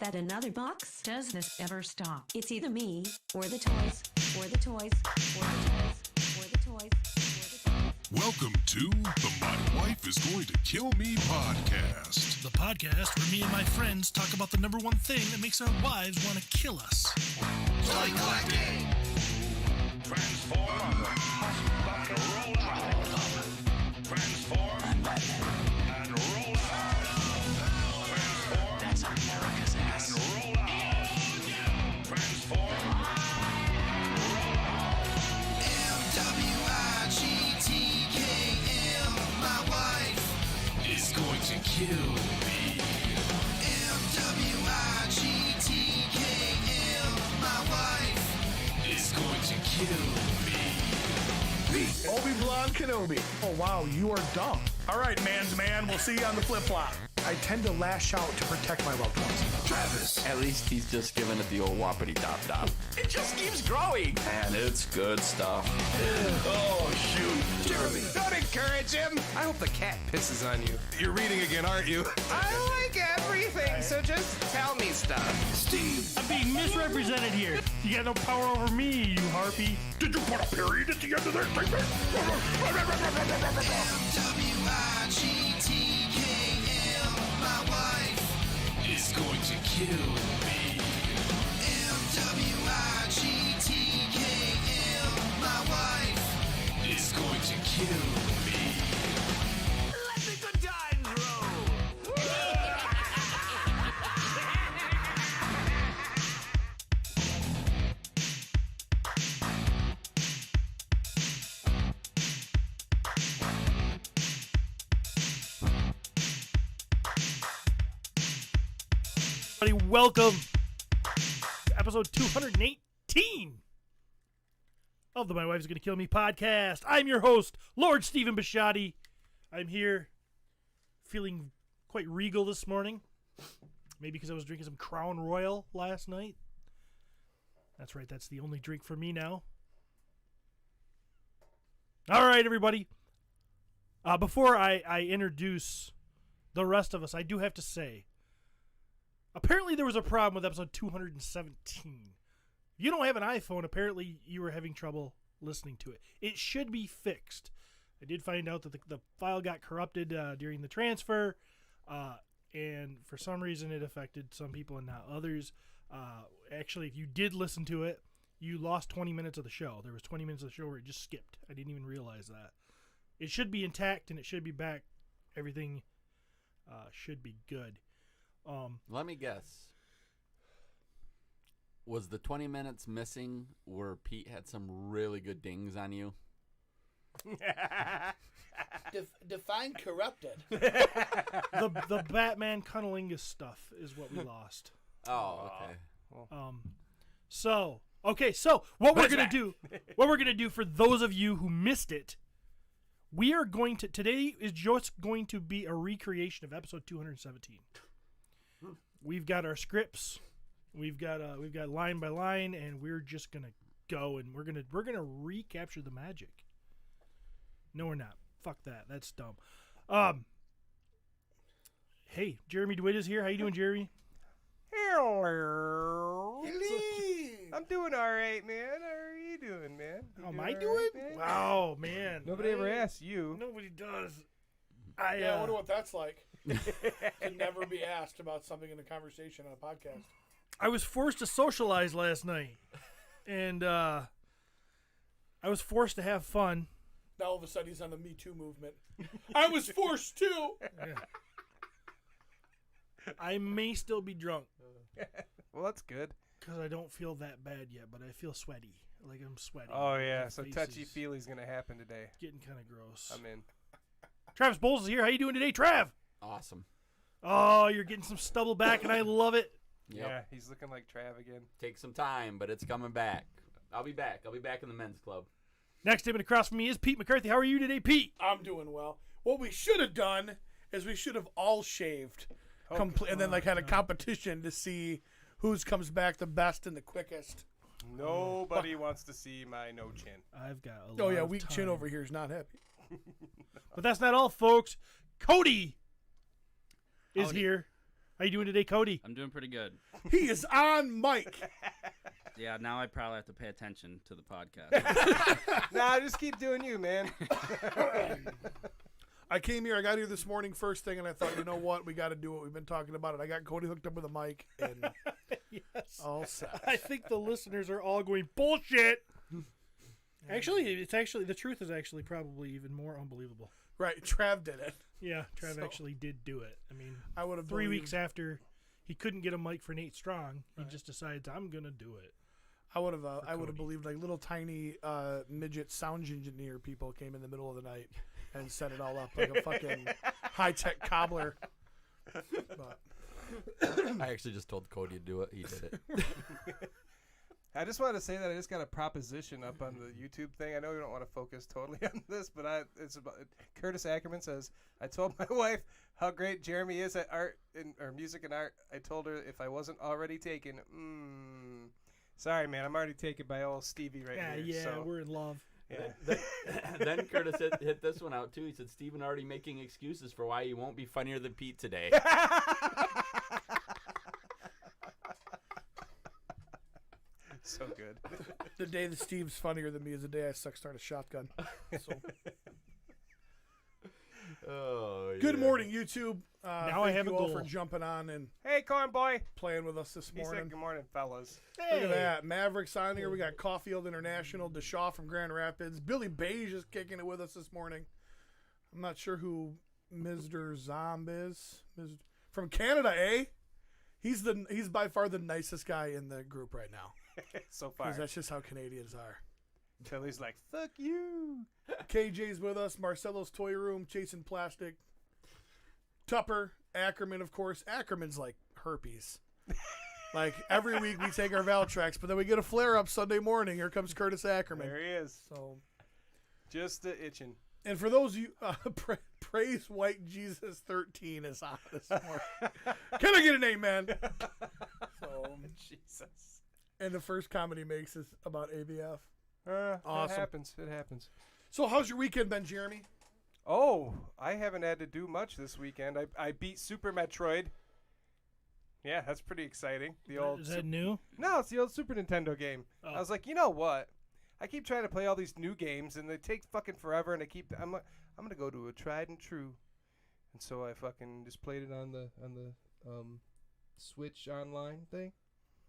that another box? Does this ever stop? It's either me, or the toys, or the toys, or the toys, or the toys, or the toys. Welcome to the My Wife is Going to Kill Me podcast. The podcast where me and my friends talk about the number one thing that makes our wives want to kill us. Toy collecting! Transform, and roll out. Transform, and roll out. Transform, That's America's ass. and roll out. Transform, M-W-I-G-T-K-M, my wife Is going to kill me. M-W-I-G-T-K-M, my wife Is going to kill me. Obi-Wan Kenobi. Oh, wow, you are dumb. All right, man's man, we'll see you on the flip-flop. I tend to lash out to protect my loved ones. Travis. At least he's just giving it the old whoppity dop dop. It just keeps growing. And it's good stuff. Oh, shoot. Jeremy. Don't encourage him. I hope the cat pisses on you. You're reading again, aren't you? I like everything, so just tell me stuff. Steve. I'm being misrepresented here. You got no power over me, you harpy. Did you put a period at the end of that statement? M-W-I-G-T-K-M, my wife Is going to kill me. M-W-I-G-T-K-M, my wife Is going to kill me. Let the good times roll. Everybody, welcome to episode 218 of the My Wife's Gonna Kill Me podcast. I'm your host, Lord Stephen Bisciotti. I'm here feeling quite regal this morning. Maybe because I was drinking some Crown Royal last night. That's right, that's the only drink for me now. All right, everybody. Before I introduce the rest of us, I do have to say, apparently there was a problem with episode 217. If you don't have an iPhone, apparently you were having trouble listening to it. It should be fixed. I did find out that the file got corrupted during the transfer, and for some reason it affected some people and not others. Actually, if you did listen to it, you lost 20 minutes of the show. There was 20 minutes of the show where it just skipped. I didn't even realize that. It should be intact and it should be back. Everything should be good. Let me guess. Was the 20 minutes missing where Pete had some really good dings on you? Define corrupted. The Batman cunnilingus stuff is what we lost. Oh, okay. So what we're gonna do for those of you who missed it, we are going to today is just going to be a recreation of episode 217. We've got our scripts, we've got line by line, and we're just gonna go and we're gonna recapture the magic. No, we're not. Fuck that. That's dumb. Hey, Jeremy DeWitt is here. How you doing, Jeremy? Hello. I'm doing all right, man. How are you doing, man? How am I doing? Wow, man. Nobody ever asks you. Nobody does. I wonder what that's like. To never be asked about something in a conversation on a podcast. I was forced to socialize last night, and I was forced to have fun. Now all of a sudden he's on the Me Too movement. I was forced to. I may still be drunk Well, that's good. because I don't feel that bad yet, but I feel sweaty. Like I'm sweaty. Oh, yeah. My So face is touchy-feely's going to happen today. Getting kind of gross. I'm in. Travis Bowles is here. How you doing today, Trav? Awesome. Oh, you're getting some stubble back, and I love it. Yep. Yeah, he's looking like Trav again. Take some time, but it's coming back. I'll be back. I'll be back in the men's club. Next to him and across from me is Pete McCarthy. How are you today, Pete? I'm doing well. What we should have done is we should have all shaved. And then had a competition to see whose comes back the best and the quickest. Nobody wants to see my no chin. I've got a lot Oh, yeah, of weak time. chin over here is not happy. But that's not all, folks. Cody is Howdy. here. How you doing today, Cody? I'm doing pretty good. He is on mic. Yeah, now I probably have to pay attention to the podcast. Nah, just keep doing you, man. I came here. I got here this morning first thing, and I thought, you know what? We got to do what we've been talking about. And I got Cody hooked up with a mic and Yes. all set. I think the listeners are all going bullshit. Actually, the truth is actually probably even more unbelievable. Right, Trav did it. Yeah, Trav So- actually did do it. I mean, I would have 3 weeks after he couldn't get a mic for Nate Strong, he just decides I'm gonna do it. I would have. I would Cody. have believed like little tiny midget sound engineer people came in the middle of the night and set it all up like a fucking high tech cobbler. But I actually just told Cody to do it. He did it. I just wanted to say that I just got a proposition up on the YouTube thing. I know we don't want to focus totally on this, but it's about Curtis Ackerman says, I told my wife how great Jeremy is at art or music and art. I told her if I wasn't already taken. Sorry, man, I'm already taken by old Stevie right here. So, we're in love. yeah. Then Curtis hit this one out too. He said, "Steven already making excuses for why he won't be funnier than Pete today." So good. the day that Steve's funnier than me is the day I start a shotgun. So. Oh, Good morning, YouTube. Now I thank have you a all goal. for jumping on and Hey, corn boy. playing with us this He morning. said good morning, fellas. Look at that. Mavericks on here. We got Caulfield International, Deshaw from Grand Rapids. Billy Beige is kicking it with us this morning. I'm not sure who Mr. Zomb is. From Canada, eh? He's by far the nicest guy in the group right now. So far. Because that's just how Canadians are. Until he's like, fuck you. KJ's with us. Marcelo's Toy Room. Chasing Plastic. Tupper. Ackerman, of course. Ackerman's like herpes. Like every week we take our Valtrex, but then we get a flare up Sunday morning. Here comes Curtis Ackerman. There he is. So, Just itching. and for those of you, praise White Jesus 13 is on this morning. Can I get an amen? So, Jesus. and the first comment he makes is about ABF. Awesome. It happens. It happens. So, how's your weekend been, Jeremy? Oh, I haven't had to do much this weekend. I beat Super Metroid. Yeah, that's pretty exciting. The old Is that new? No, it's the old Super Nintendo game. Oh. I was like, you know what? I keep trying to play all these new games, and they take fucking forever. And I'm like, I'm gonna go to a tried and true. And so I fucking just played it on the Switch online thing,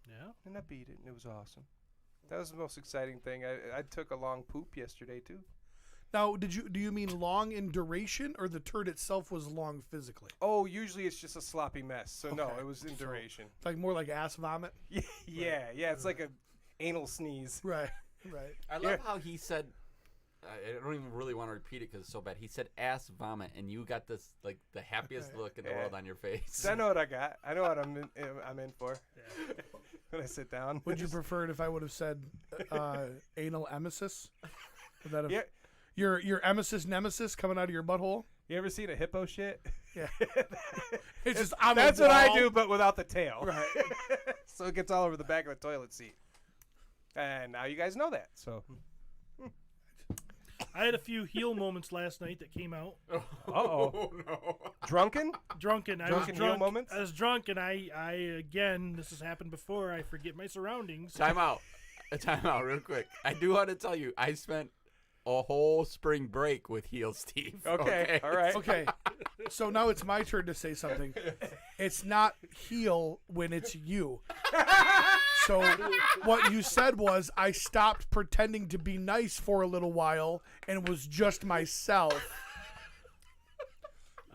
Yeah. and I beat it, and it was awesome. That was the most exciting thing. I took a long poop yesterday too. Now, do you mean long in duration, or the turd itself was long physically? Oh, usually it's just a sloppy mess. So no, Okay. it was in So- duration. Like more like ass vomit? Yeah. It's like a anal sneeze. Right, right. I love how he said, I don't even really want to repeat it because it's so bad. He said ass vomit, and you got this, like, the happiest look in the world on your face. I know what I got. I know what I'm in for. When I sit down. Would you prefer it if I would have said anal emesis? Would that have, Yeah. your emesis nemesis coming out of your butthole? You ever seen a hippo shit? Yeah. It's just on the That's what I wall. do, but without the tail. Right. So it gets all over the back of the toilet seat. And now you guys know that. So. I had a few heel moments last night that came out. Uh-oh. no. Drunken? Drunken. I Drunken was heel drunk. moments? I was drunk, and I again, this has happened before. I forget my surroundings. Time out, real quick. I do want to tell you, I spent a whole spring break with Heel Steve. Okay. All right. Okay. So now it's my turn to say something. It's not heel when it's you. So what you said was I stopped pretending to be nice for a little while and was just myself.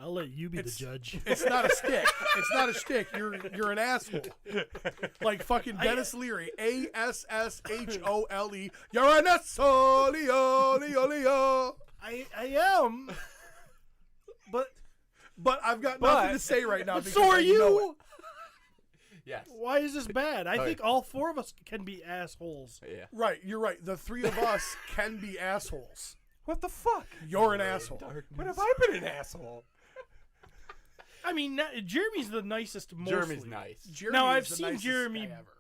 I'll let you be the judge. It's not a stick. It's not a stick. You're an asshole. Like fucking Dennis Leary. ASSHOLE. You're an asshole. I am. But I've got nothing to say right now. But because so are I know it. you. Yes. Why is this bad? I Okay. think all four of us can be assholes. Yeah. Right, you're right. The three of us can be assholes. What the fuck? You're an asshole. When have I been an asshole? I mean, Jeremy's the nicest. Mostly. Jeremy's nice. Jeremy Now, is I've the seen nicest Jeremy- guy ever.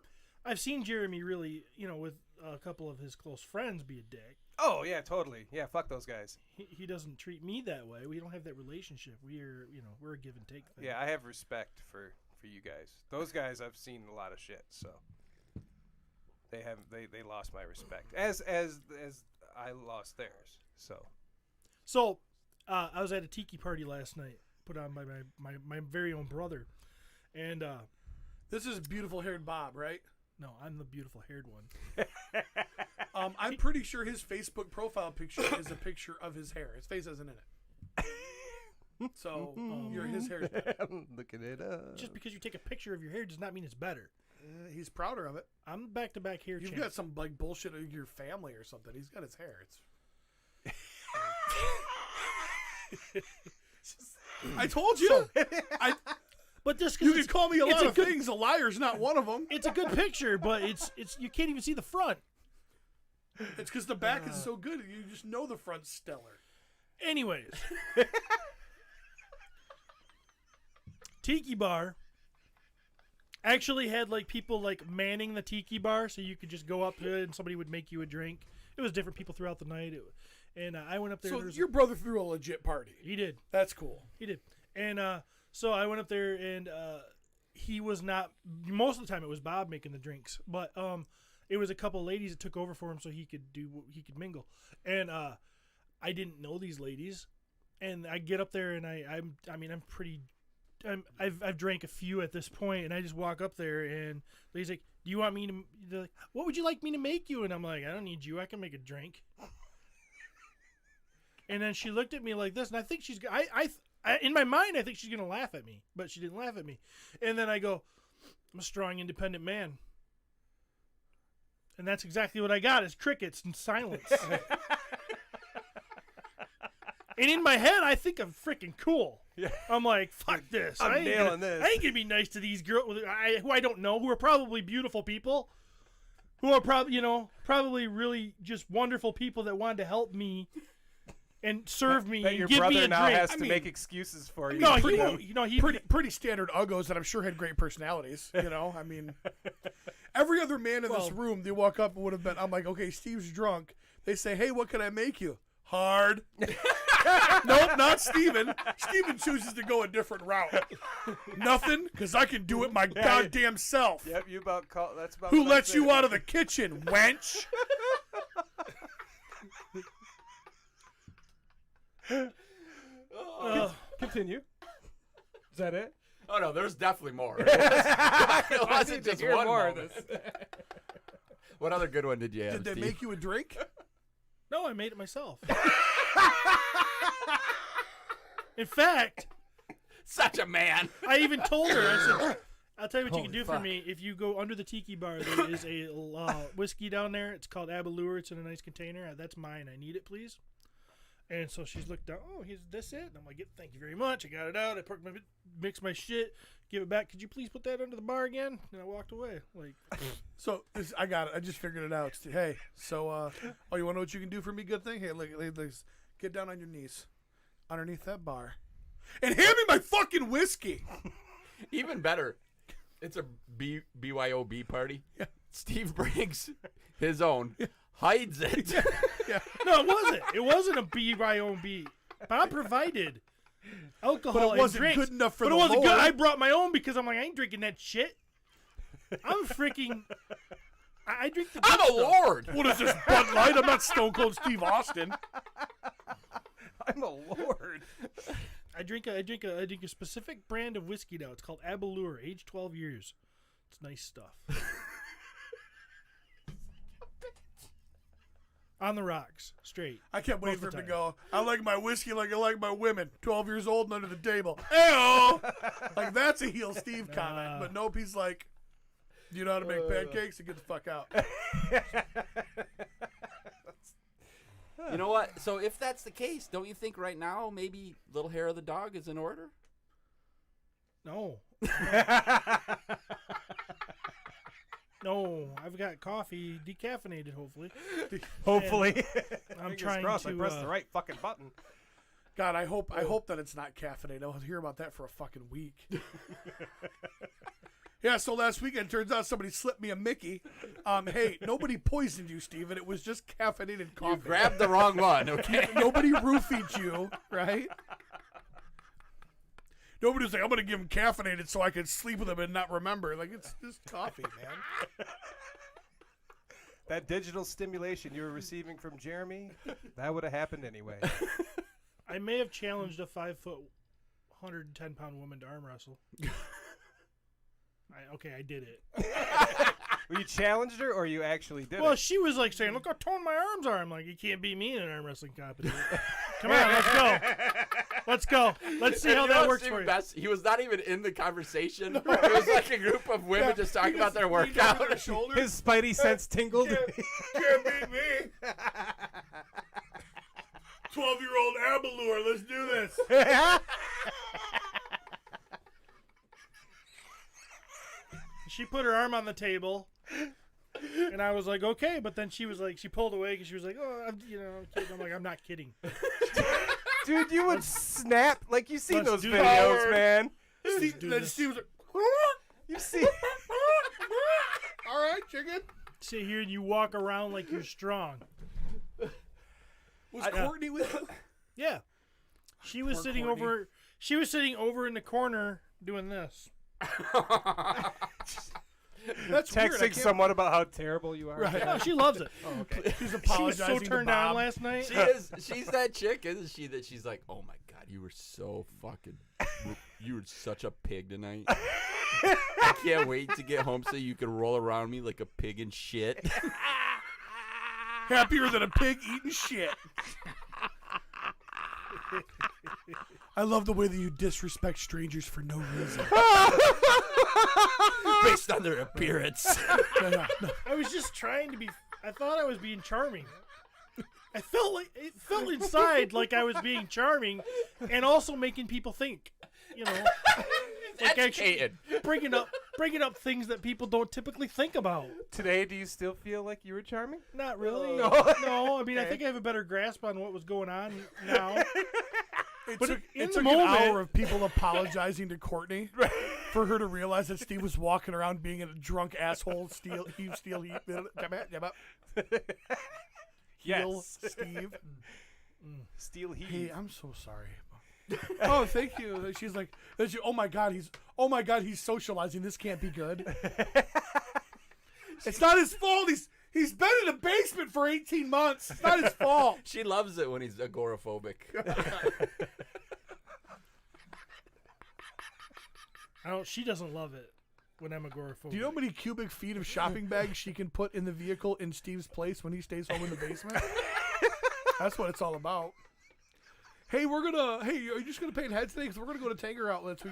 I've seen Jeremy really, with a couple of his close friends, be a dick. Oh, yeah, totally. Yeah, fuck those guys. He doesn't treat me that way. We don't have that relationship. We're a give and take thing. Yeah, I have respect for for you guys. Those guys, I've seen a lot of shit, so they haven't. They lost my respect as I lost theirs. So I was at a tiki party last night, put on by my very own brother, and This is beautiful haired Bob, right? no, I'm the beautiful haired one. I'm pretty sure his Facebook profile picture is a picture of his hair. His face isn't in it. So you're his hair. I'm looking it up. Just because you take a picture of your hair does not mean it's better. He's prouder of it. I'm back to back hair. You've champ. got some like bullshit of your family or something. He's got his hair. It's. I told you. But this You can call me a it's lot of good, things. A liar's not one of them. It's a good picture, but it's you can't even see the front. It's because the back is so good. You just know the front's stellar. Anyways, Tiki Bar actually had like people like manning the Tiki Bar, so you could just go up to it and somebody would make you a drink. It was different people throughout the night, and I went up there. So and there was your brother threw a legit party. he did. That's cool. He did. And so I went up there, and he was not. Most of the time, it was Bob making the drinks, but it was a couple ladies that took over for him so he could mingle. And I didn't know these ladies, and I get up there, and I've drank a few at this point, and I just walk up there, and the lady's like, "Do you want me to? They're like, what would you like me to make you?" And I'm like, "I don't need you. I can make a drink." And then she looked at me like this, and I think she's. In my mind, I think she's gonna laugh at me, but she didn't laugh at me. And then I go, "I'm a strong, independent man," and that's exactly what I got: is crickets and silence. And in my head, I think I'm freaking cool. Yeah. I'm like, "Fuck this! I'm I ain't nailing gonna, this." I ain't gonna be nice to these girls who I don't know, who are probably beautiful people, who are probably really just wonderful people that wanted to help me." And serve me That and your give brother me a now drink. has to make excuses for you. No, pretty- he won't. He Pretty standard uggos that I'm sure had great personalities. You know, I mean, every other man in this room, they walk up and would have been. I'm like, okay, Steve's drunk. They say, hey, what can I make you? Hard. Nope, not Steven. Steven chooses to go a different route. Nothing, because I can do it my goddamn self. Yep, you about call. That's about. Who what I lets you said. out of the kitchen, wench? Continue. Is that it? Oh no, there's definitely more. It I wasn't need to just hear one more of moment. What other good one did you have? Did they Steve? make you a drink? No, I made it myself. In fact, Such a man. I even told her, I said, I'll tell you what you can Holy do for fuck. me. If you go under the Tiki Bar, there is a whiskey down there. It's called Abalure. It's in a nice container. That's mine. I need it, please. And so she's looked down. Oh, is this it? And I'm like, thank you very much. I got it out. I mixed my shit, give it back. Could you please put that under the bar again? And I walked away. Like, So I got it. I just figured it out. Hey, so oh, you want to know what you can do for me? Good thing. Hey, look, get down on your knees, underneath that bar, and hand me my fucking whiskey. Even better, it's a BYOB party. Yeah. Steve brings his own, hides it. no, it wasn't. It wasn't a BYOB. Bob provided alcohol But it and wasn't drinks. good enough for but the it wasn't Lord. good. I brought my own because I'm like, I ain't drinking that shit. I'm freaking. I drink the. I'm good a stuff. lord. What is this, Bud Light? I'm not Stone Cold Steve Austin. I'm a lord. I drink a specific brand of whiskey now. It's called Abalure, aged 12 years. It's nice stuff. On the rocks, straight. I kept waiting for Most him of to the go, I like my whiskey like I like my women. 12 years old and under the table. Ayo! Like, that's a heel Steve comment. But nope, he's like, do you know how to make pancakes? And get the fuck out. You know what? So if that's the case, don't you think right now maybe little hair of the dog is in order? No. No, I've got coffee, decaffeinated, hopefully. Hopefully. I'm Fingers trying crossed to. I pressed the right fucking button. God, I hope that it's not caffeinated. I'll hear about that for a fucking week. Yeah, so last weekend, turns out somebody slipped me a Mickey. Hey, nobody poisoned you, Steven. It was just caffeinated coffee. You grabbed the wrong one, okay? Nobody roofied you, right? Nobody was like, I'm gonna give him caffeinated so I can sleep with him and not remember. Like, it's just coffee, man. That digital stimulation you were receiving from Jeremy, that would have happened anyway. I may have challenged a 5 foot, 110 pound woman to arm wrestle. I did it. Were you challenged her, or you actually did Well, it? she was like saying, "Look how toned my arms are." I'm like, "You can't beat me in an arm wrestling competition." Come on, let's go. Let's go. Let's see And how you know that what's works even for you. best? He was not even in the conversation. It was like a group of women just talking about their workout. His spidey sense tingled. Can't beat me. 12-year-old Abalure, let's do this. She put her arm on the table, and I was like, "Okay," but then she was like, she pulled away because she was like, "Oh, I'm kidding." I'm like, "I'm not kidding." Dude, you would snap. Like, you see Let's those do videos, that. man. Then Steve was like, You see. all right, chicken. Sit here and you walk around like you're strong. Was Courtney with him? Yeah, she was Poor sitting Courtney. over. She was sitting over in the corner doing this. That's weird. I Texting can't- someone about how terrible you are. Right. Oh, she loves it. She's She was apologizing so turned to on Bob. last night. She is. She's that chick, isn't she? That she's like, oh my god, you were so fucking. You were such a pig tonight. I can't wait to get home so you can roll around me like a pig in shit. Happier than a pig eating shit. I love the way that you disrespect strangers for no reason. Based on their appearance. No. I was just trying to be. I thought I was being charming. I felt like it felt inside like I was being charming, and also making people think. You know, like actually Educated. bringing up things that people don't typically think about. Today, do you still feel like you were charming? Not really. No. No. I mean, I think I have a better grasp on what was going on now. It But took, in it the took moment- an hour of people apologizing to Courtney for her to realize that Steve was walking around being a drunk asshole. Steel heat. Heel Steve. Steel heat. Hey, I'm so sorry. Oh, thank you. She's like, oh my god, he's socializing. This can't be good. It's not his fault. He's been in the basement for 18 months. It's not his fault. She loves it when he's agoraphobic. She doesn't love it when I'm agoraphobic. Do you know how many cubic feet of shopping bags she can put in the vehicle in Steve's place when he stays home in the basement? That's what it's all about. Hey, are you just gonna paint heads today? Because we're gonna go to Tanger Outlets.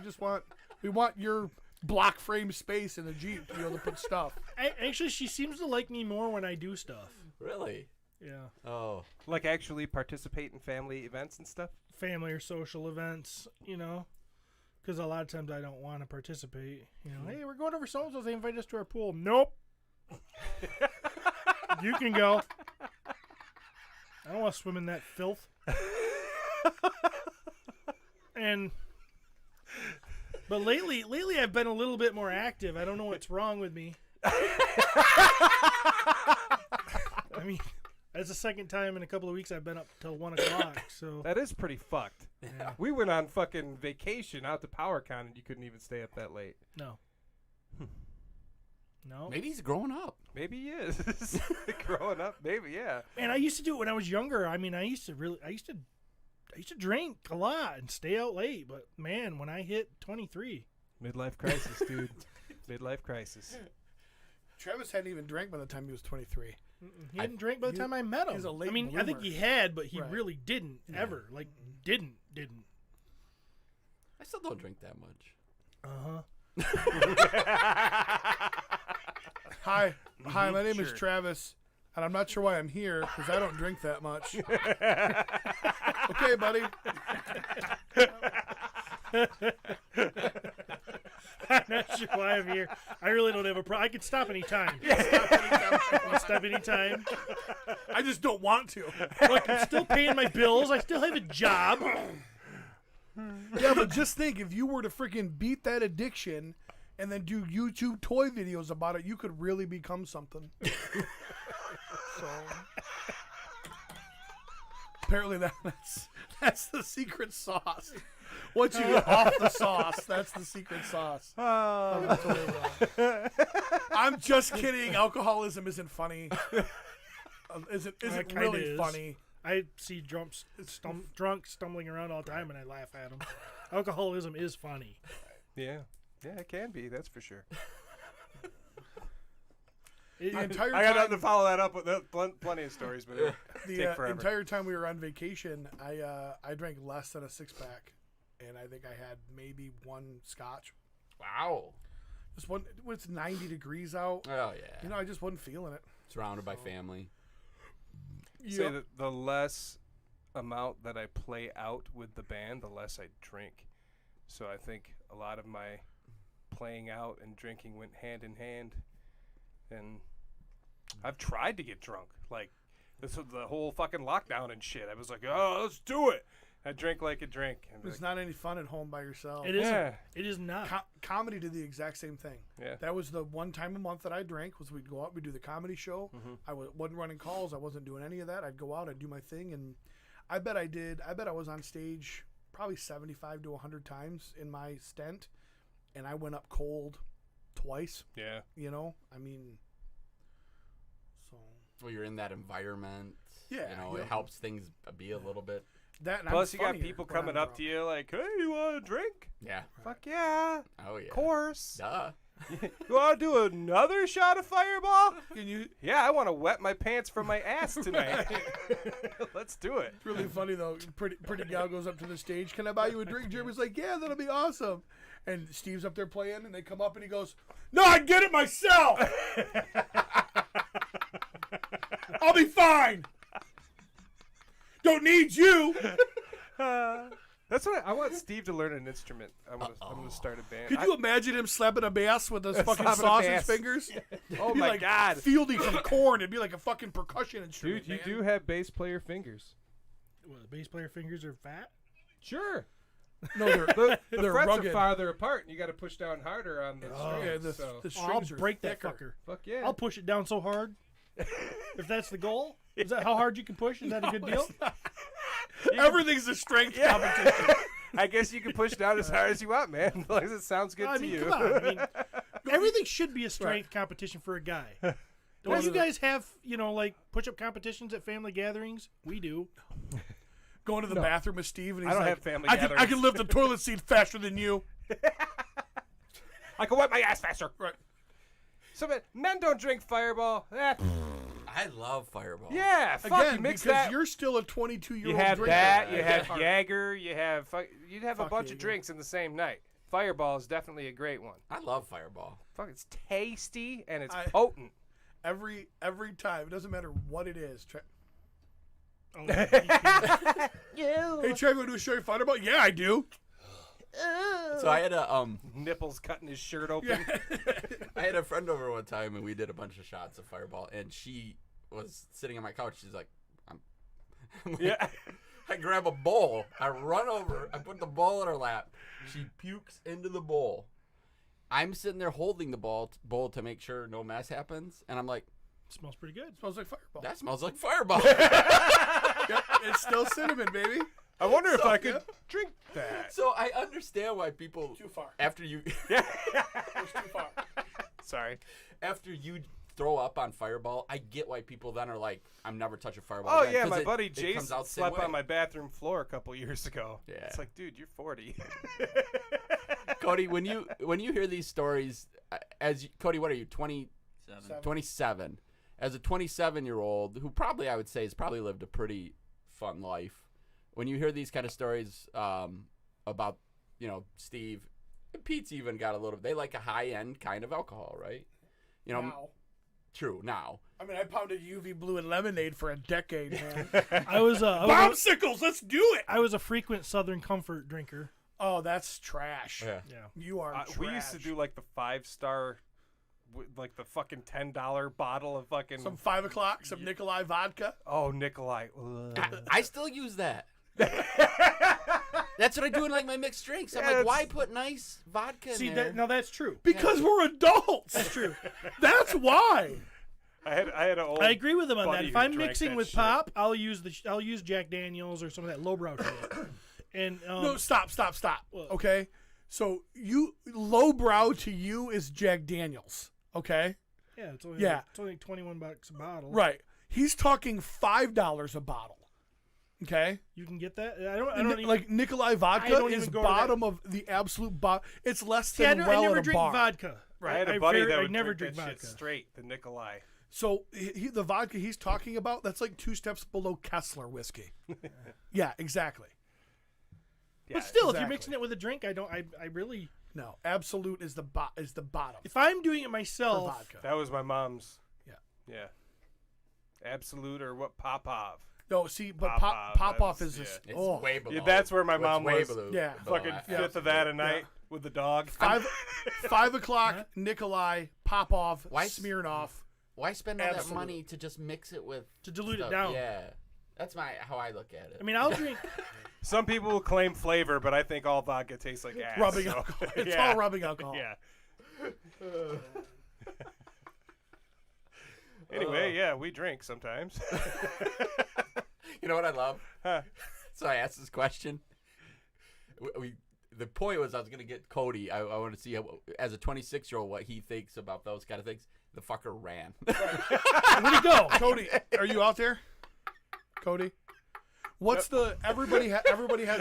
We want your block frame space in the Jeep to be able to put stuff. Actually, she seems to like me more when I do stuff. Really? Yeah. Oh. Like, actually participate in family events and stuff? Family or social events, you know. Because a lot of times I don't want to participate. You know, hey, we're going over so-and-so's. They invited us to our pool. Nope. You can go. I don't want to swim in that filth. But lately I've been a little bit more active. I don't know what's wrong with me. I mean, that's the second time in a couple of weeks I've been up till 1 o'clock. So That is pretty fucked. yeah. We went on fucking vacation out to PowerCon and you couldn't even stay up that late. No. No. Maybe he's growing up. Maybe he is. Growing up, maybe, yeah. Man, I used to do it when I was younger. I mean, I used to drink a lot and stay out late. But man, when I hit 23, Midlife crisis, dude. Midlife crisis. Travis hadn't even drank by the time he was 23. he didn't drink by the he- time I met him. he's a late I mean, I think bloomer. he had, but he Right. really didn't ever. Like, didn't. I still don't drink that much. Hi, my name is Travis, and I'm not sure why I'm here because I don't drink that much. Okay, buddy. I'm not sure why I'm here. I really don't have a problem. I can stop anytime. Stop anytime. I just don't want to. Look, I'm still paying my bills. I still have a job. Yeah, but just think, if you were to freaking beat that addiction and then do YouTube toy videos about it, you could really become something. So apparently that's the secret sauce. Once you get off the sauce, that's the secret sauce. I'm just kidding. Alcoholism isn't funny. Isn't It kinda really is. funny. I see drunks stumbling around all the time, and I laugh at them. Alcoholism is funny. Yeah. Yeah, it can be. That's for sure. It- The entire I got nothing to time, follow that up with. Plenty of stories, but it'll the take forever. entire time we were on vacation, I drank less than a 6-pack, and I think I had maybe one scotch. Wow. Just one. When it's 90 degrees out, Oh yeah. you know, I just wasn't feeling it. Surrounded by family. Say Yep. that the less amount that I play out with the band, the less I drink. So I think a lot of my playing out and drinking went hand in hand. And I've tried to get drunk. Like, this was the whole fucking lockdown and shit. I was like, oh, let's do it. I drink like a drink. And It's like, not any fun at home by yourself. It isn't. Yeah. It is not. Comedy did the exact same thing. Yeah. That was the one time a month that I drank. Was we'd go out, we'd do the comedy show. I wasn't running calls. I wasn't doing any of that. I'd go out, I'd do my thing, and I bet I was on stage probably 75 to 100 times in my stint, and I went up cold twice. Yeah. You know, I mean, so Well, you're in that environment. Yeah, You know, yeah. it helps things be a little bit. that. And Plus, I'm you got funnier people when I'm coming up drunk. to you like, hey, you want a drink? Yeah. Fuck yeah. Oh yeah. Of course. Duh. You want to do another shot of Fireball? Can you? Yeah, I want to wet my pants from my ass tonight. Let's do it. It's really funny though. Pretty gal goes up to the stage. Can I buy you a drink? Jeremy's like, yeah, that'll be awesome. And Steve's up there playing, and they come up and he goes, no, I get it myself. I'll be fine. Don't need you. That's what I want Steve to learn an instrument. I'm gonna start a band. Could you imagine him slapping a bass with his fucking Slapping a sausage bass. fingers? Oh It'd be my like God. Fieldy from Corn. It'd be like a fucking percussion instrument. Dude, you man. do have bass player fingers. Well, the bass player fingers are fat. Sure. No, they're The they're frets rugged. are farther apart, and you got to push down harder on the strings. Yeah, the so. the Oh, I'll strings are break that thicker. fucker. Fuck yeah. I'll push it down so hard. If that's the goal, is that how hard you can push? Is that a good deal? Everything's a strength competition. I guess you can push down as hard as you want, man. As long as it sounds good I to mean, you. come on. I mean, everything should be a strength competition for a guy. Don't you guys have, like push-up competitions at family gatherings? We do. Going to the bathroom with Steve, and he's I don't like, have family I gatherings." can lift the toilet seat faster than you. I can wipe my ass faster. Right. So, but men don't drink Fireball. I love Fireball. Yeah, fuck, Again, you mix because that. you're still a 22-year-old You have drinker. that. You have Hard. Jaeger. You have you'd have a Fuck bunch of Jaeger. drinks in the same night. Fireball is definitely a great one. I love Fireball. Fuck, it's tasty and it's I- potent. Every time. It doesn't matter what it is. Oh, Hey, Trey, want to do a show of Fireball? Yeah, I do. So I had a Nipples cutting his shirt open. I had a friend over one time, and we did a bunch of shots of Fireball, and she was sitting on my couch. She's like, I'm like, Yeah. I grab a bowl. I run over. I put the bowl in her lap. She pukes into the bowl. I'm sitting there holding the bowl to make sure no mess happens, and I'm like, smells pretty good. Smells like Fireball. that smells like Fireball. Yep, it's still cinnamon, baby. I wonder if So- I could drink that. So I understand why people Too far. after you It's too far. Sorry. after you throw up on Fireball, I get why people then are like, I'm never touching Fireball. Oh again, yeah, 'cause my it- buddy it comes Jason out the same slept way. on my bathroom floor a couple years ago. Yeah. It's like, dude, you're 40. Cody, when you hear these stories, Cody, what are you, 27? As a 27-year-old who probably I would say has probably lived a pretty fun life, when you hear these kind of stories about Steve, and Pete's even got a little. They like a high-end kind of alcohol, right? Now. True now. I mean, I pounded UV blue and lemonade for a decade, man. I was Bombsicles, let's do it. I was a frequent Southern Comfort drinker. Oh, that's trash. Yeah. Yeah. You are trash. We used to do like the 5-star, like the fucking $10 bottle of fucking. some 5 o'clock, some Nikolai vodka. Oh, Nikolai. I still use that. That's what I do in like my mixed drinks. I'm Yeah, like, why it's- put nice vodka See in there? now that's true. Because we're adults. That's true. That's why. I had an old. I agree with him on that. buddy If who I'm drank mixing that with shit. pop, I'll use Jack Daniels or some of that lowbrow shit. And No, stop. What? Okay, so you lowbrow to you is Jack Daniels. Okay, yeah, it's only Yeah. it's only like $21 a bottle. right. He's talking $5 a bottle. Okay, You can get that. I don't even, like Nikolai I vodka don't is even go to that. bottom of the absolute bottom. It's less See, I, than don't- well I never at a drink bar. vodka. I had a buddy that I would never drink drink that shit vodka. straight. The Nikolai. So the vodka he's talking about, that's like 2 steps below Kessler whiskey. Yeah, exactly. But still, if exactly. you're mixing it with a drink, I really. No, absolute is the bottom. If I'm doing it for myself, vodka. That was my mom's. Yeah. Yeah. Absolute or what? Popov. No, see, but Popov, Pop-Off that's- is this. It's Oh, way below. Yeah, that's where my It's mom way was. below. Yeah. Fucking that. fifth of that a night with the dog. 5 o'clock, Nikolai, Pop-Off, Why- Smirnoff. Why spend all that Absolute. money to just mix it with to dilute stuff? it down. Yeah, that's how I look at it. I mean, I'll drink. Some people will claim flavor, but I think all vodka tastes like ass. Rubbing so- alcohol. It's yeah. all rubbing alcohol. Yeah. Anyway, yeah, we drink sometimes. You know what I love? Huh. So I asked this question. The point was I was gonna get Cody. I want to see how, as a 26-year-old, what he thinks about those kind of things. The fucker ran. Where'd he go? Cody, are you out there? Cody? What's the everybody has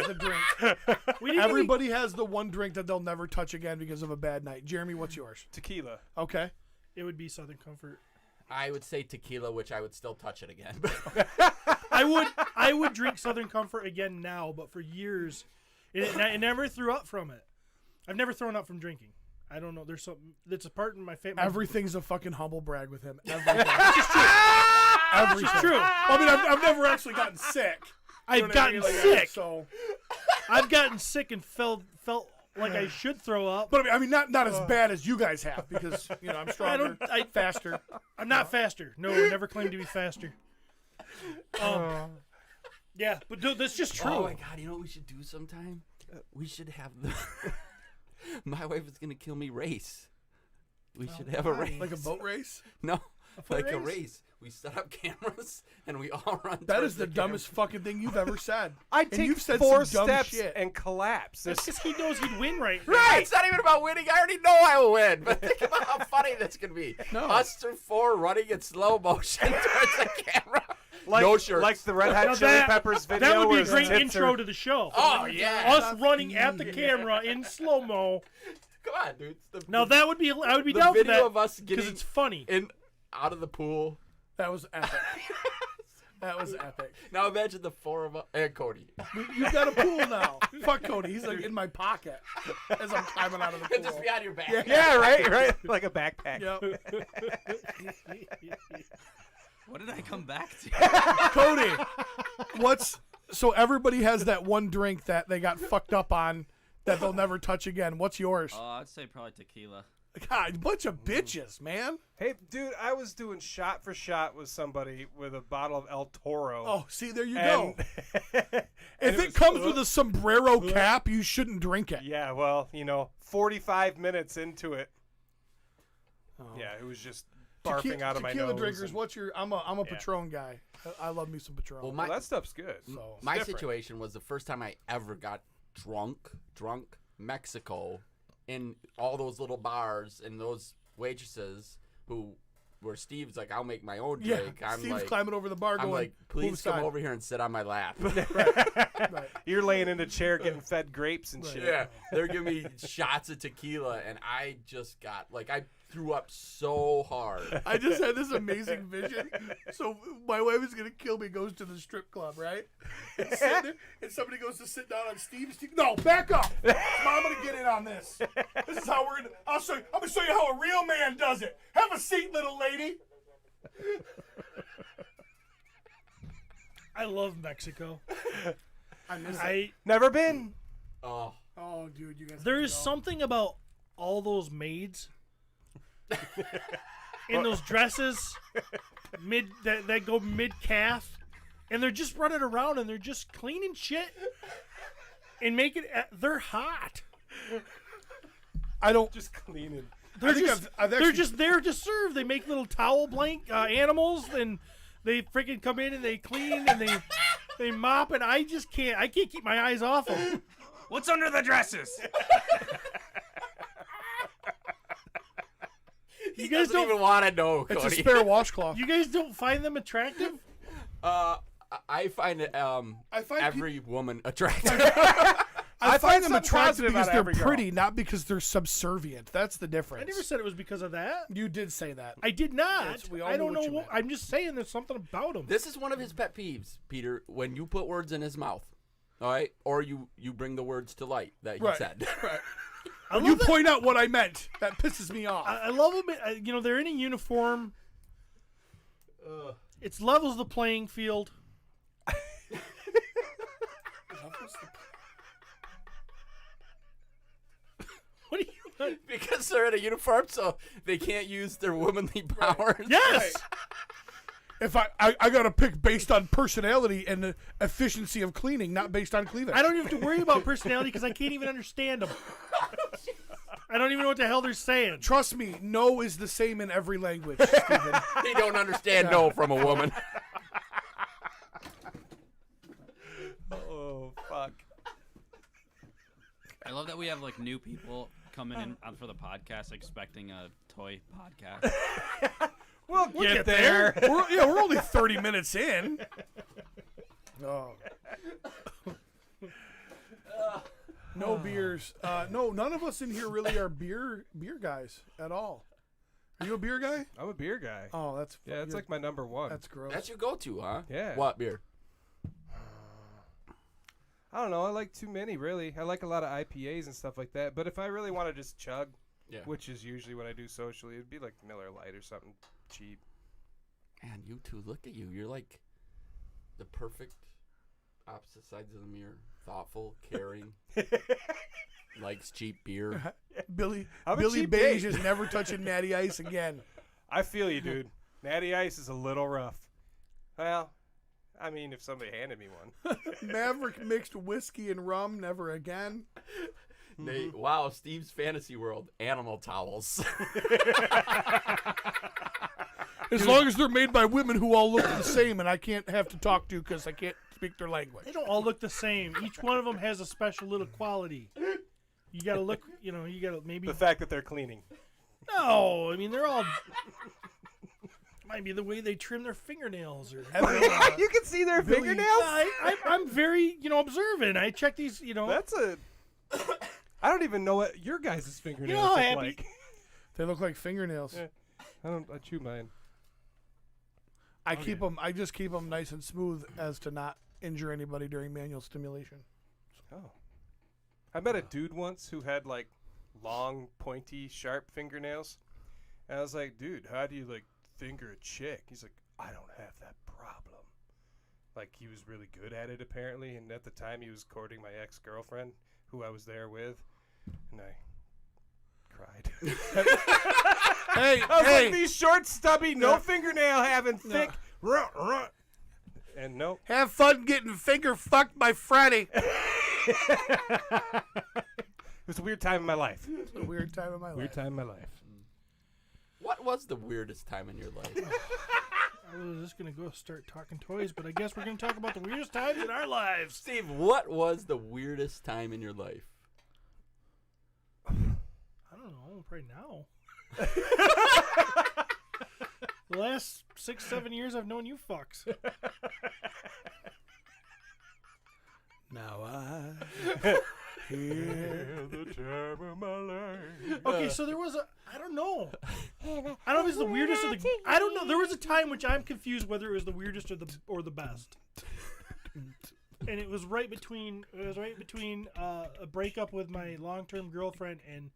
the drink. We didn't Everybody has the one drink that they'll never touch again because of a bad night. Jeremy, what's yours? Tequila. Okay. It would be Southern Comfort. I would say tequila, which I would still touch it again. I would drink Southern Comfort again now, but for years, it never threw up from it. I've never thrown up from drinking. I don't know. There's something that's a part in my family. Everything's a fucking humble brag with him. Everything. It's true. I mean, I've never actually gotten sick. You know I've what I gotten mean? Like, sick. So, I've gotten sick and felt like I should throw up. but I mean, not as bad as you guys have because I'm stronger, faster. I'm not faster. No, I never claimed to be faster. Yeah, but dude, that's just true. Oh my god! You know what we should do sometime? We should have the My Wife Is Gonna Kill Me race. We should have a race. Like a boat race. No, foot like a race? race. We set up cameras and we all run. That towards is the camera. dumbest fucking thing you've ever said. I'd And take you've said 4 some dumb steps shit. and collapse. That's This- because he knows he'd win right. Right, it's not even about winning. I already know I will win. But think about how funny this can be. No. Us 4 running in slow motion towards the camera. like, no shirts. Like the Red Hot Now Chili that- Peppers video. That would be where a his great tits intro are- to the show. Oh yeah. Us running at the camera in slow mo. Come on, dude. It's the, Now that would be I would be the down for video that of us because getting it's funny. in out of the pool. That was epic. That was epic. Now imagine the 4 of us and Cody. You've got a pool now. Fuck Cody. He's like in my pocket as I'm climbing out of the pool. Just be on your back. Yeah, right. Like a backpack. Yep. What did I come back to? Cody, so everybody has that one drink that they got fucked up on that they'll never touch again. What's yours? Oh, I'd say probably tequila. God, bunch of bitches, man. Hey, dude, I was doing shot for shot with somebody with a bottle of El Toro. Oh, see, there you and, go. and If it was- comes with a sombrero cap, you shouldn't drink it. Yeah, well, 45 minutes into it. Yeah, it was just barfing out of my tequila nose. drinkers, and- what's your? I'm a Patron guy. I love me some Patron. Well, Well, that stuff's good. So- My different. situation was the first time I ever got drunk, Mexico, in all those little bars and those waitresses where Steve's like, I'll make my own yeah, drink. I'm Steve's like, climbing over the bar I'm going, like, please "Move come aside." over here and sit on my lap. Right. You're laying in a chair getting fed grapes and shit. Yeah, they're giving me shots of tequila, and I just got I threw up so hard. I just had this amazing vision. So my wife is gonna kill me. Goes to the strip club, right? And, sitting there, and somebody goes to sit down on Steve. No, back up. Mom, I'm gonna get in on this. This is how we're gonna. I'm gonna show you how a real man does it. Have a seat, little lady. I love Mexico. I miss it. I Never been. Oh, Oh, dude, you guys. there have is to go. something about all those maids in those dresses that go mid calf, and they're just running around and they're just cleaning shit and making they're hot. I don't. Just cleaning. They're think just I've they're actually- just there to serve. They make little towel blank animals and They freaking come in and they clean and they mop, and I just can't. I can't keep my eyes off them. What's under the dresses? You guys guys don't- don't even want to know, It's a Cody. spare washcloth. You guys don't find them attractive? I find it I find every woman attractive. I find them something attractive positive because out of they're every girl. pretty, not because they're subservient. That's the difference. I never said it was because of that. You did say that. I did not. Yes, we all I knew don't what know. you meant. I'm just saying there's something about them. This is one of his pet peeves, Peter. When you put words in his mouth, all right, or you bring the words to light that he Right. said. Right. I You love that- point out what I meant. That pisses me off. I love them. You know, they're in a uniform. It levels the playing field. What do you? Because they're in a uniform, so they can't use their womanly powers. Yes. If I gotta pick based on personality and the efficiency of cleaning, not based on cleavage. I don't even have to worry about personality because I can't even understand them. I don't even know what the hell they're saying. Trust me, no is the same in every language, Stephen. They don't understand no from a woman. Oh fuck. I love that we have like new people coming in for the podcast expecting a toy podcast. We'll get get there. We're only 30 minutes in. Oh. No beers. No, none of us in here really are beer guys at all. Are you a beer guy? I'm a beer guy. Oh, that's Yeah, it's you're- like my number one. that's gross. That's your go-to, huh? Yeah. What beer? I don't know. I like too many, really. I like a lot of IPAs and stuff like that. But if I really want to just chug, Yeah. which is usually what I do socially, it'd be like Miller Lite or something cheap. Man, you two, look at you. You're like the perfect opposite sides of the mirror. Thoughtful, caring, likes cheap beer. Billy I'm a Billy cheap Beige date. is never touching Natty Ice again. I feel you, dude. Natty Ice is a little rough. Well, I mean, if somebody handed me one. Maverick mixed whiskey and rum, never again. Nate, wow, Steve's fantasy world. Animal towels. As long as they're made by women who all look the same and I can't have to talk to because I can't speak their language. They don't all look the same. Each one of them has a special little quality. You gotta look. You know, you gotta maybe. The fact that they're cleaning. No, I mean they're all. Might be the way they trim their fingernails, or. You can see their fingernails? I'm very, observant. I check these, That's a... I don't even know what your guys' fingernails how look happy- like. They look like fingernails. Yeah. I chew mine. I keep them. I just keep them nice and smooth as to not injure anybody during manual stimulation. Oh. I met a dude once who had like long, pointy, sharp fingernails. And I was like, dude, how do you like finger a chick? He's like, I don't have that problem. Like he was really good at it apparently, and at the time he was courting my ex-girlfriend who I was there with, and I cried. Hey, I was hey, like, these short, stubby, no fingernail having thick and nope. have fun getting finger fucked by Freddy. It was a weird time in my life. It's a weird time in my life. Weird time in my life. What was the weirdest time in your life? I was just gonna go start talking toys, but I guess we're gonna talk about the weirdest times in our lives. Steve, what was the weirdest time in your life? I don't know, probably now. The last 6-7 years I've known you fucks. Now I hear The time of my life. Okay, so there was I don't know. I don't know if it's the weirdest or the. I don't know. There was a time which I'm confused whether it was the weirdest or the best. And it was right between a breakup with my long-term girlfriend and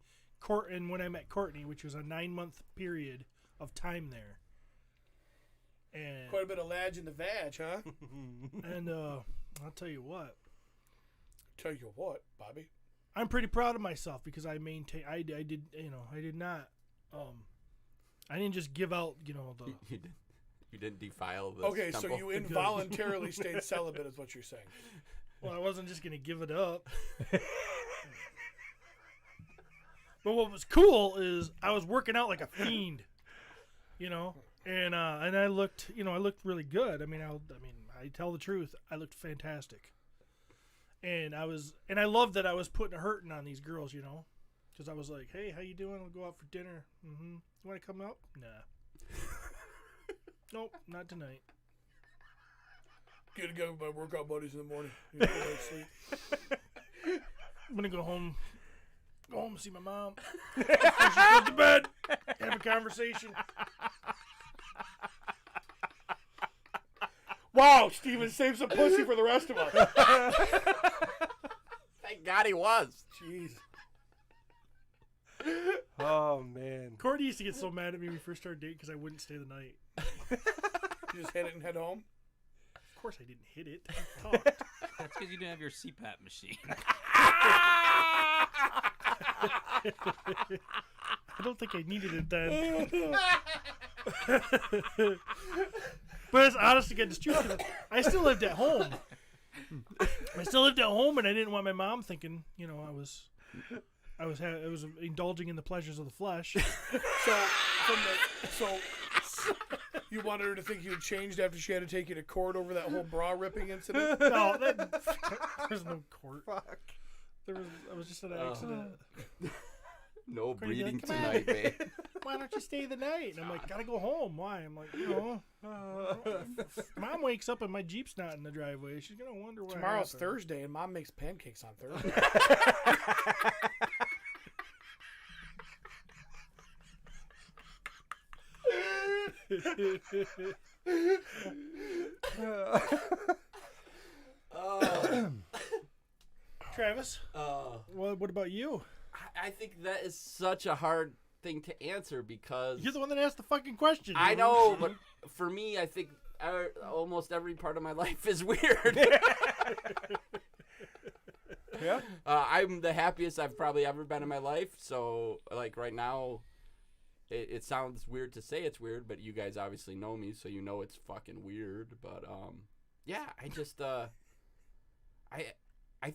when I met Courtney, which was a 9-month period of time there. And quite a bit of ladge in the vag, huh? and I'll tell you what, Tell you what, Bobby. I'm pretty proud of myself because I maintained. I did not. I didn't just give out. The. You didn't defile the Okay, so temple? you involuntarily stayed celibate, is what you're saying. Well, I wasn't just gonna give it up. But what was cool is I was working out like a fiend. And I looked, I looked really good. I tell the truth, I looked fantastic. And I loved that I was putting a hurting on these girls, because I was like, hey, how you doing? We'll go out for dinner. You want to come out? Nah. Nope, not tonight. Get together with my workout buddies in the morning. Go to sleep. I'm gonna go home see my mom. Before she goes to bed. Have a conversation. Wow, Steven saved some pussy for the rest of us. Thank God he was. Jeez. Oh man. Courtney used to get so mad at me when we first started dating because I wouldn't stay the night. You just hit it and head home? Of course I didn't hit it. I talked. That's because you didn't have your CPAP machine. I don't think I needed it then. But it's honest to get this truth. I still lived at home. And I didn't want my mom thinking, I was indulging in the pleasures of the flesh. So you wanted her to think you had changed after she had to take you to court over that whole bra ripping incident? No, there's no court. Fuck. I was just an accident. No Courtney'd be breeding like, "Come on." tonight, babe. Why don't you stay the night? And I'm like, gotta go home. Why? I'm like, Mom wakes up and my Jeep's not in the driveway. She's gonna wonder why. Tomorrow's Thursday and Mom makes pancakes on Thursday. Travis, what about you? I think that is such a hard thing to answer because You're the one that asked the fucking question. I know, but for me, I think almost every part of my life is weird. Yeah. I'm the happiest I've probably ever been in my life. So, like right now, it sounds weird to say it's weird, but you guys obviously know me, so you know it's fucking weird. But yeah, I just I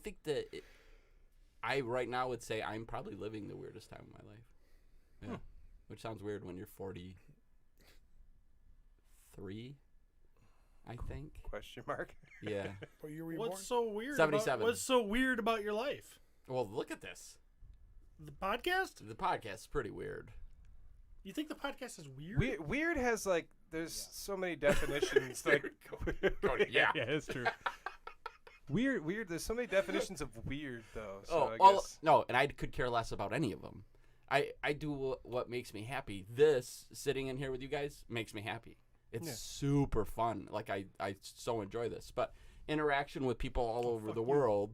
think that I right now would say I'm probably living the weirdest time of my life. Yeah, which sounds weird when you're 43, I think. Question mark. Yeah. What year were you What's born? so weird? 77. What's so weird about your life? Well, look at this. The podcast? The podcast is pretty weird. You think the podcast is weird? Weird has like there's so many definitions. Like yeah. yeah, it's true. Weird. There's so many definitions of weird though. So Oh, I all, guess no, and I could care less about any of them. I do what makes me happy. This, sitting in here with you guys, makes me happy. It's super fun. Like, I so enjoy this. But interaction with people all over the world.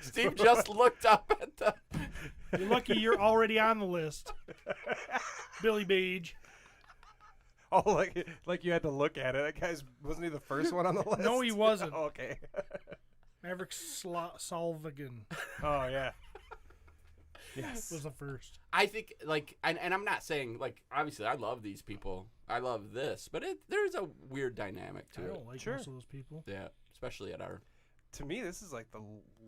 Steve just looked up at the... You're lucky you're already on the list. Billy Beige. oh, like you had to look at it. That guy's wasn't he the first one on the list? No, he wasn't. Oh, okay. Maverick Salvigan Oh yeah. Yes. was the first. I think, like, and I'm not saying, like, obviously I love these people. I love this. But there's a weird dynamic to I it. don't like Sure. most of those people. Yeah, especially at our To me, this is like the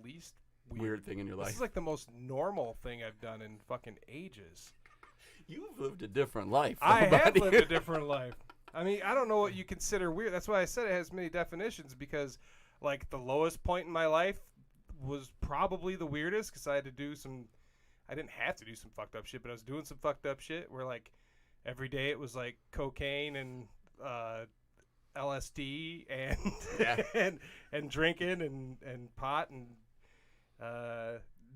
least weird thing in your This life. is like the most normal thing I've done in fucking ages. You've lived a different life. I have buddy. lived a different life. I mean, I don't know what you consider weird. That's why I said it has many definitions because, like, the lowest point in my life was probably the weirdest because I had to do some. I didn't have to do some fucked up shit, but I was doing some fucked up shit where, like, every day it was like cocaine and LSD and and drinking and pot and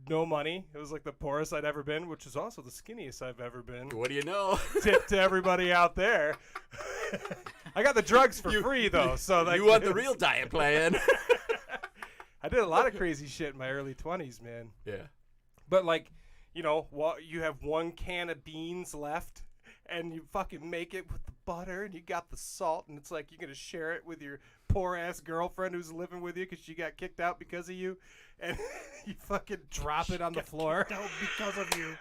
no money. It was like the poorest I'd ever been, which is also the skinniest I've ever been. What do you know? Tip to everybody out there. I got the drugs for free though, so like, You want the real diet plan. I did a lot of crazy shit in my early 20s, man. Yeah. But like, you know, you have one can of beans left, and you fucking make it with the butter, and you got the salt, and it's like you're gonna share it with your poor ass girlfriend who's living with you because she got kicked out because of you, and you fucking drop it on the floor. No, because of you.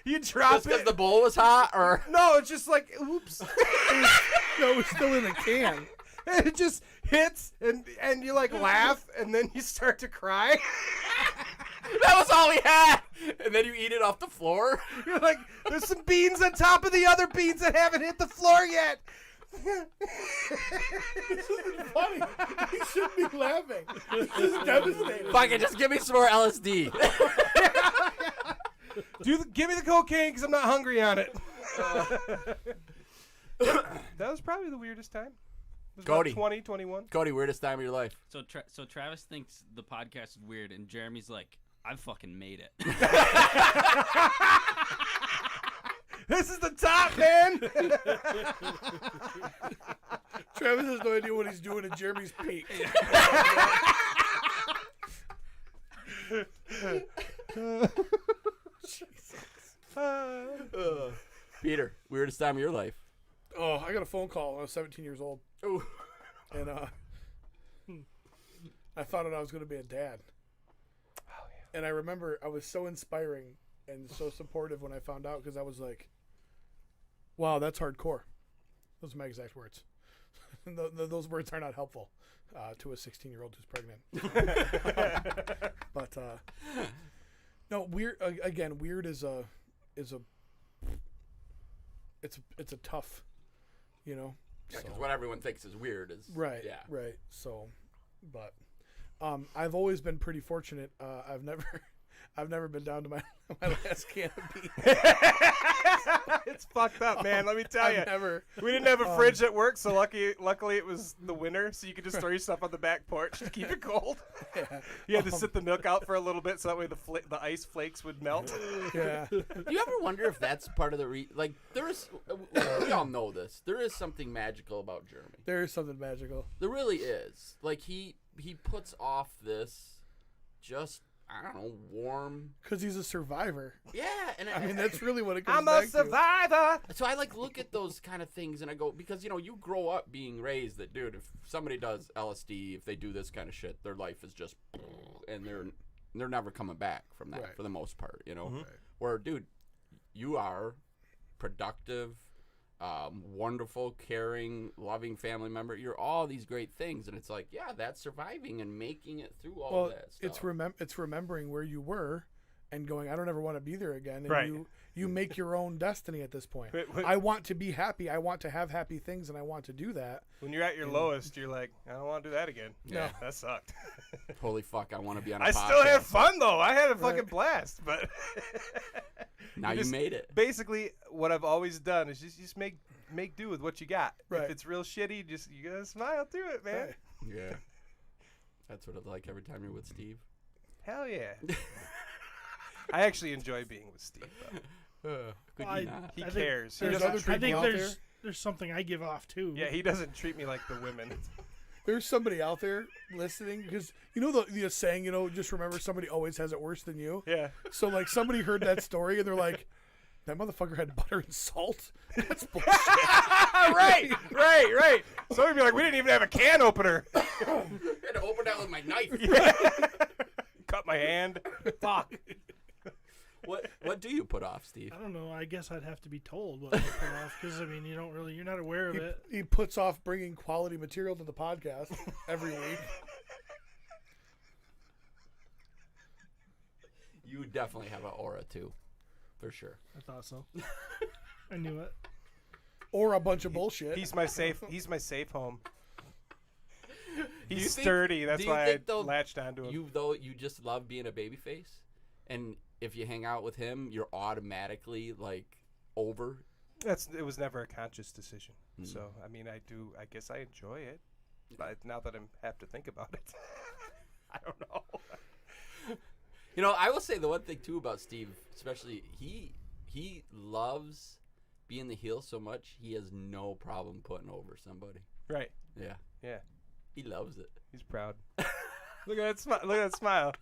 You drop Just because it. the bowl was hot, or No, it's just like, oops. No, it was still in the can. And it just hits, and you like laugh, and then you start to cry. that was all we had. And then you eat it off the floor. You're like, there's some beans on top of the other beans that haven't hit the floor yet. This isn't funny. He shouldn't be laughing. This is devastating. Fuck it, just give me some more LSD. Give me the cocaine because I'm not hungry on it. That was probably the weirdest time. It was Cody. about 20, 21. Cody, weirdest time of your life. So Travis thinks the podcast is weird, and Jeremy's like, I fucking made it. This is the top, man. Travis has no idea what he's doing at Jeremy's peak. Peter, weirdest time of your life. Oh, I got a phone call when I was 17 years old. Ooh. And I found out I was going to be a dad. Oh, yeah. And I remember I was so inspiring and so supportive when I found out because I was like, wow, that's hardcore. Those are my exact words. Those words are not helpful to a 16-year-old who's pregnant. But no, weird. Again, weird is a tough, you know. Because what everyone thinks is weird is Right. Yeah. Right. So, but I've always been pretty fortunate. I've never been down to my last can of beans. It's fucked up, man. Let me tell you. Never. We didn't have a fridge at work, so luckily it was the winter, so you could just throw your stuff on the back porch to keep it cold. Yeah. You had to sit the milk out for a little bit, so that way the ice flakes would melt. Yeah. Do you ever wonder if that's part of the like? There is. We all know this. There is something magical about Jeremy. There is something magical. There really is. Like he puts off this just. I don't know, warm. Because he's a survivor. Yeah, and I mean, that's really what it comes I'm back a survivor. So I look at those kind of things and I go, because you grow up being raised that, dude, if somebody does LSD, if they do this kind of shit, their life is just, and they're never coming back from that Right. for the most part, Right. Where, dude, you are productive, wonderful, caring, loving family member. You're all these great things, and it's like, yeah, that's surviving and making it through all Well, that stuff. it's remembering where you were and going, I don't ever want to be there again. And Right. you make your own destiny at this point. Wait. I want to be happy. I want to have happy things, and I want to do that. When you're at your lowest, you're like, I don't want to do that again. Yeah. That sucked. Holy fuck, I want to be on a I podcast. still had fun though. I had a fucking Right. blast, but Now you just- made it. basically what I've always done is just make do with what you got. Right. If it's real shitty, you gotta smile through it, man. Right. Yeah. That's what it's like every time you're with Steve. Hell yeah. I actually enjoy being with Steve. Though. Could I- you not? He I think cares. He there's doesn't other treat I me think out there's something I give off too. Yeah, he doesn't treat me like the women. There's somebody out there listening because the saying, just remember somebody always has it worse than you. Yeah. So like somebody heard that story and they're like, that motherfucker had butter and salt. That's bullshit. right. So he'd be like, we didn't even have a can opener. I had to open that with my knife. Cut my hand. Fuck. What do you put off, Steve? I don't know. I guess I'd have to be told what to put off because I mean, you're not aware of it. He puts off bringing quality material to the podcast every week. You definitely have an aura too, for sure. I thought so. I knew it. Or a bunch of bullshit. He's my safe home. Do you He's think- sturdy. do That's you why think, I though, latched onto him. You just love being a baby face, and if you hang out with him, you're automatically like over. It was never a conscious decision. So I mean, I guess I enjoy it. But now that I have to think about it, I don't know. I will say the one thing too about Steve, especially he loves being the heel so much. He has no problem putting over somebody. Right. Yeah, he loves it. He's proud. Look at that smile. Look at that smile.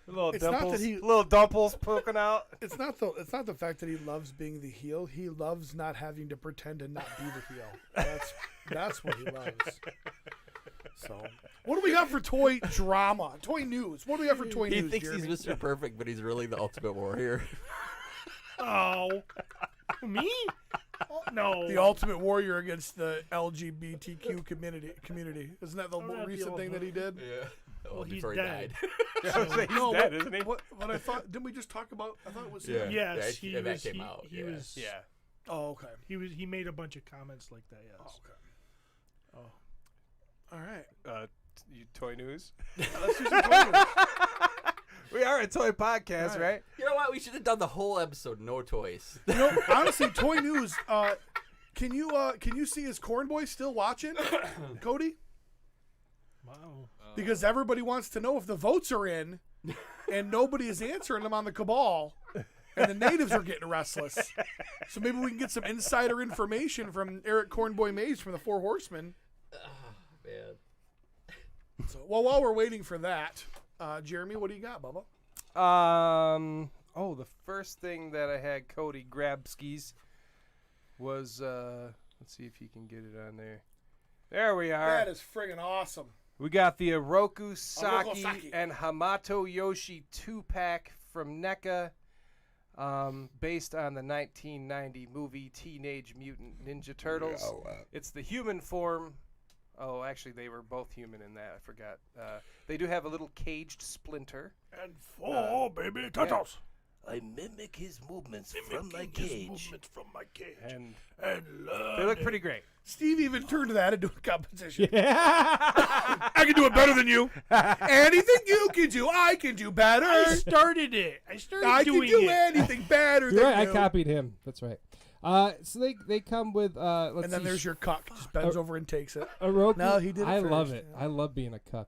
Little It's not that dimples. he- Little dimples poking out. It's not the fact that he loves being the heel. He loves not having to pretend and not be the heel. That's what he loves. So, what do we got for toy drama? Toy news. What do we got for toy He news? thinks Jeremy? he's Mr. Perfect, but he's really the ultimate warrior. Oh, me? Oh, no. the ultimate warrior against the LGBTQ community. Isn't that the I'm not the recent thing that he did? Yeah. Well, he's before he dead. died. I was like, he's No, dead, what, isn't he? what I thought? Didn't we just talk about? I thought it was Yeah. him. Yes, Yeah, he that was. came He, out, he yeah. was. Yeah. Oh, okay. He made a bunch of comments like that. Yes. Oh, okay. All right. You toy news? Let's do some toy news. We are a toy podcast, Right. right? You know what? We should have done the whole episode no toys. You know, honestly, toy news. Can you see his corn boy still watching, Cody? Wow. Because everybody wants to know if the votes are in, and nobody is answering them on the cabal, and the natives are getting restless. So maybe we can get some insider information from Eric Cornboy Mays from the Four Horsemen. Man. So, well, while we're waiting for that, Jeremy, what do you got, Bubba? The first thing that I had Cody grab skis was let's see if he can get it on there. There we are. That is friggin' awesome. We got the Oroku Saki Saki. and Hamato Yoshi 2-pack from NECA, based on the 1990 movie Teenage Mutant Ninja Turtles. It's the human form. Oh, actually, they were both human in that. I forgot. They do have a little caged Splinter. And four baby turtles. I mimic his movements from my cage. And And they look pretty great. Steve even turned that into a competition. I can do it better than you. Anything you can do, I can do better. I started it. I started I can doing do it. anything better You're than right. you. I copied him. That's right. So they come with let's And then see, there's your cuck. Just bends over and takes it. Oroku. No, he did it I love first, it. yeah. I love being a cuck.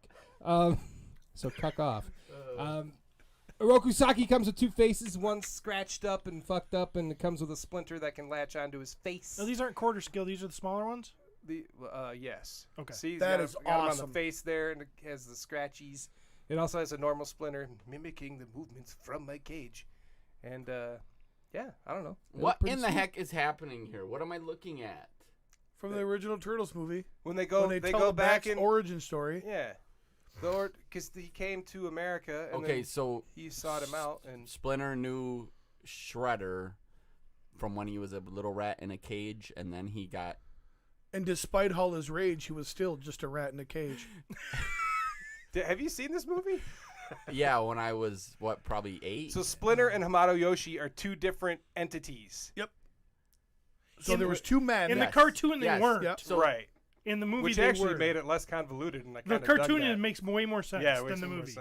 So cuck off. Oroku Saki comes with 2 faces. One's scratched up and fucked up, and it comes with a splinter that can latch onto his face. No, these aren't quarter scale. These are the smaller ones. Yes. Okay. See, he's That got is got him on awesome. the face there, and it has the scratchies. It also has a normal splinter, mimicking the movements from my cage. And yeah, I don't know. They What look pretty in the sweet. heck is happening here? What am I looking at? From the original Turtles movie. When they go, When they, tell go the back Bax's in. origin story. Yeah. Because he came to America, and Okay, then so he sought him out, and Splinter knew Shredder from when he was a little rat in a cage, and then he got. And despite all his rage, he was still just a rat in a cage. Have you seen this movie? Yeah, when I was probably 8. So Splinter and Hamato Yoshi are 2 different entities. So there was 2 men. In Yes. the cartoon, they Yes. weren't. Yep. So- Right. In the movie, Which they actually were. made it less convoluted, and I The kind of dug cartoon that. it makes way more sense Yeah, than the movie.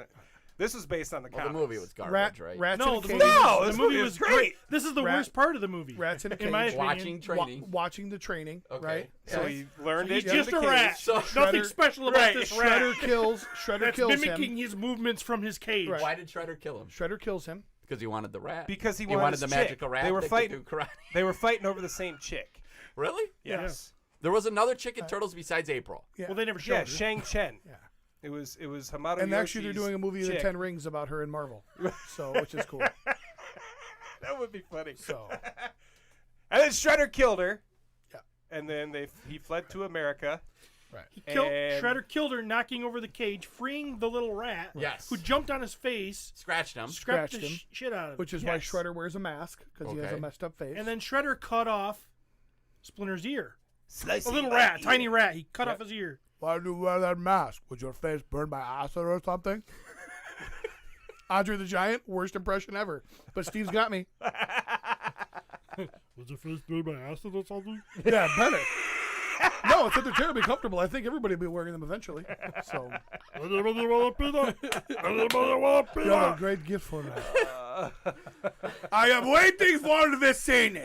This was based on the Well, the comics. movie was garbage, Rat, right? Rats No, in the a movie, cage. No, the this movie movie was was great. This is the Rat- worst part of the movie. Rats in a cage. In my opinion. Watching training. Watching the training, Okay. right? So Yes. he learned He's it. in just the a cage. rat. So- Nothing Shredder- special about Right, this Shredder rat. kills. Shredder That's kills mimicking him. his movements from his cage. Right. Why did Shredder kill him? Shredder kills him. Because he wanted the rat. Because he wanted wanted the his chick. magical rat. They were that could fighting. do karate. They were fighting over the same chick. Really? Yes. There was another chick in Turtles besides April. Yeah. Well, they never showed Yeah, her. Shang Chen. Yeah. It was Hamato And actually, they're Yoshi's doing a movie, The chick. 10 Rings, about her in Marvel. So, which is cool. That would be funny. So, And then Shredder killed her. Yeah. And then he fled to America. He killed, And- Shredder killed her, knocking over the cage, freeing the little rat. Yes. Who jumped on his face, Scratched him. scratched Scratched the him. shit out of him. which is why Yes. Shredder wears a mask, because he has a Okay. messed up face. And then Shredder cut off Splinter's ear. Slicing A little my rat, ear. tiny rat. He cut off his ear. Why do you wear that mask? Was your face burned by acid or something? Andre the Giant, worst impression ever. But Steve's got me. Was it first made by acid or something? Yeah, better. No, it's that they're terribly comfortable. I think everybody will be wearing them eventually. So, you have a great gift for me. I am waiting for the scene.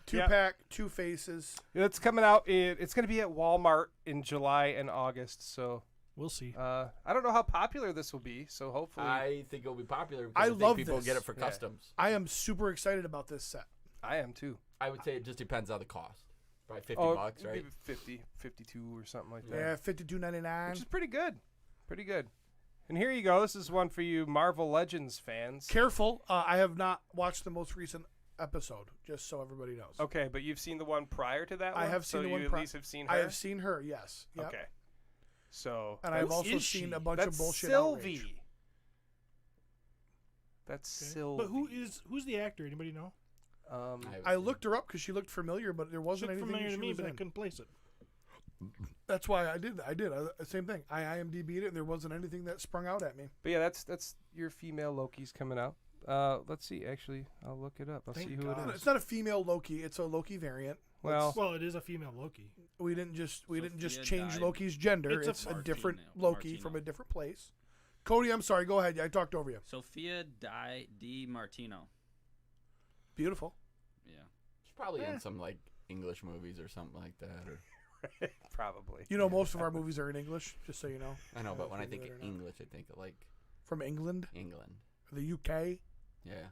Two-pack, 2 faces. It's coming out. It's going to be at Walmart in July and August. So We'll see. I don't know how popular this will be. So hopefully, I think it'll be popular because I I think love people this. get it for Yeah. customs. I am super excited about this set. I am too. I would say it just depends on the cost. Probably 50 Oh, bucks, right? maybe 50, 52 or something like that. Yeah, $52.99. Which is pretty good. Pretty good. And here you go. This is one for you Marvel Legends fans. Careful, I have not watched the most recent episode, just so everybody knows. Okay, but you've seen the one prior to that one? I have seen so the one you at pri- least have seen her? I have seen her, yes. Yep. Okay. So And I've that's- also is seen she? a bunch that's of bullshit Sylvie. outrage. That's Sylvie. But who's the actor? Anybody know? I looked her up because she looked familiar, but there She wasn't looked anything familiar she to me, was but I in. couldn't place it. That's why I did. Same thing. I IMDb'd it, and there wasn't anything that sprung out at me. But yeah, that's your female Loki's coming out. Let's see. Actually, I'll look it up. I'll Thank see who God. it is. It's not a female Loki. It's a Loki variant. Well, Well, it is a female Loki. We didn't just Sophia change died. Loki's gender. It's a It's a different Martino. Loki from a different place. Cody, I'm sorry. Go ahead. I talked over you. Sophia Di Martino. Beautiful. Yeah. She's probably in some like English movies or something like that. Or probably. You know, most of our movies are in English, just so you know. I know, but when I think Believe of it or not. English, I think of like From England, England. the UK, Yeah.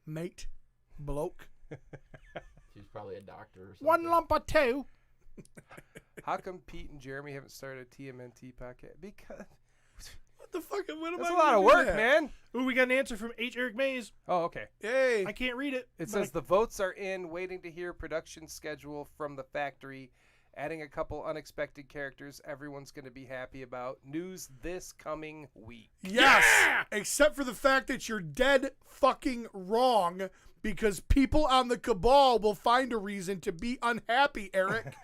mate, bloke. She's probably a doctor or something. One lump of two. How come Pete and Jeremy haven't started a TMNT podcast? Because What the fuck? What am it's I a lot gonna of do work, that? man. Ooh, we got an answer from H. Eric Mays. Oh, okay. Hey, I can't read it. It but says the votes are in, waiting to hear production schedule from the factory, adding a couple unexpected characters everyone's going to be happy about. News this coming week. yes. Except for the fact that you're dead fucking wrong, because people on the cabal will find a reason to be unhappy, Eric.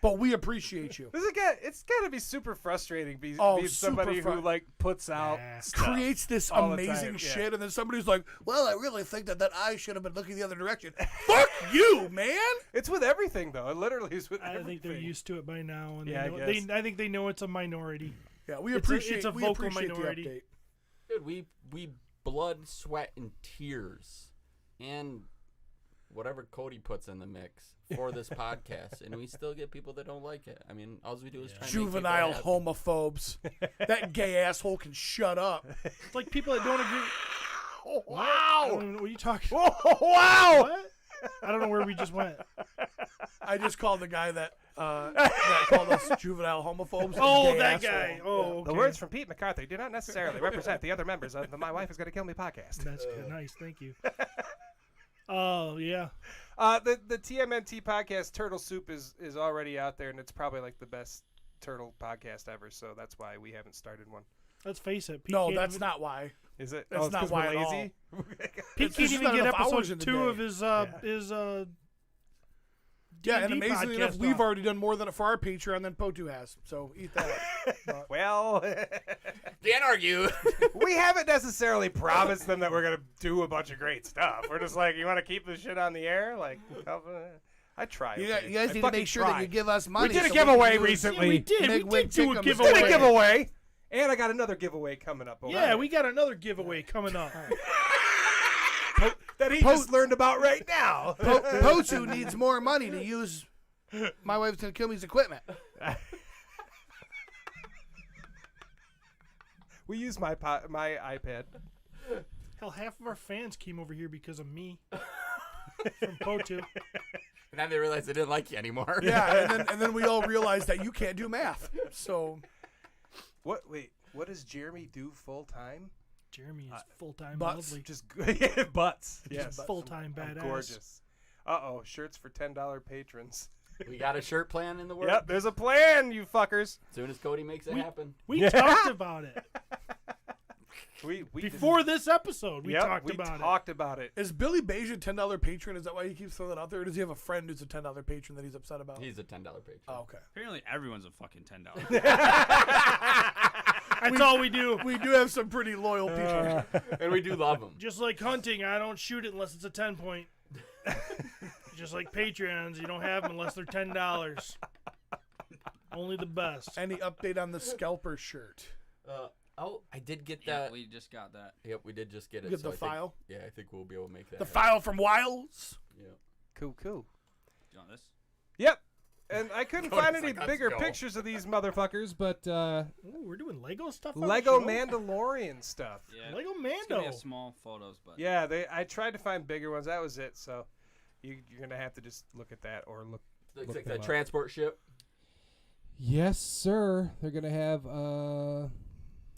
But we appreciate you. It's got to be super frustrating being Oh, somebody super who like puts out Nah. stuff Creates this all the amazing time, yeah. shit, and then somebody's like, "Well, I really think that eye should have been looking the other direction." Fuck you, man. It's with everything though. It literally is with I everything. think they're used to it by now, and Yeah, I they know, guess. I think they know it's a minority. Yeah, we It's a- appreciate. it's a we vocal appreciate minority. the update. Dude, we blood, sweat, and tears, and whatever Cody puts in the mix for this podcast, and we still get people that don't like it. I mean, all we do is try to make Juvenile people happy. homophobes. That gay asshole can shut up. It's like people that don't agree. Oh, I wow. don't know what are you talking? Oh, wow. What? I don't know where we just went. I just called the guy that called us juvenile homophobes. a Oh, gay that asshole. guy. Oh, okay. The words from Pete McCarthy do not necessarily represent the other members of the My Wife Is Gonna Kill Me podcast. That's good. Nice. Thank you. Oh yeah. The TMNT podcast Turtle Soup is already out there, and it's probably like the best turtle podcast ever. So that's why we haven't started one. Let's face it. Pete No, can't that's even- not why. Is it? That's it's not 'cause why we're at lazy. Pete It's can't just even not get enough hours episode in the 2 day. of his Yeah, and D&D amazingly enough, podcast we've off. already done more than for our Patreon than Potu has. So eat that. Well, Can't argue. we haven't necessarily promised them that we're gonna do a bunch of great stuff. We're just like, you want to keep this shit on the air? Like, I try. You okay? guys I need to fucking make sure try. that you give us money. We did a so giveaway can use- recently. Yeah, we did. Big We Wig did do a Tickums. Did a giveaway. giveaway, and I got another giveaway coming up. over Yeah, there we got another giveaway coming up. that he just learned about right now. Potu needs more money to use My Wife's Gonna Kill Me's equipment. We use my iPad. Hell, half of our fans came over here because of me. From Potu. And then they realized they didn't like you anymore. Yeah, and then we all realized that you can't do math. So Wait, what does Jeremy do full time? Jeremy is full-time butts. lovely. Just butts. Yes, full-time I'm badass. gorgeous. Shirts for $10 patrons. We got a shirt plan in the works. Yep, there's a plan, you fuckers. As soon as Cody makes it happen. We talked about it. We Before this episode, we talked about it. is Billy Beige a $10 patron? Is that why he keeps throwing that out there? Or does he have a friend who's a $10 patron that he's upset about? He's a $10 patron. Oh, okay. Apparently, everyone's a fucking $10. That's all we do. We do have some pretty loyal people. And we do love him. Just like hunting, I don't shoot it unless it's a 10-point. Just like Patreons, you don't have them unless they're $10. Only the best. Any update on the scalper shirt? I did get Yeah, that. we just got that. Yep, we did just get it. Get so the I think- file? Yeah, I think we'll be able to make that. The happen. file from Wiles? Yeah. Cool. Do you want this? Yep. And I couldn't Cody's find like, any "Let's bigger go." pictures of these motherfuckers, but Ooh, we're doing Lego stuff. On Lego the show? Mandalorian stuff. Yeah. Lego It's gonna be Mando. a small photos, but Yeah, I tried to find bigger ones. That was it. So you're gonna have to just look at that or look. Looks Look like them that up. transport ship. Yes, sir. They're gonna have. Oh,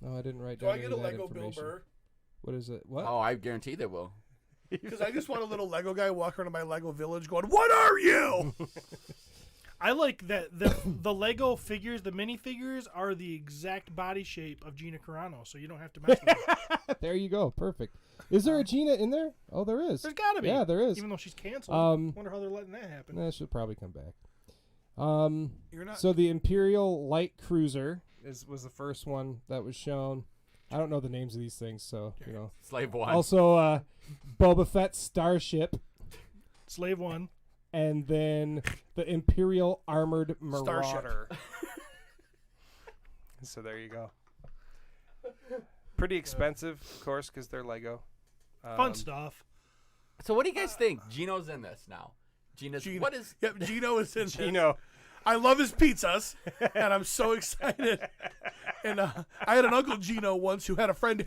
I didn't write Do down I get any a of that Lego Bill information. Burr? What is it? What? Oh, I guarantee they will. Because I just want a little Lego guy walking around my Lego village going, "What are you?" I like that the Lego figures, the minifigures, are the exact body shape of Gina Carano, so you don't have to mess with it. There you go. Perfect. Is there a Gina in there? Oh, there is. There's got to be. Yeah, there is. Even though she's canceled. Wonder how they're letting that happen. Nah, she'll probably come back. You're not. So the Imperial Light Cruiser was the first one that was shown. I don't know the names of these things, so you know. Slave One. Also, Boba Fett's Starship, Slave One. and then the Imperial Armored Starship. Marauder. So there you go. Pretty expensive, of course, because they're Lego. Fun stuff. So what do you guys think? Gino's in this now. Gino's. What is? Yep, Gino is in. Gino. I love his pizzas, and I'm so excited. And I had an Uncle Gino once who had a friend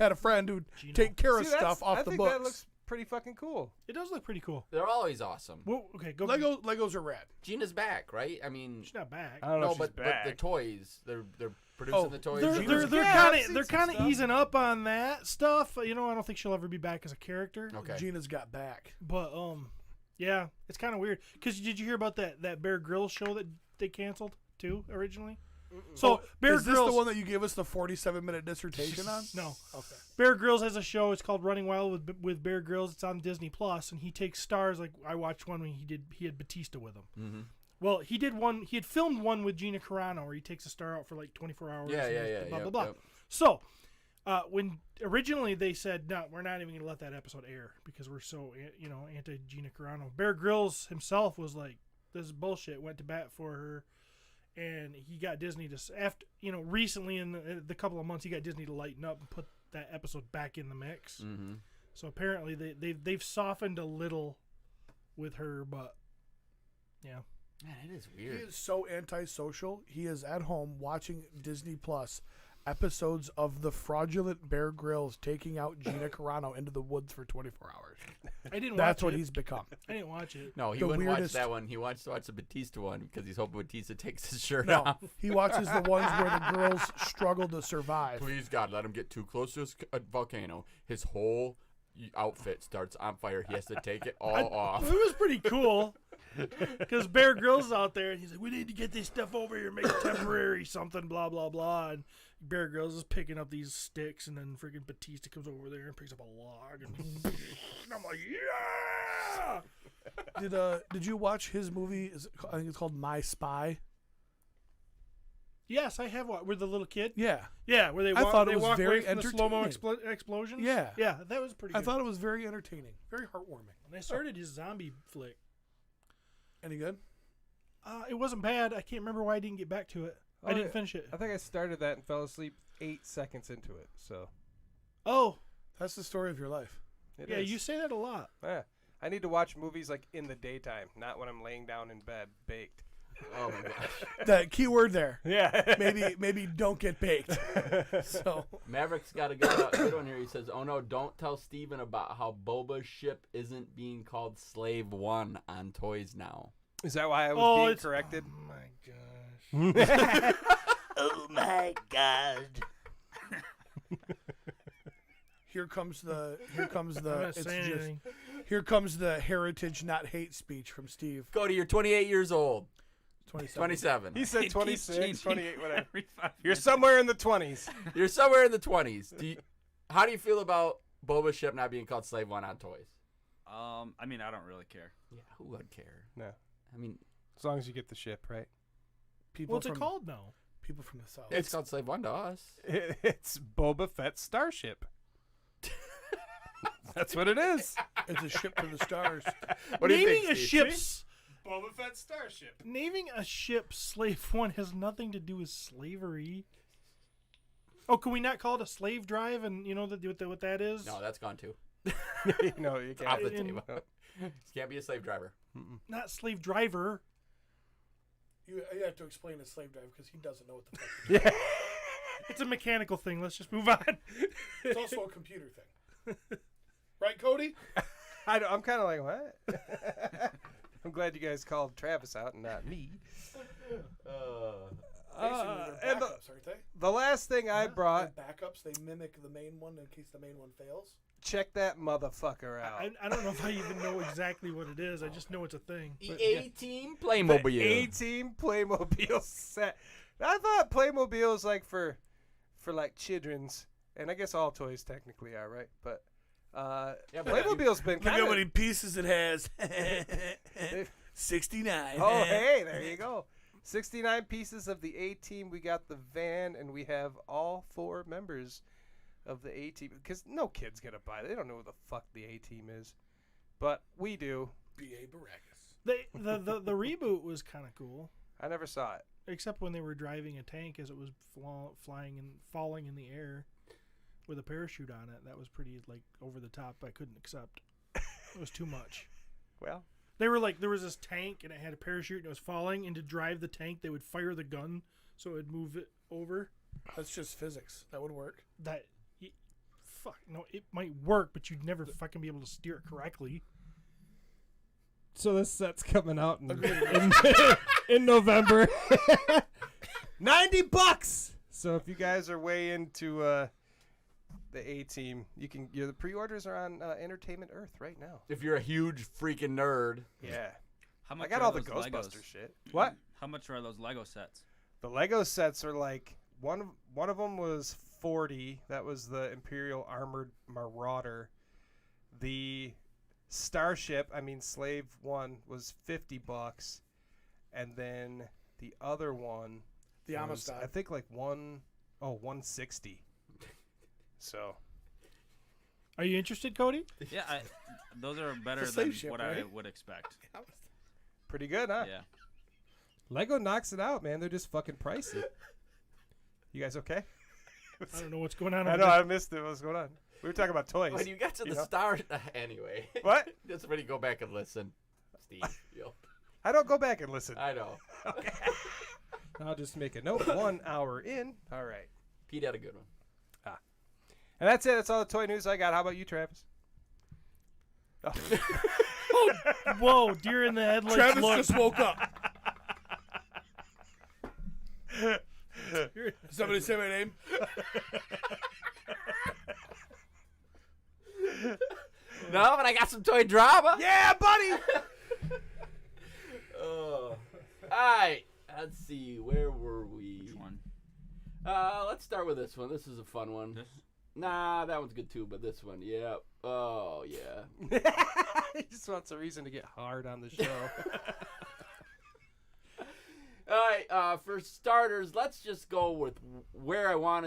who'd take care of See, stuff off I the think books. that looks pretty fucking cool. It does look pretty cool. They're always awesome. Well, okay, go. Legos are rad. Gina's back, right? I mean, She's not back. I don't know no, if she's but back. the toys. They're producing the toys. They're Yeah, I've kind seen of some stuff. easing up on that stuff. You know, I don't think she'll ever be back as a character. Okay. Gina's got back. But yeah, it's kind of weird. Cause did you hear about that Bear Grylls show that they canceled too originally? So Bear is this Grylls, the one that you gave us the 47-minute dissertation on? No. Okay. Bear Grylls has a show. It's called Running Wild with Bear Grylls. It's on Disney Plus, and he takes stars. Like I watched one when he had Batista with him. Mm-hmm. Well, he did one. He had filmed one with Gina Carano where he takes a star out for like 24 hours. Yeah, and yeah, Blah yeah, blah blah. yep. So, when originally they said no, we're not even going to let that episode air because we're so anti Gina Carano. Bear Grylls himself was like, "This is bullshit." Went to bat for her, and he got Disney to after recently in the couple of months he got Disney to lighten up and put that episode back in the mix. Mm-hmm. So apparently they've softened a little with her, but yeah. Man, it is He weird. is so antisocial. He is at home watching Disney Plus episodes of the fraudulent Bear Grylls taking out Gina Carano into the woods for 24 hours. I didn't. That's watch what it. he's become. I didn't watch it. No, he The wouldn't weirdest- watch that one. He wants to watch the Batista one because he's hoping Batista takes his shirt No, off. he watches the ones where the girls struggle to survive. Please, God, let him get too close to his volcano. His whole outfit starts on fire. He has to take it all off. It was pretty cool because Bear Grylls is out there and he's like, "We need to get this stuff over here, make it temporary, something, blah blah blah." And Bear Grylls is picking up these sticks, and then freaking Batista comes over there and picks up a log, and I'm like, "Yeah!" Did you watch his movie? I think it's called My Spy. Yes, I have one. With the little kid. Yeah, Yeah, where they I walk, thought it they was walk very away from the slow-mo entertaining. explosions. Yeah. yeah, that was pretty I good. thought it was very entertaining, very heartwarming. And I started his zombie flick. Any good? It wasn't bad. I can't remember why I didn't get back to it. I didn't finish it. I think I started that and fell asleep 8 seconds into it. So Oh, That's the story of your life. it yeah, is. you say that a lot. Yeah. I need to watch movies like in the daytime, not when I'm laying down in bed baked. Oh my gosh. That key word there. Yeah. Maybe don't get baked. So Maverick's got a good one here. He says, "Oh no, don't tell Steven about how Boba's ship isn't being called Slave One on toys now." Is that why I was being it's corrected? Oh my gosh. Oh my god. here comes the I'm not it's saying just anything. here comes the heritage not hate speech from Steve. Cody, you're 28 years old. 27. 27. He said It keeps 26, changing 28, whatever. every 5 You're minutes. somewhere in the 20s. You're somewhere in the 20s. How do you feel about Boba's ship not being called Slave One on toys? I mean, I don't really care. Yeah, who would care? No. I mean, As long as you get the ship, right? People What's from it called now? people from the south. it's called Slave One to us. It's Boba Fett's starship. That's what it is. It's a ship to the stars. What do you Naming think, a Steve? ship's Boba Fett's starship. naming a ship Slave One has nothing to do with slavery. Oh, can we not call it a slave drive? And you know what that is? No, that's gone too. No, you Off can't. the table. Can't be a slave driver. Not slave driver. You have to explain a slave drive because he doesn't know what the fuck. Yeah. It's a mechanical thing. Let's just move on. It's also a computer thing. Right, Cody? I'm kind of like, what? I'm glad you guys called Travis out and not me. Basically, they're And backups, aren't they? the last thing I brought, They're backups. They mimic the main one in case the main one fails. check that motherfucker out. I don't know if I even know exactly what it is. I just know it's a thing. The A-Team Playmobil. The A-Team Playmobil set. I thought Playmobil is like for like children's, and I guess all toys technically are, right? But Yeah, but Playmobil's been Look kind how of. many pieces it has. 69. Oh, hey, there you go. 69 pieces of the A-Team. We got the van, and we have all 4 members of the A-Team. Because no kid's going to buy it. They don't know who the fuck the A-Team is. But we do. B.A. Baracus. The reboot was kind of cool, I never saw it. except when they were driving a tank as it was flying and falling in the air with a parachute on it. That was pretty like over the top. I couldn't accept. It was too much. Well, They were like, there was this tank and it had a parachute and it was falling, and to drive the tank they would fire the gun so it would move it over. That's just physics. That would work. Fuck no, it might work, but you'd never fucking be able to steer it correctly. So this set's coming out in November. $90. so if you guys are way into the A-Team, you can. The pre-orders are on Entertainment Earth right now. If you're a huge freaking nerd. Yeah. How much I got are all the those Ghostbuster Legos? shit. What? How much are those Lego sets? The Lego sets are like one of them was $40. That was the Imperial Armored Marauder. The Starship, Slave One, was $50, and then the other one, The was, Amistad. I think like $160. So Are you interested, Cody? Yeah, those are better It's the than same shit, what I right? would expect. pretty good, huh? Yeah. Lego knocks it out, man. They're just fucking pricey. You guys okay? I don't know what's going on. I over know there. I missed it. What's going on? We were talking about toys. When you get to the know? start, anyway. What? That's when you go back and listen, Steve. I don't go back and listen. I know. I'll just make a note. 1 hour in. All right. Pete had a good one. And that's it. That's all the toy news I got. How about you, Travis? Oh. Whoa, deer in the headlights. Travis look. just woke up. Somebody say my name. No, but I got some toy drama. Yeah, buddy. All right. Let's see. Where were we? Which one? Let's start with this one. This is a fun one. This? Nah, that one's good too, but this one, yeah. Oh, yeah. He just wants a reason to get hard on the show. All right, for starters, let's just go with where I want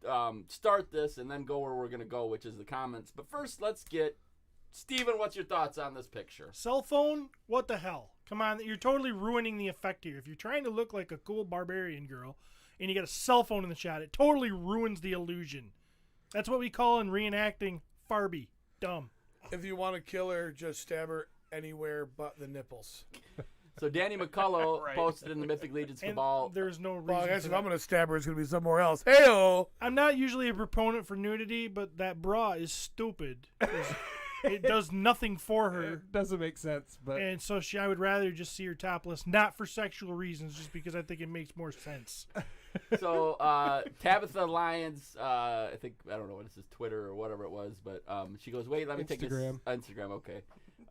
to start this and then go where we're going to go, which is the comments. But first, let's get... Steven, what's your thoughts on this picture? Cell phone? What the hell? Come on, you're totally ruining the effect here. If you're trying to look like a cool barbarian girl and you got a cell phone in the shot, it totally ruins the illusion. That's what we call in reenacting Farby. Dumb. If you want to kill her, just stab her anywhere but the nipples. So Danny McCullough Right. posted in the Mythic Legions And Cabal. there's no reason Well, I guess for if that. I'm going to stab her, it's going to be somewhere else. Hey-oh! I'm not usually a proponent for nudity, but that bra is stupid. It does nothing for her. It doesn't make sense, but And so I would rather just see her topless, not for sexual reasons, just because I think it makes more sense. So Tabitha Lyons, I don't know what this is, Twitter or whatever it was, but she goes, wait, let me take this. Instagram. Instagram, okay.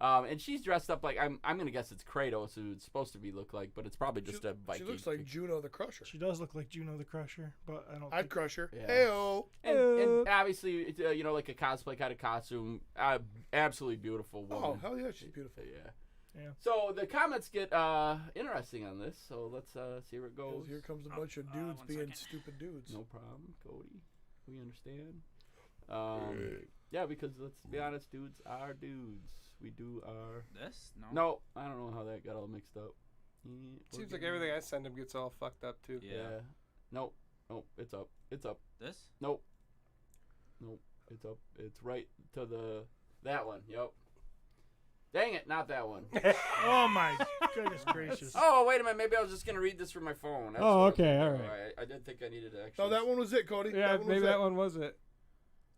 And she's dressed up like, I'm going to guess it's Kratos, who it's supposed to be look like, but it's probably just a Viking. She looks like Juno the Crusher. She does look like Juno the Crusher, but I don't I'd think... crush her. Yeah. Hey-oh! And obviously, it's, like a cosplay kind of costume. Absolutely beautiful woman. Oh, hell yeah, she's beautiful. Yeah. Yeah. So the comments get interesting on this. So let's see where it goes. Here comes a bunch of dudes one being second. stupid dudes. No problem, Cody. We understand. Yeah, because let's be honest, dudes are dudes. We do our. This? No. No, I don't know how that got all mixed up. Seems like everything I send him gets all fucked up too. Yeah. Nope. Nope. It's up. It's up. This? Nope. Nope. It's up. It's right to that one. Yep. Dang it, not that one. Oh, my goodness gracious. Oh, wait a minute. Maybe I was just going to read this from my phone. That's Oh, what I was okay, gonna all do. right. I did think I needed to actually. No, that one was it, Cody. yeah, that one maybe was that it. one was it.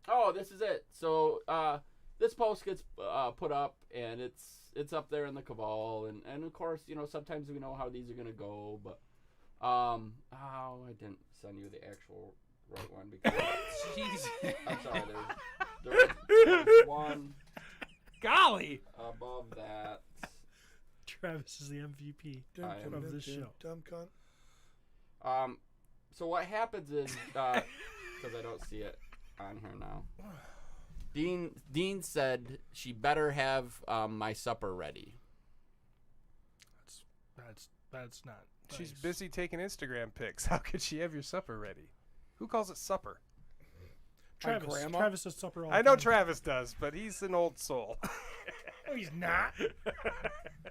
Oh, this is it. So this post gets put up, and it's up there in the Cabal, and of course, sometimes we know how these are gonna go, but I didn't send you the actual right one because Jeez. I'm sorry, there's one Golly. above that. Travis is the MVP Dum, I am. dum, of dum, this dum, show. Dumb cunt. So what happens is because I don't see it on here now. Dean said she better have my supper ready. That's not She's Nice. busy taking Instagram pics. How could she have your supper ready? Who calls it supper? Travis. grandma? Travis does supper all I the know time. Travis does, but he's an old soul. No, he's not.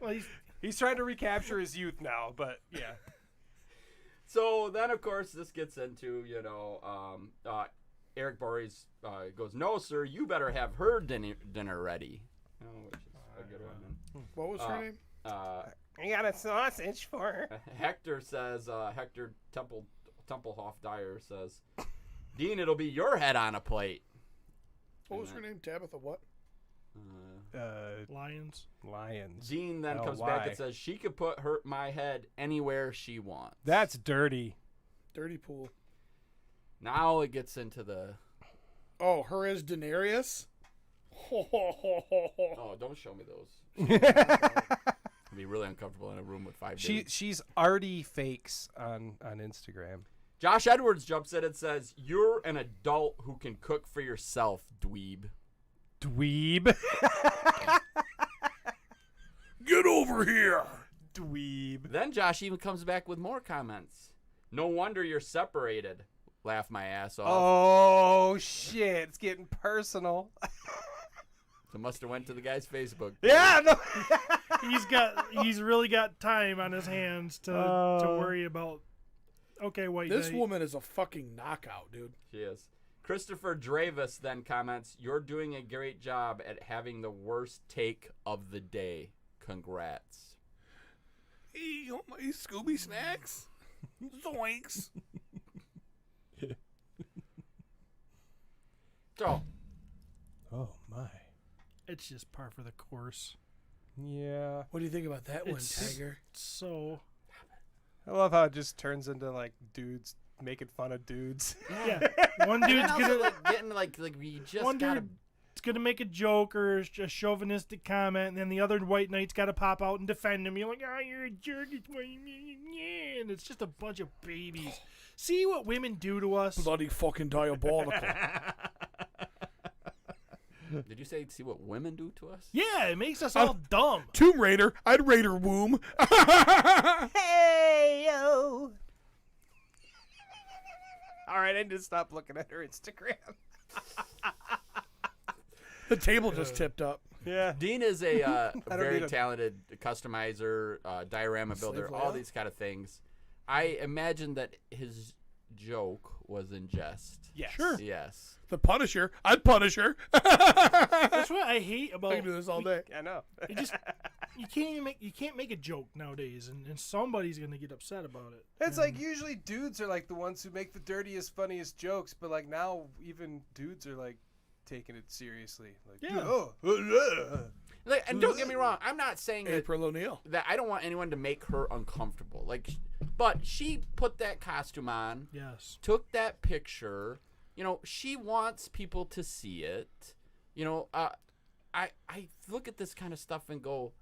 Well, He's trying to recapture his youth now, but yeah. So then, of course, this gets into, Eric Borys goes, "No, sir, you better have her dinner ready." Oh, which is a good one. What was her name? I got a sausage for her. Hector says, Hector Templehoff Dyer says, "Dean, it'll be your head on a plate." What was her name? Tabitha what? Lions. Lions. Dean then Oh, comes back why? and says she could put my head anywhere she wants. That's dirty. Dirty pool. Now it gets into the. Oh, her as Daenerys? Oh, don't show me those. It'd be really uncomfortable in a room with 5 dudes. She's arty fakes on Instagram. Josh Edwards jumps in and says, "You're an adult who can cook for yourself, dweeb." Dweeb. Get over here! Dweeb. Then Josh even comes back with more comments. "No wonder you're separated." Laugh my ass off. Oh shit! It's getting personal. So must have went to the guy's Facebook. Yeah. No. He's really got time on his hands to worry about. Okay, white This knight. woman is a fucking knockout, dude. She is. Christopher Dravis then comments, "You're doing a great job at having the worst take of the day. Congrats." Hey, you want my Scooby snacks? Zoinks. So, Oh my. It's just par for the course. Yeah. What do you think about that one, It's- Tiger? So I love how it just turns into like dudes making fun of dudes. yeah, one dude's and also, gonna like, getting like we just one gotta. dude's gonna make a joke or a chauvinistic comment, and then the other white knight's got to pop out and defend him. You're like, "Oh, you're a jerk," it's white, yeah, and it's just a bunch of babies. See what women do to us. Bloody fucking diabolical. Did you say see what women do to us? Yeah, it makes us all dumb. Tomb Raider, I'd raid her womb. Hey yo. All right, I need to stop looking at her Instagram. The table just tipped up. Yeah. Dean is a don't very need a- talented customizer, diorama builder, all Leia? these kind of things. I imagine that his joke was in jest. Yes. Sure. Yes. The Punisher, I'd punish her. That's what I hate about. I can do this all day. I know. You can't make a joke nowadays, and somebody's gonna get upset about it. It's like usually dudes are like the ones who make the dirtiest, funniest jokes, but like now even dudes are like taking it seriously. Like, Yeah. Like, and don't get me wrong, I'm not saying that, April O'Neil. that I don't want anyone to make her uncomfortable. Like, but she put that costume on, Yes. took that picture. You know, she wants people to see it. You know, I look at this kind of stuff and go,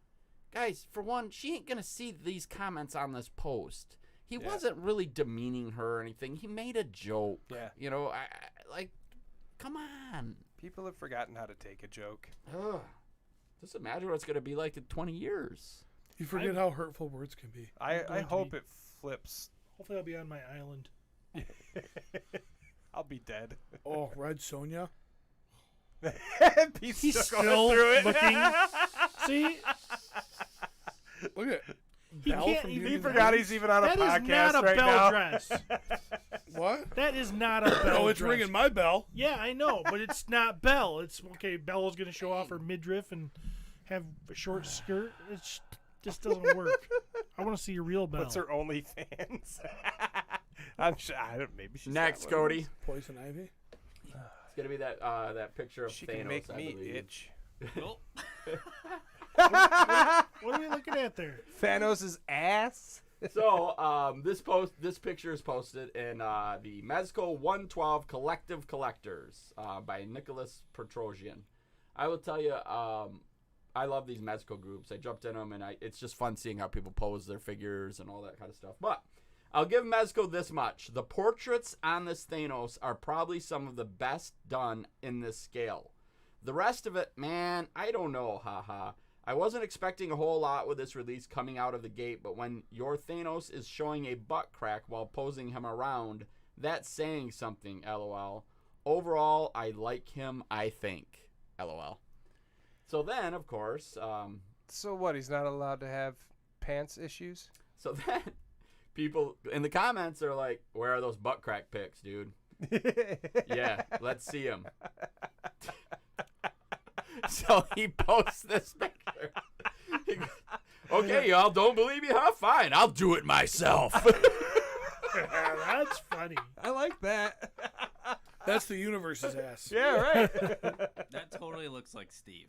guys, for one, she ain't gonna see these comments on this post. He wasn't really demeaning her or anything. He made a joke. Yeah. You know, I like, come on. people have forgotten how to take a joke. Ugh. Just imagine what it's gonna be like in 20 years. You forget how hurtful words can be. I going to hope be. it flips. Hopefully, I'll be on my island. I'll be dead. Oh, Red Sonja. He's still looking. See, Look at he Belle can't. from He, Beauty and the Forgot he's even on a that is podcast not a right bell now. dress. what? That is not a bell Oh, it's dress. ringing my bell. Yeah, I know, but it's not Belle. It's okay. Bella's gonna show off her midriff and have a short skirt. It just doesn't work. I want to see a real Belle. What's her OnlyFans? I'm sure. I don't. Maybe she's Next, got one of Cody. Poison Ivy. It's gonna be that picture of those. She Thanos. can make I me believe. itch. What are we looking at there? Thanos' ass. So this picture is posted in the Mezco 112 Collective Collectors by Nicholas Petrosian. I will tell you, I love these Mezco groups. I jumped in them, and it's just fun seeing how people pose their figures and all that kind of stuff. But I'll give Mezco this much: the portraits on this Thanos are probably some of the best done in this scale. The rest of it, man, I don't know, haha. I wasn't expecting a whole lot with this release coming out of the gate, but when your Thanos is showing a butt crack while posing him around, that's saying something, LOL. Overall, I like him, I think, LOL. So then, of course, So what? He's not allowed to have pants issues? so then people in the comments are like, where are those butt crack pics, dude? Yeah, let's see them. So he posts this picture. He goes, okay, y'all don't believe me, huh? Fine, I'll do it myself. That's funny. I like that. That's the universe's ass. Yeah, right. That totally looks like Steve.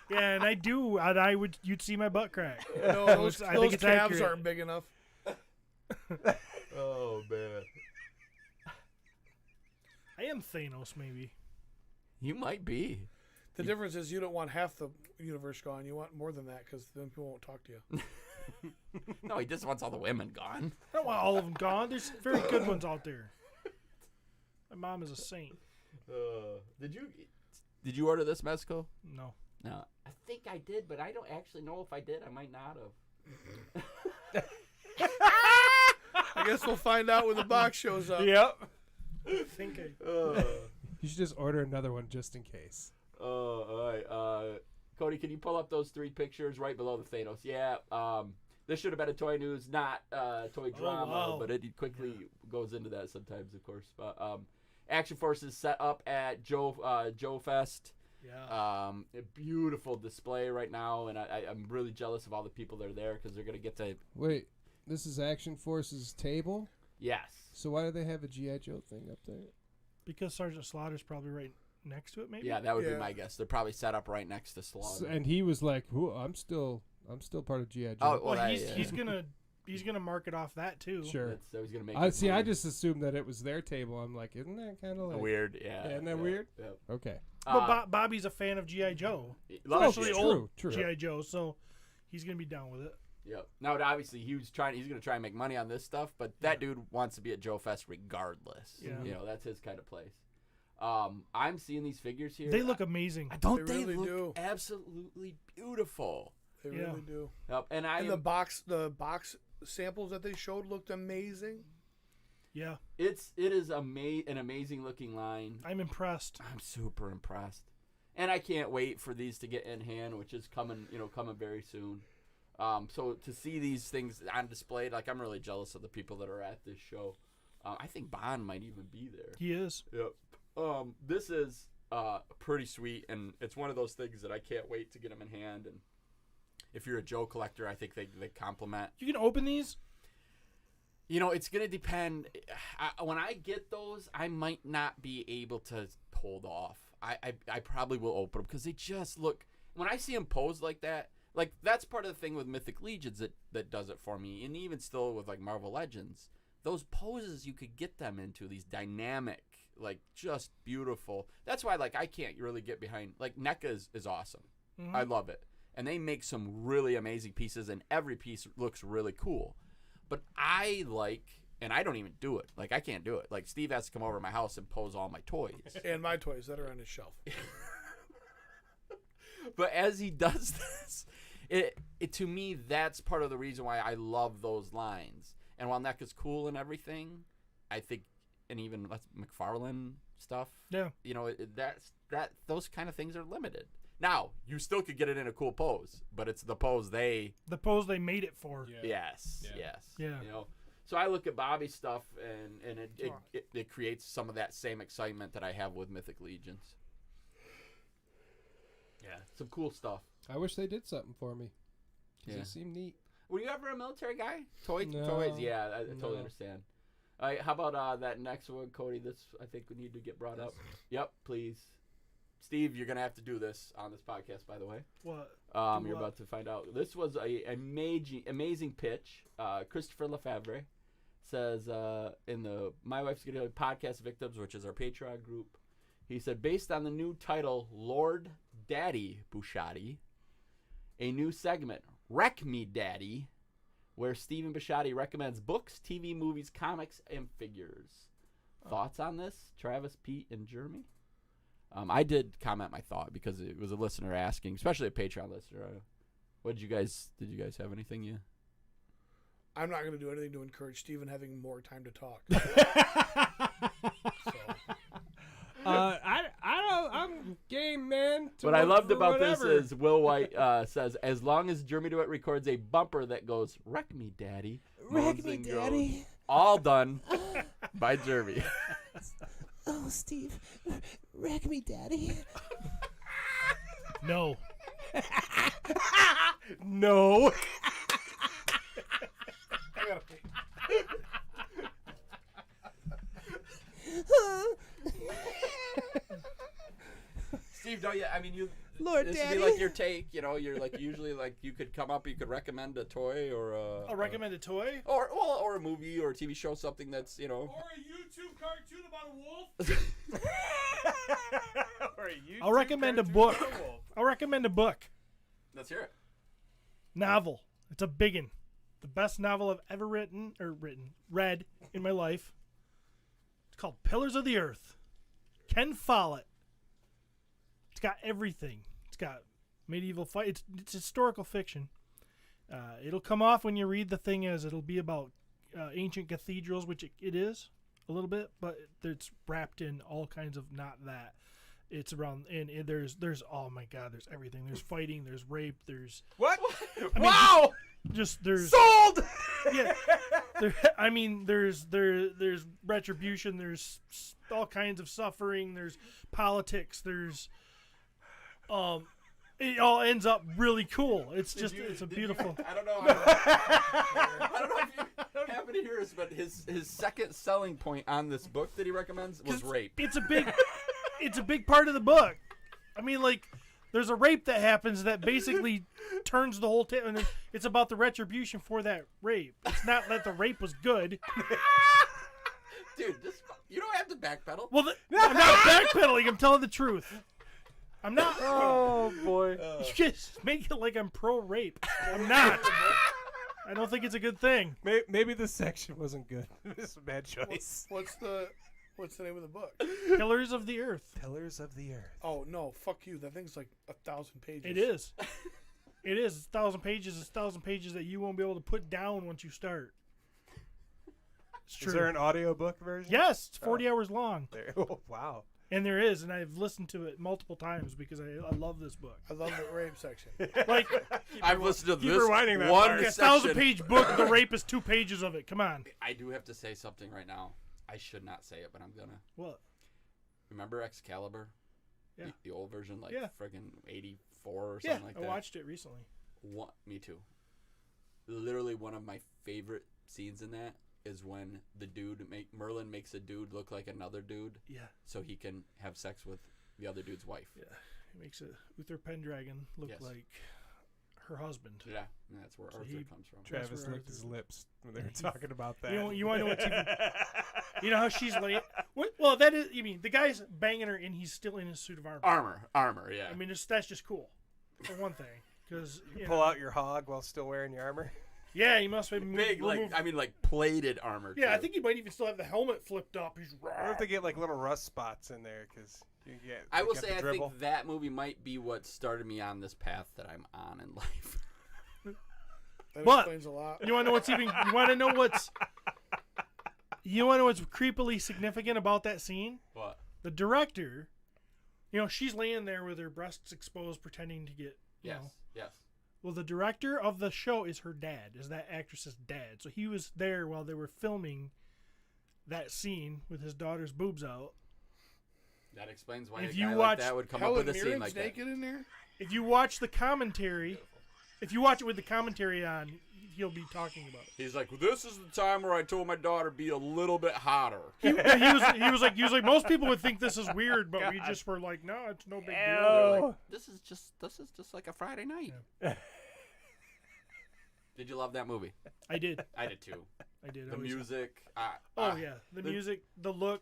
Yeah, and you'd see my butt crack. No, those I think it's calves accurate. aren't big enough. Oh, man. I am Thanos, maybe. You might be. The difference is you don't want half the universe gone. You want more than that because then people won't talk to you. No, he just wants all the women gone. I don't want all of them gone. There's very good ones out there. My mom is a saint. Did you order this, Mesco? No. No. I think I did, but I don't actually know if I did. I might not have. I guess we'll find out when the box shows up. Yep. I think I. You should just order another one just in case. All right. Cody, can you pull up those 3 pictures right below the Thanos? Yeah. This should have been a toy news, not toy drama, wow. but it quickly goes into that sometimes, of course. But Action Forces set up at Joe Fest. Yeah. A beautiful display right now, and I'm really jealous of all the people that are there because they're gonna get to. Wait, this is Action Force's table? Yes. So why do they have a G.I. Joe thing up there? Because Sergeant Slaughter's probably right next to it, maybe. Yeah, that would be Yeah. my guess. They're probably set up right next to Slaughter. And he was like, I'm still part of G.I. Joe. Oh, Well, that- he's gonna mark it off that too. Sure. So he's gonna make. I his see. I money. just assumed that it was their table. I'm like, isn't that kind of like Weird. Yeah. isn't that weird? Yeah. Okay. But Bobby's a fan of GI Joe, Loves especially it. old true. GI Joe, so he's gonna be down with it. Yep. Now, obviously, he's gonna try and make money on this stuff, but that dude wants to be at Joe Fest regardless. Yeah. You know, that's his kind of place. I'm seeing these figures here. They look amazing. Don't They they, really look do. absolutely beautiful? They Yeah. really do. Yep. And And the box samples that they showed looked amazing. Yeah, it is an amazing looking line. I'm impressed. I'm super impressed, and I can't wait for these to get in hand, which is coming very soon. So to see these things on display, like I'm really jealous of the people that are at this show. I think Bond might even be there. He is. Yep. This is pretty sweet, and it's one of those things that I can't wait to get them in hand. And if you're a Joe collector, I think they complement. You can open these. You know, it's gonna depend. When I get those, I might not be able to hold off. I probably will open them because they just look. When I see them posed like that, like that's part of the thing with Mythic Legions that does it for me, and even still with like Marvel Legends, those poses you could get them into, these dynamic, like just beautiful. That's why like I can't really get behind. Like NECA is awesome. Mhm. I love it, and they make some really amazing pieces, and every piece looks really cool. But I like, and I don't even do it. Like, I can't do it. Like, Steve has to come over to my house and pose all my toys. And my toys that are on his shelf. But as he does this, it to me, that's part of the reason why I love those lines. And while NECA's cool and everything, I think, and even that's McFarlane stuff, Yeah. you know, those kind of things are limited. Now, you still could get it in a cool pose, but it's the pose they... The pose they made it for. Yes. Yeah. You know, so I look at Bobby's stuff, and it creates some of that same excitement that I have with Mythic Legions. Yeah, some cool stuff. I wish they did something for me. 'Cause Yeah. they seem neat. Were you ever a military guy? Toys? No. Yeah, I totally No. understand. All right, how about that next one, Cody? This I think we need to get brought up. Yep, please. Steve, you're gonna have to do this on this podcast, by the way. What? You're about to find out. This was a amazing pitch. Christopher Lefebvre says in the My Wife's Gonna Podcast Victims, which is our Patreon group, he said, based on the new title, Lord Daddy Bushati, a new segment, Wreck Me Daddy, where Stephen Bisciotti recommends books, TV, movies, comics, and figures. Thoughts on this, Travis, Pete, and Jeremy? I did comment my thought because it was a listener asking, especially a Patreon listener. Did you guys have anything you? I'm not going to do anything to encourage Steven having more time to talk. I'm game, man. What I loved about this is Will White says, as long as Jeremy DeWitt records a bumper that goes, "Wreck me, Daddy." Wreck moans me, and groans. Daddy. All done by Jeremy. Oh, Steve, wreck me, Daddy. No. No. I gotta pee. Steve, don't you? I mean, you. Lord, this Daddy. would be like your take. You know, you're like usually like you could come up, you could recommend a toy or A recommended toy? or a movie or a TV show, something that's Or a YouTube cartoon about a wolf? I'll recommend a book. I'll recommend a book. Let's hear it. Novel. It's a biggin. The best novel I've ever read in my life. It's called Pillars of the Earth. Ken Follett. It's got everything. It's got medieval fight. It's historical fiction. It'll come off when you read the thing as it'll be about ancient cathedrals, which it is a little bit, but it's wrapped in all kinds of not that. It's around and there's oh my god, there's everything. There's fighting, there's rape, there's What? I mean, Wow! just there's Sold! yeah. There's retribution. There's all kinds of suffering. There's politics. There's it all ends up really cool. It's it's a beautiful. I don't know. I don't know if you happen to hear this, but his second selling point on this book that he recommends was rape. It's a big part of the book. I mean, like, there's a rape that happens that basically turns the whole tale, and it's about the retribution for that rape. It's not that the rape was good. Dude, you don't have to backpedal. Well, I'm not backpedaling. I'm telling the truth. I'm not. Oh boy. You just make it like I'm pro rape. I'm not. I don't think it's a good thing. Maybe this section wasn't good. This is a bad choice. What's the name of the book? Pillars of the Earth. Pillars of the Earth. Oh no, fuck you. That thing's like 1,000 pages. It is. It is. It's 1,000 pages. It's 1,000 pages that you won't be able to put down once you start. It's true. Is there an audiobook version? Yes, it's 40 hours long. Oh, wow. And there is, and I've listened to it multiple times because I love this book. I love the rape section. Like, I've listened to keep this rewinding that one part. a section. 1,000-page book. The rape is 2 pages of it. Come on. I do have to say something right now. I should not say it, but I'm gonna. What? Remember Excalibur? Yeah. The old version, like Yeah. friggin' 84 or Yeah, something like I that. watched it recently. Me too. Literally one of my favorite scenes in that is when the Merlin makes a dude look like another dude, Yeah. so he can have sex with the other dude's wife. Yeah. He makes Uther Pendragon look Yes. like her husband. Yeah, and that's where So Arthur he- comes from. Travis where licked his Arthur- lips when they were talking about that. You want to know what's even? You know how she's laying. Well, that is. You mean the guy's banging her and he's still in his suit of armor. Armor, yeah. I mean, that's just cool, for one thing. Because Pull out your hog while still wearing your armor. Yeah, he must be big, remove- like plated armor. Yeah, I too. think he might even still have the helmet flipped up. He's I wonder if they get like little rust spots in there because you get. I will get say the I dribble. think that movie might be what started me on this path that I'm on in life. That But- explains a lot. You want to know what's even? You want to know what's? You want to know what's creepily significant about that scene? What? The director, she's laying there with her breasts exposed, pretending to get, Yes. know. Yes. Well, the director of the show is her dad, is that actress's dad. So he was there while they were filming that scene with his daughter's boobs out. That explains why If a you guy watch like that would come Helen up with a scene Mirren's like that. naked in there? If you watch the commentary, if you watch it with the commentary on, he'll be talking about it. He's like, this is the time where I told my daughter be a little bit hotter. He was like, most people would think this is weird, but we just were like, no, it's no big deal. They're like, this is just like a Friday night. Did you love that movie? I did. I did too. I did. The always. music. Oh yeah, the music, the look.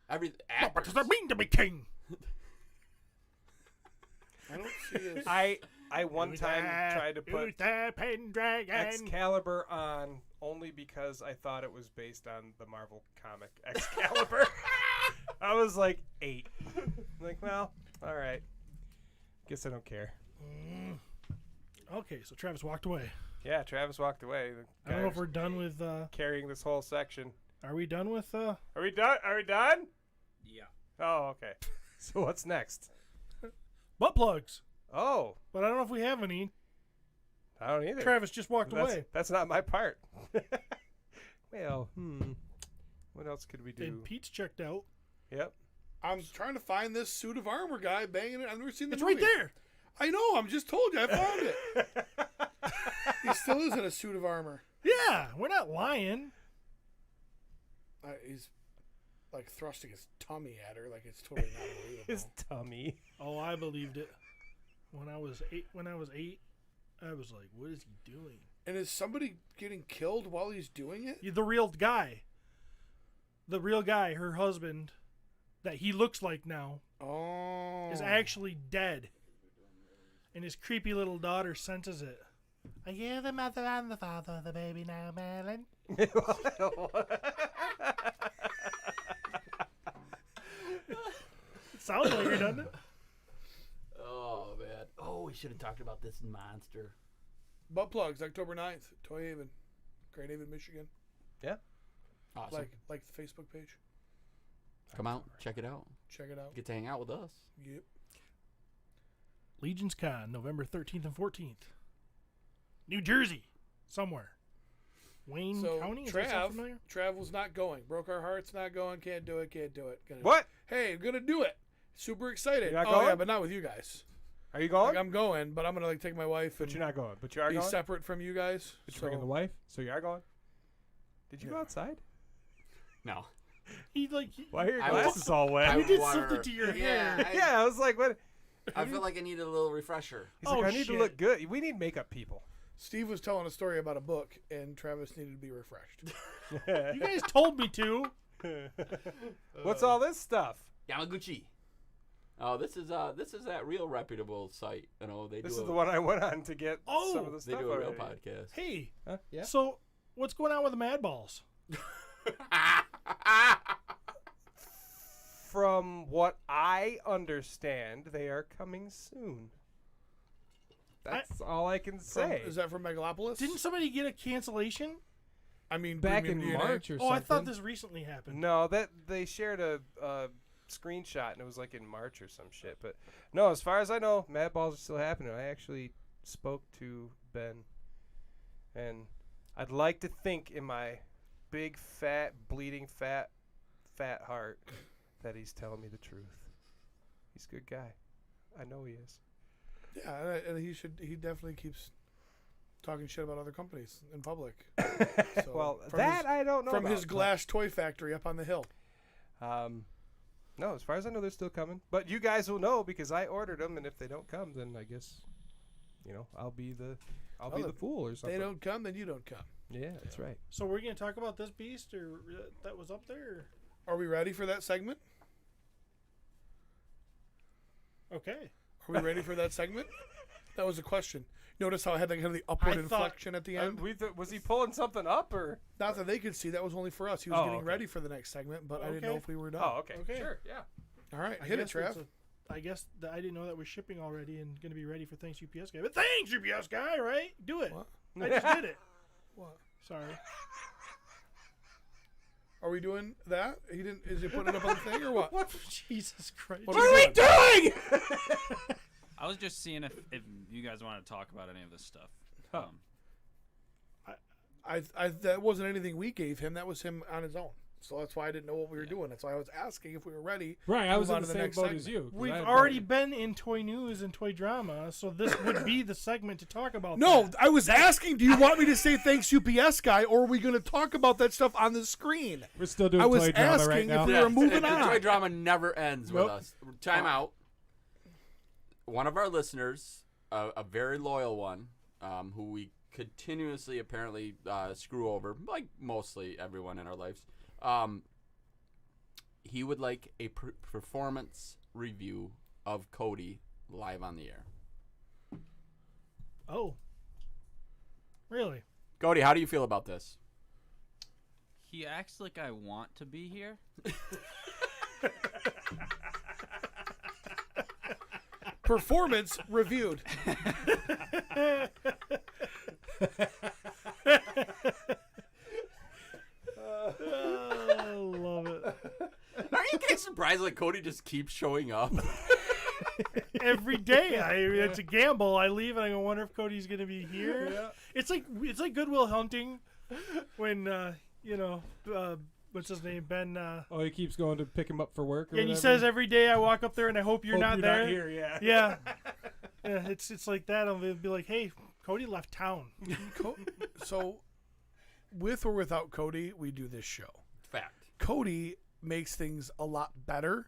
Everything. What does it mean to be king? I don't see this. I one time tried to put Uther Pendragon. Excalibur on only because I thought it was based on the Marvel comic Excalibur. I was like 8. Like, well, all right. Guess I don't care. Okay, so Travis walked away. Yeah, Travis walked away. The I don't know if guy we're done with. carrying this whole section. Are we done with? Are we done? Are we done? Yeah. Oh, okay. So what's next? Butt plugs. Oh, But I don't know if we have any. I don't either. Travis just walked away. That's not my part. Well, what else could we do? And Pete's checked out. Yep. I'm trying to find this suit of armor guy banging it. I've never seen the It's movie. right there. I know. I'm just told you. I found it. He still is in a suit of armor. Yeah, we're not lying. He's like thrusting his tummy at her, like it's totally not believable. His tummy. Oh, I believed it. When I was eight, I was like, "What is he doing?" And is somebody getting killed while he's doing it? The real guy. The real guy, her husband, that he looks like now, is actually dead. And his creepy little daughter senses it. Are you the mother and the father of the baby now, Marilyn? It sounds like it, doesn't it? Oh, man. Oh, we should have talked about this monster. Butt plugs, October 9th, Toy Haven, Grand Haven, Michigan. Yeah. Awesome. Like the Facebook page. Come out. Check it out. Check it out. Get to hang out with us. Yep. Legion's Con, November 13th and 14th. New Jersey, somewhere. Wayne So County? Is that sound familiar? Trav was not going. Broke our hearts, not going. Can't do it. Gonna What? Hey, gonna do it. Super excited. You're not Oh yeah, going? but not with you guys. Are you going? Like, I'm going, but I'm gonna like take my wife But and you're not going. But you are be going. separate from you guys. But you're So bringing the wife. So you are going. Did you go outside? No. He Why are your I glasses all wet? I you did water- something to your Yeah, hair. Yeah, I was like, what? I feel like I need a little refresher. He's Oh, like, I need shit. to look good. We need makeup people. Steve was telling a story about a book, and Travis needed to be refreshed. You guys told me to. What's all this stuff? Yamaguchi. Oh, this is that real reputable site. You know, they This do is the one I went on to get some of the they stuff do a real already. podcast. Hey, Huh? Yeah. so what's going on with the Mad Balls? From what I understand, they are coming soon. That's all I can say. Is that from Megalopolis? Didn't somebody get a cancellation? I mean, Back in Premium DNA? March or Oh, something. I thought this recently happened. No, that they shared a screenshot and it was like in March or some shit. But no, as far as I know, Mad Balls are still happening. I actually spoke to Ben, and I'd like to think in my big fat bleeding fat heart that he's telling me the truth. He's a good guy. I know he is. Yeah, and he should. He definitely keeps talking shit about other companies in public. So, Well, from that his, I don't know from about, his glass toy factory up on the hill. No, as far as I know, they're still coming. But you guys will know because I ordered them, and if they don't come, then I guess, I'll be the fool or If something. they don't come, then you don't come. Yeah, that's right. So we're gonna talk about this beast or that was up there? Are we ready for that segment? Okay. Are we ready for that segment? That was a question. Notice how I had that kind of the upward I thought- inflection at the end. Was he pulling something up or? Not that they could see. That was only for us. He was Oh, getting okay. ready for the next segment, but I didn't know Okay. if we were done. Oh, okay. Okay. Sure. Yeah. All right, I hit it, guess Trav. I guess that I didn't know that was shipping already and gonna be ready for thanks UPS guy. But thanks UPS guy, right? Do it. What? I just did it. What? Sorry. Are we doing that? He didn't. Is he putting it up on the thing or what? Jesus Christ. What are we doing? I was just seeing if you guys want to talk about any of this stuff. I that wasn't anything we gave him. That was him on his own. So that's why I didn't know what we were doing. That's why I was asking if we were ready. Right, to I was move in on the to same next boat segment. as you. 'cause We've I had already better. been in toy news and toy drama, so this would be the segment to talk about. No, that. I was asking, do you want me to say thanks UPS guy, or are we going to talk about that stuff on the screen? We're still doing I was toy drama right asking now. if we were moving the on. toy drama never ends with Nope. us. Time out. One of our listeners, a very loyal one, who we continuously apparently screw over, like mostly everyone in our lives. He would like a performance review of Cody live on the air. Oh. Really? Cody, how do you feel about this? He acts like I want to be here. Performance reviewed. I love it. Are you guys surprised like Cody just keeps showing up? Every day, it's a gamble. I leave and I go, wonder if Cody's gonna be here. Yeah. It's like Goodwill Hunting, when what's his name, Ben. Oh, he keeps going to pick him up for work. Or And he whatever? says every day I walk up there and I hope you're not there. here, yeah. Yeah. Yeah, it's like that. I'll be like, hey, Cody left town. So, with or without Cody, we do this show. Fact. Cody makes things a lot better,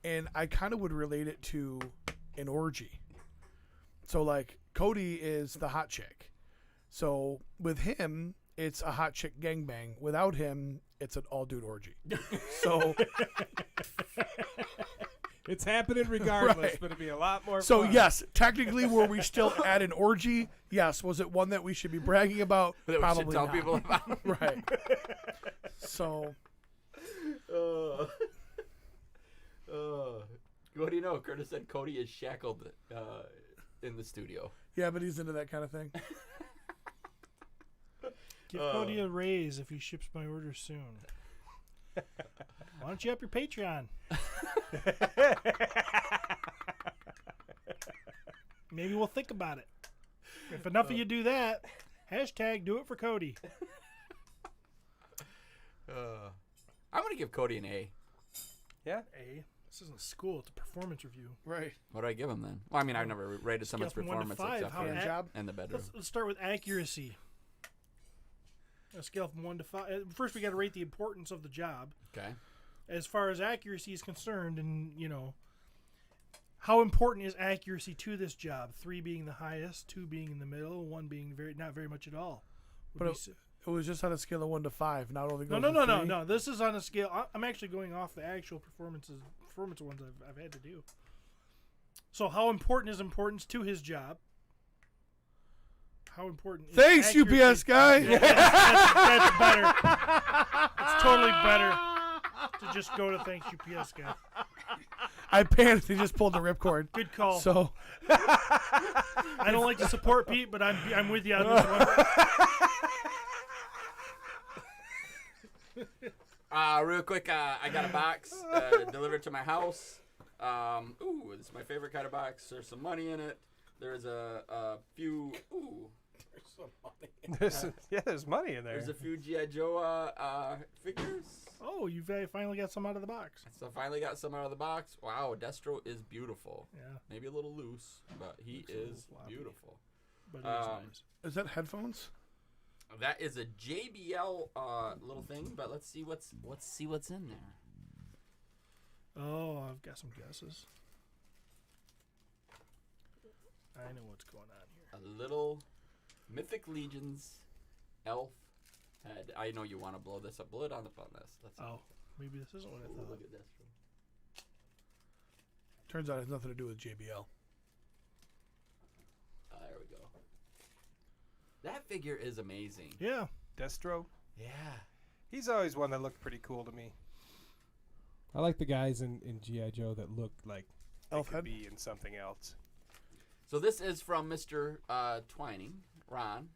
and I kind of would relate it to an orgy. So, like, Cody is the hot chick. So, with him, it's a hot chick gangbang. Without him, it's an all-dude orgy. So, It's happening regardless, Right. but it'd be a lot more so fun. yes, technically, were we still at an orgy? Yes. Was it one that we should be bragging about? That we Probably should tell not. people about. Right. So, What do you know? Curtis said Cody is shackled in the studio. yeah, but he's into that kind of thing. Give Cody a raise if he ships my order soon. Why don't you up your Patreon? Maybe we'll think about it. If enough of you do that, hashtag do it for Cody. I'm gonna give Cody an A. Yeah. Hey, this isn't school. It's a performance review. Right. What do I give him then? Well, I mean, I've never rated someone's Scale from 1 to performance 5, except how for Hand job. in the bedroom. Let's start with accuracy. A scale from 1 to 5. First, we got to rate the importance of the job. Okay. As far as accuracy is concerned, and how important is accuracy to this job? 3 being the highest, 2 being in the middle, 1 being not very much at all. But it was just on a scale of 1 to 5. Not only No, goes to 3. no. This is on a scale. I'm actually going off the actual performance ones I've had to do. So, how important is importance to his job? How important? Is Thanks, accuracy? UPS guy. Yeah, that's better. It's totally better to just go to thanks UPS guy. I panicked and just pulled the ripcord. Good call. So, I don't like to support Pete, but I'm with you on this one. Real quick, I got a box delivered to my house. Ooh, this is my favorite kind of box. There's some money in it. There's a few. Ooh, There's money in there. there's a few GI Joe figures. Oh, you finally got some out of the box. So I finally got some out of the box. Wow, Destro is beautiful. Yeah, Maybe a little loose, but he Looks a little is floppy. beautiful. but it was Um, nice. is that headphones? That is a JBL little thing, but let's see what's in there. Oh, I've got some guesses. I know what's going on here. A little Mythic Legions elf head. I know you want to blow this up. Blow it on this. Let's see. Oh, maybe this isn't what I Ooh, thought. look at this. Turns out it has nothing to do with JBL. There we go. That figure is amazing. Yeah, Destro. Yeah. He's always one that looked pretty cool to me. I like the guys in G.I. Joe that look like Elf Could head. be in something else. So this is from Mr. Twining, Ron,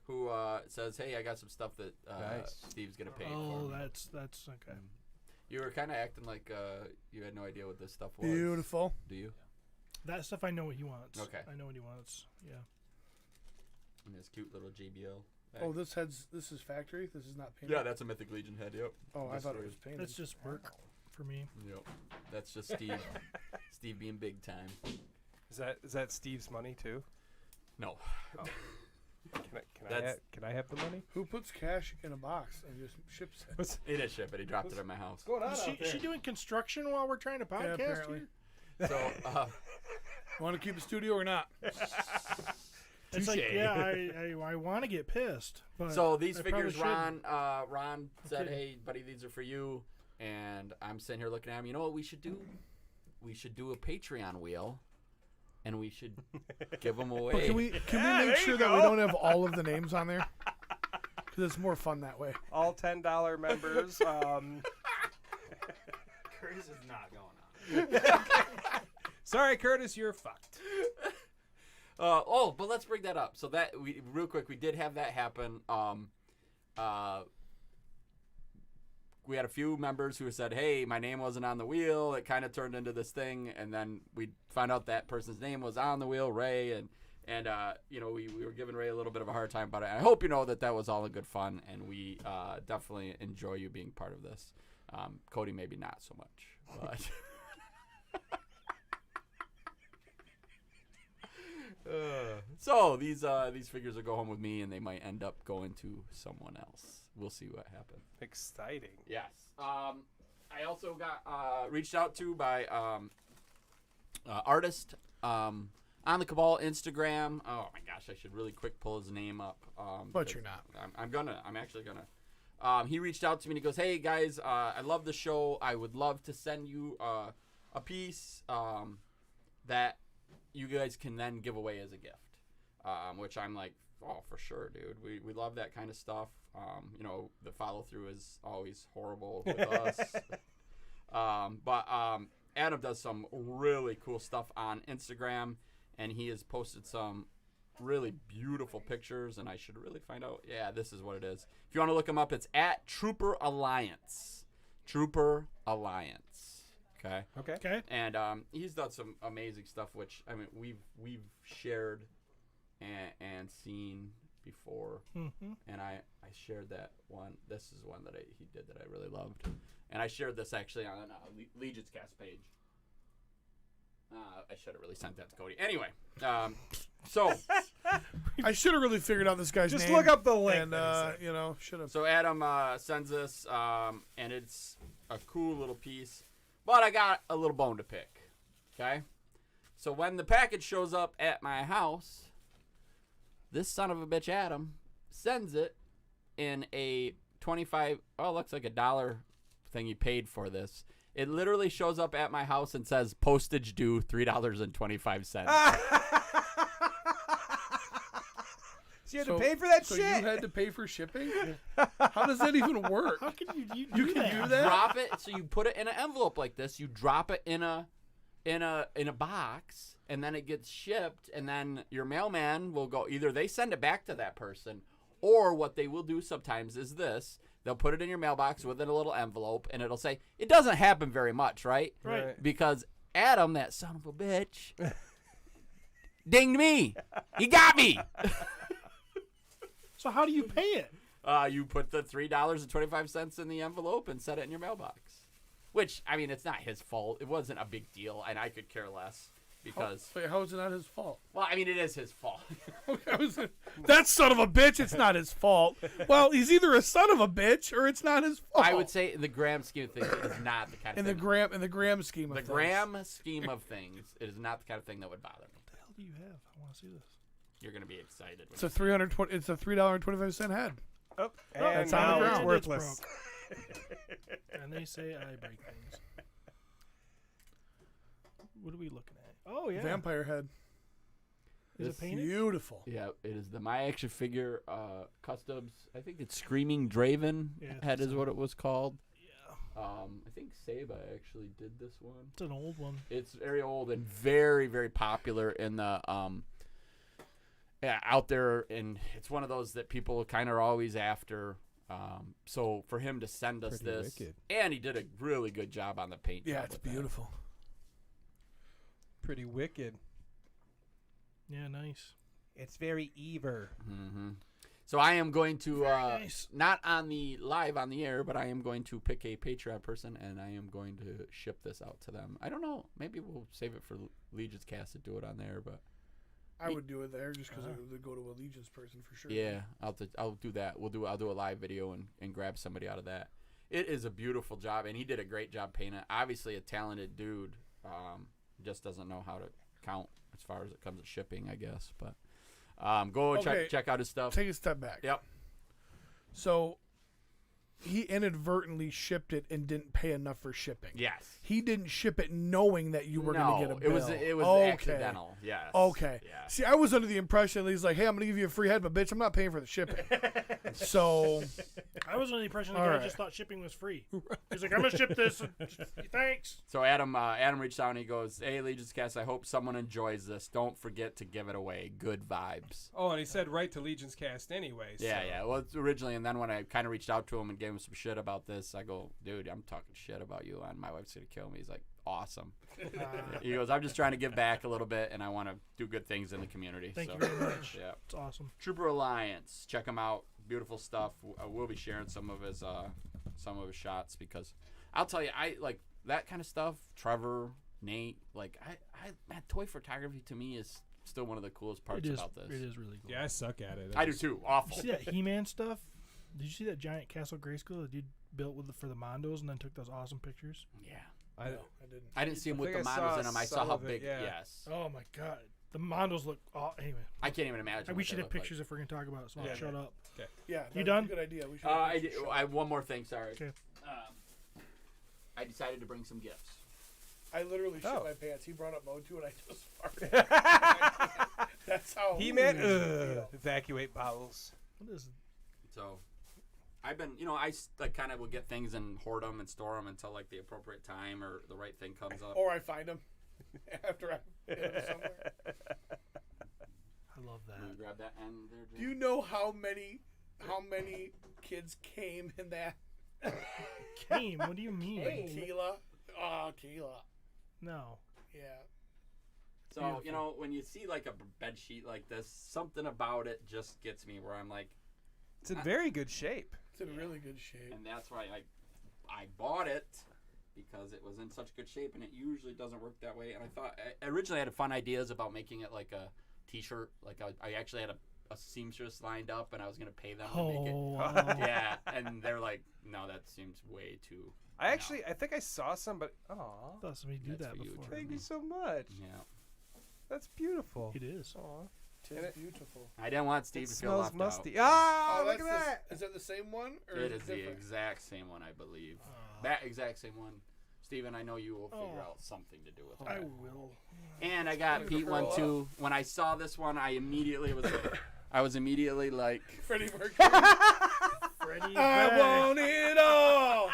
who says, "Hey, I got some stuff that Nice. Steve's gonna pay for." oh, me." that's okay. You were kind of acting like you had no idea what this stuff was. Beautiful. Do you? That stuff I know what he wants. Okay. I know what he wants. Yeah. And this cute little JBL. bag. Oh, this is factory. This is not painted. Yeah, that's a Mythic Legion head. Yep. Oh, I This thought it is- was painted. That's just work for me. Yep. That's just Steve. Steve being big time. Is that Steve's money too? No. Can I have the money? Who puts cash in a box and just ships it? He did ship it. He dropped it at my house. Going on Is she doing construction while we're trying to podcast apparently. here? So, Want to keep the studio or not? It's like, yeah, I want to get pissed. But so these I probably figures, shouldn't. Ron said, Okay. "Hey, buddy, these are for you." And I'm sitting here looking at him. You know what we should do? We should do a Patreon wheel, and we should give them away. But can we make sure that we don't have all of the names on there? Because it's more fun that way. All $10 members. Curtis is not going on. Sorry, Curtis, you're fucked. But let's bring that up. So that real quick, we did have that happen. We had a few members who said, "Hey, my name wasn't on the wheel." It kind of turned into this thing, and then we found out that person's name was on the wheel, Ray, and we were giving Ray a little bit of a hard time about it. I hope you know that was all in good fun, and we definitely enjoy you being part of this. Cody, maybe not so much, but. So these figures will go home with me, and they might end up going to someone else. We'll see what happens. Exciting. Yes. I also got reached out to by artist on the Cabal Instagram. Oh my gosh, I should really quick pull his name up. But you're not. I'm actually gonna. He reached out to me and he goes, "Hey guys, I love the show. I would love to send you a piece that you guys can then give away as a gift." Which I'm like, oh, for sure, dude. We love that kind of stuff. The follow through is always horrible with us. But Adam does some really cool stuff on Instagram, and he has posted some really beautiful pictures, and I should really find out. Yeah, this is what it is. If you want to look him up, it's at Trooper Alliance. Trooper Alliance. Okay. And he's done some amazing stuff, which we've shared and seen before. And I shared that one. This is one that he did that I really loved, and I shared this actually on Legion's Cast page. I should have really sent that to Cody. Anyway, so I should have really figured out this guy's name. Just look up the link. And should have. So Adam sends this, and it's a cool little piece, but I got a little bone to pick. Okay, so when the package shows up at my house, this son of a bitch Adam sends it in a looks like $1 thing he paid for this. It literally shows up at my house and says postage due $3.25. So you had to pay for that so shit? You had to pay for shipping? How does that even work? How can you can do that? Drop it. So you put it in an envelope like this. You drop it in a box, and then it gets shipped, and then your mailman will go. Either they send it back to that person, or what they will do sometimes is this. They'll put it in your mailbox within a little envelope, and it'll say, it doesn't happen very much, right? Right. Because Adam, that son of a bitch, dinged me. He got me. So how do you pay it? You put the $3.25 in the envelope and set it in your mailbox. Which, it's not his fault. It wasn't a big deal, and I could care less. Because how is it not his fault? Well, it is his fault. That son of a bitch, it's not his fault. Well, he's either a son of a bitch or it's not his fault. I would say in the grand scheme of things, it is not the kind of in the gram scheme of things. The gram scheme of things, it is not the kind of thing that would bother me. What the hell do you have? I want to see this. You're gonna be excited. It's a $3.25 head. Oh, that's and on the now it's ground. worthless. And they say I break things. What are we looking at? Oh yeah, Vampire head. Is it painted? Beautiful. Yeah, it is the My Action Figure Customs. I think it's Screaming Draven head is what it was called. Yeah. I think Saba actually did this one. It's an old one. It's very old and very, very popular in the out there, and it's one of those that people kind of are always after. So for him to send us Pretty this, wicked. and he did a really good job on the paint. Yeah, job it's with that. beautiful. Pretty wicked. Yeah, nice. It's very Ever. Mm-hmm. So I am going to nice. not on the live on the air, but I am going to pick a Patreon person, and I am going to ship this out to them. I don't know. Maybe we'll save it for Legion's Cast to do it on there, but I would do it there just because it would go to a Legion's person for sure. yeah, I'll do that. I'll do a live video and grab somebody out of that. It is a beautiful job, and he did a great job painting it. Obviously, a talented dude. Just doesn't know how to count as far as it comes to shipping, I guess. But go Okay. check out his stuff. Take a step back. Yep. So he inadvertently shipped it and didn't pay enough for shipping. Yes. He didn't ship it knowing that you were going to get a bill. It was Okay. accidental. Yes. Okay. Yeah. See, I was under the impression that he's like, hey, I'm going to give you a free head, but bitch, I'm not paying for the shipping. So, I was under the impression the All guy right. just thought shipping was free. He's like, I'm gonna ship this. Thanks. So Adam reached out and he goes, "Hey, Legion's Cast, I hope someone enjoys this. Don't forget to give it away. Good vibes." Oh, and he said right to Legion's Cast anyway. So. Yeah. Well, it's originally, and then when I kind of reached out to him and gave him some shit about this, I go, "Dude, I'm talking shit about you, and my wife's gonna kill me." He's like, "Awesome." He goes, "I'm just trying to give back a little bit, and I want to do good things in the community." Thank so, you very much. Yeah. It's awesome. Trooper Alliance, check him out. Beautiful stuff. We'll be sharing some of his shots because I'll tell you, I like that kind of stuff. Trevor, Nate, like man, toy photography to me is still one of the coolest parts about this. It is really cool. Yeah, I suck at it. I do too. Awful. You see that He-Man stuff? Did you see that giant Castle Grayskull that you built for the Mondos and then took those awesome pictures? Yeah. I didn't. I didn't see him with the think I models saw in them. I saw some how of it, big. yeah. Yes. Oh my god, the Mondos look. Anyway, I can't even imagine. we what should they have look like. pictures if we're gonna talk about it. So I'll shut up. Yeah. You that's done? A good idea. We should. I have one more thing. Sorry. Okay. I decided to bring some gifts. I literally shit Oh. my pants. He brought up Motu and I just farted. That's how He-Man, it feel. evacuate bowels. What is it? So, I've been, I like kind of will get things and hoard them and store them until like the appropriate time or the right thing comes up. Or I find them after I hit 'em somewhere. I love that. Let me grab that end there. Do you know how many kids came in that? Game? What do you mean? Keela. Oh, Keela. No. Yeah. So, when you see like a bed sheet like this, something about it just gets me where I'm like, It's in very good shape. It's in really good shape. and that's why I bought it because it was in such good shape, and it usually doesn't work that way. And I thought I originally had fun ideas about making it like a T-shirt. Like I actually had a seamstress lined up, and I was gonna pay them to make it. wow. Yeah, and they're like, no, that seems way too. I think I saw some, but I thought somebody did That's that for you, before. Jordan. thank you so much. Yeah, That's beautiful. It is. It's beautiful. I didn't want Steve It to feel smells left musty. out. Ah, look at that's that. Is that the same one? Or It is is the different? exact same one, I believe. That exact same one. Steven, I know you will figure Oh. out something to do with I it. will. And I got Pete one too. When I saw this one, I was immediately like, Freddie Mercury. Freddie. I want it all.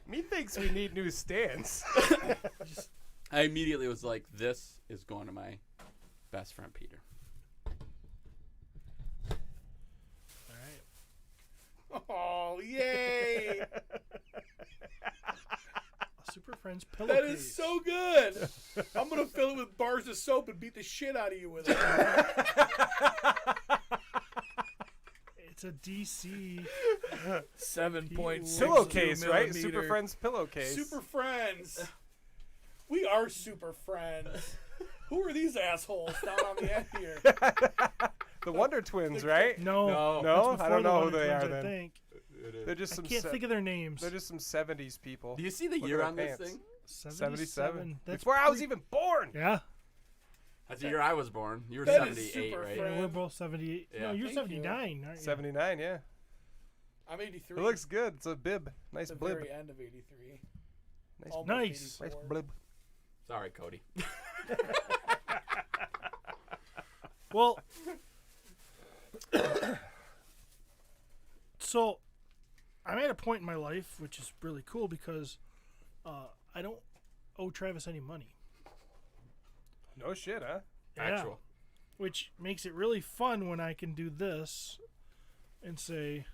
Methinks we need new stands. I immediately was like, this is going to my best friend Peter. All right. Oh, yay. Super Friends pillowcase. That is so good. I'm going to fill it with bars of soap and beat the shit out of you with it. It's a DC. 7.6 Pillowcase, right? Super Friends pillowcase. Super Friends. We are Super Friends. Who are these assholes down on the end here? The Wonder Twins, right? No. No? That's I before don't the know who Wonder they Twins, are I then. think. They're just I some. can't think of their names. They're just some 70s people. Do you see the Look year at on their this pants. thing? 77. That's Before I was even born. Yeah. That's the year I was born. You were That is 78, Super right? Friends. Yeah, we're both 78. Yeah. No, you're Thank you. 79, aren't you? 79, yeah. I'm 83. It looks good. It's a bib. Nice the blib. very end of 83. Nice, Almost Nice. 84. nice blib. Sorry, Cody. Well, so I'm at a point in my life which is really cool because I don't owe Travis any money. No shit, huh? Yeah. Actual. Which makes it really fun when I can do this and say,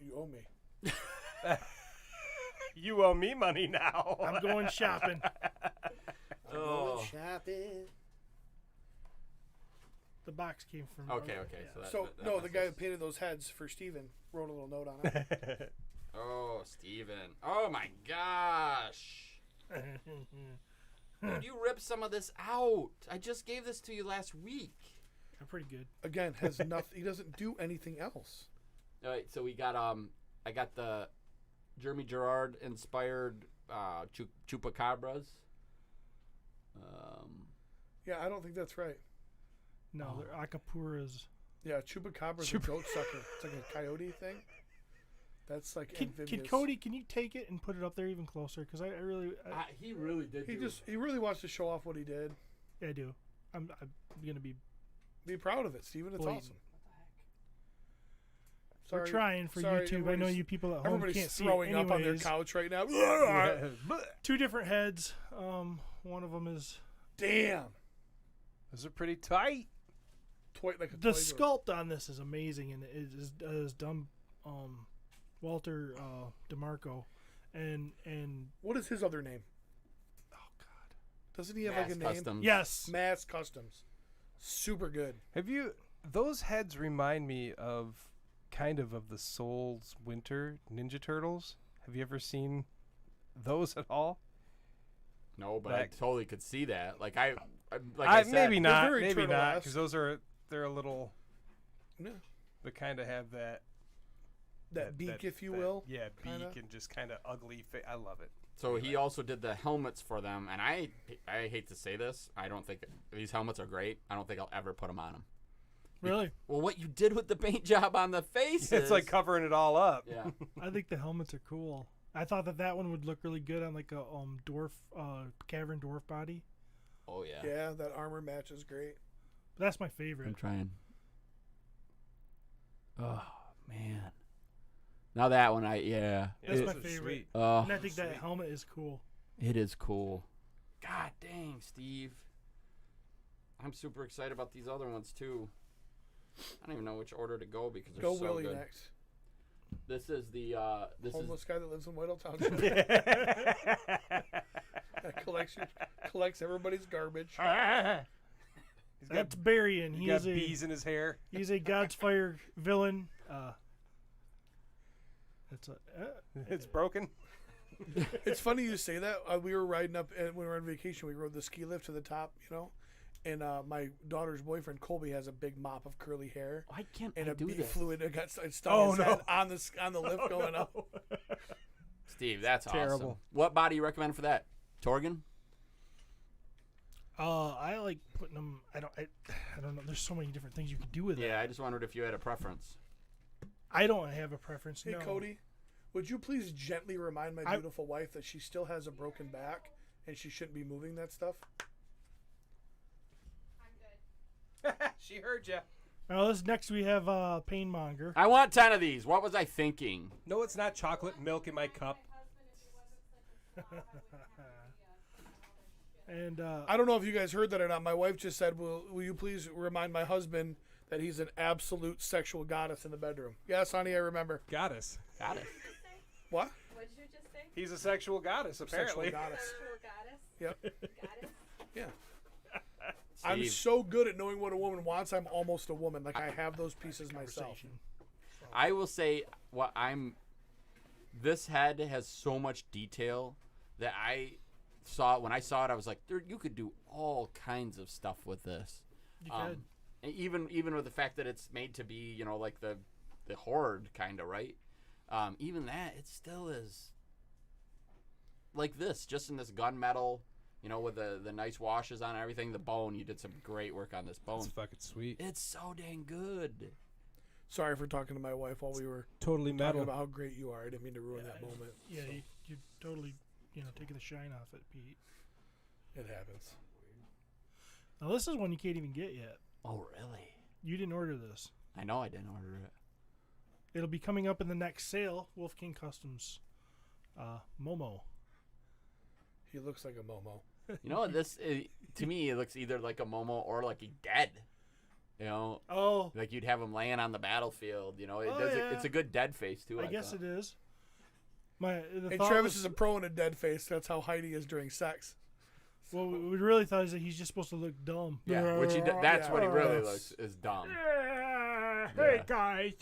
You owe me. You owe me money now. I'm going shopping. Oh. Shopping. The box came from. Okay. Yeah. So, So, no, the guy who painted those heads for Steven wrote a little note on it. Oh, Steven. Oh my gosh. Dude, you ripped some of this out. I just gave this to you last week. I'm pretty good. Again, has nothing. He doesn't do anything else. All right, so we got I got the Jeremy Gerard inspired chupacabras. Yeah, I don't think that's right. No, they're Akapuras. Yeah, Chupacabra's a goat sucker. It's like a coyote thing. That's like Can amphibious. Cody? Can you take it and put it up there even closer? Because I really, He really did. He really wants to show off what he did. I do. I'm gonna be. Be proud of it, Steven. It's Blatant. awesome. We're trying for Sorry, YouTube. I know everybody's- you people at home Everybody's can't see throwing it up on their anyways. couch right now. Two different heads. One of them is Damn. Those are pretty tight. Toy, like a the toy sculpt on this is amazing, and it is done. Walter DeMarco, and What is his other name? oh god, Doesn't he have Mass like a name? Customs. yes, Mass Customs. Super good. Have you? Those heads remind me of kind of the Souls Winter Ninja Turtles. Have you ever seen those at all? No, but I That- totally could see that. Like I said, maybe not. very Maybe not, turtle-esque. because they're a little. Yeah. They kind of have that That beak, if you that- will. Yeah, kinda. beak and just kind of ugly. I love it. So he also did the helmets for them, and I hate to say this, I don't think these helmets are great. I don't think I'll ever put them on them. really. Well, what you did with the paint job on the faces, It's like covering it all up. yeah. I think the helmets are cool. I thought that one would look really good on like a dwarf cavern dwarf body. Oh yeah. Yeah, that armor match is great. But that's my I'm favorite. trying. Oh man. Now that one, That's those my are favorite. sweet. Oh, And I think that helmet is cool. it is cool. God dang, Steve. I'm super excited about these other ones too. I don't even know which order to go because they're Go so Willie good. next. This is the Homeless guy that lives in Whittle Township. That collects everybody's garbage. He's got, That's Barry, and he's he got is a bees in his hair. he's a God's Fire villain. It's a It's broken. It's funny you say that. We were riding up when we were on vacation. We rode the ski lift to the top, and my daughter's boyfriend Colby has a big mop of curly hair Why can't and I a do bee this? fluid that got stuck Oh, his no. head on the lift going up. Steve, that's awesome. Terrible. What body you recommend for that? Torgan? I like putting them. I don't know. There's so many different things you can do with it. Yeah, I just wondered if you had a preference. I don't have a preference. Hey no. Cody, would you please gently remind my beautiful wife that she still has a broken back and she shouldn't be moving that stuff? She heard you. Now this next we have Painmonger. I want 10 of these. What was I thinking? No, it's not chocolate milk in my cup. And I don't know if you guys heard that or not. My wife just said, "Will you please remind my husband that he's an absolute sexual goddess in the bedroom?" Yes, honey, I remember. Goddess. Got it. What? What did you just say? He's a sexual goddess, apparently. Sexual goddess. Sexual goddess? Yep. Goddess? Yeah. I'm Steve, so good at knowing what a woman wants. I'm almost a woman. Like I have those pieces myself. I will say this head has so much detail that I saw when I saw it. I was like, you could do all kinds of stuff with this. you could. And even with the fact that it's made to be, like the horde kind of, right? Even that, it still is like this, just in this gunmetal, with the nice washes on everything. The bone, you did some great work on this bone. That's fucking sweet. It's so dang good. Sorry for talking to my wife while we were Totally talking metal. about how great you are. I didn't mean to ruin that moment. Yeah, you totally taking the shine off it, Pete. It happens. Now this is one you can't even get yet. Oh, really? You didn't order this. I know I didn't order it. It'll be coming up in the next sale. Wolf King Customs. Momo. He looks like a Momo. To me, it looks either like a Momo or like a dead. Oh, Like you'd have him laying on the battlefield. yeah. It's a good dead face too. I guess thought. it is. The And thought Travis was- is a pro in a dead face. That's how Heidi is during sex. Well, we really thought is that he's just supposed to look dumb. Yeah, which that's what he really looks is dumb. Hey guys.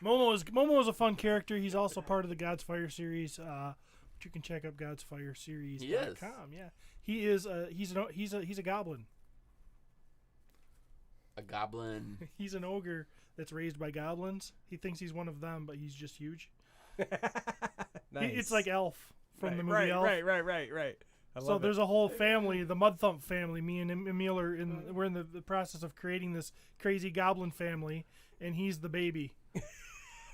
Momo is a fun character. He's also part of the God's Fire series. But you can check up godsfireseries.com. He is. Yeah, he is. He's a goblin. A goblin. He's an ogre that's raised by goblins. He thinks he's one of them, but he's just huge. Nice. It's like Elf from the movie right, Elf. Right. So there's a whole family, the Mud Thump family. Me and Emil are we're in the process of creating this crazy goblin family, and he's the baby.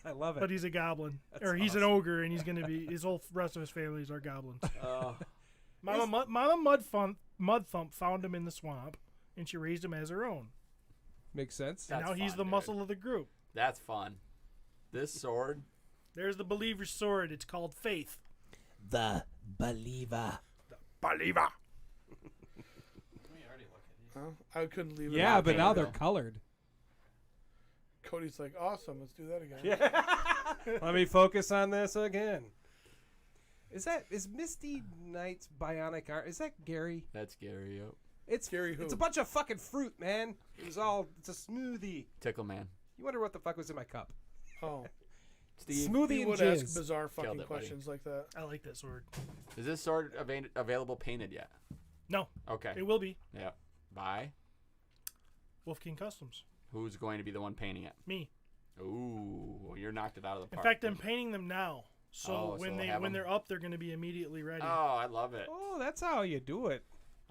I love it. But he's a goblin, or he's an ogre, and he's gonna be his whole rest of his family are goblins. Mama Mud Thump found him in the swamp, and she raised him as her own. Makes sense. And now he's the muscle of the group. That's fun. This sword. There's the believer's sword. It's called Faith. The believer. Believer. I couldn't leave it. Yeah, out. but now they're colored. Cody's like, awesome. Let's do that again. Let me focus on this again. Is Misty Knight's bionic art? Is that Gary? That's Gary. Yep. It's Gary who? It's a bunch of fucking fruit, man. It's a smoothie. Tickle Man. You wonder what the fuck was in my cup? Oh. Steve. Smoothie He and would ask jizz. bizarre Killed fucking it, buddy. questions like that. I like that sword. Is this sword available painted yet? No, Okay. it will be Yeah. By? Wolf King Customs. Who's going to be the one painting it? Me. Ooh, well, you're knocked it out of the In park. fact, I'm painting them now. So Oh, so when they'll have them. they're up, they're going to be immediately ready. Oh, I love it. Oh, that's how you do it.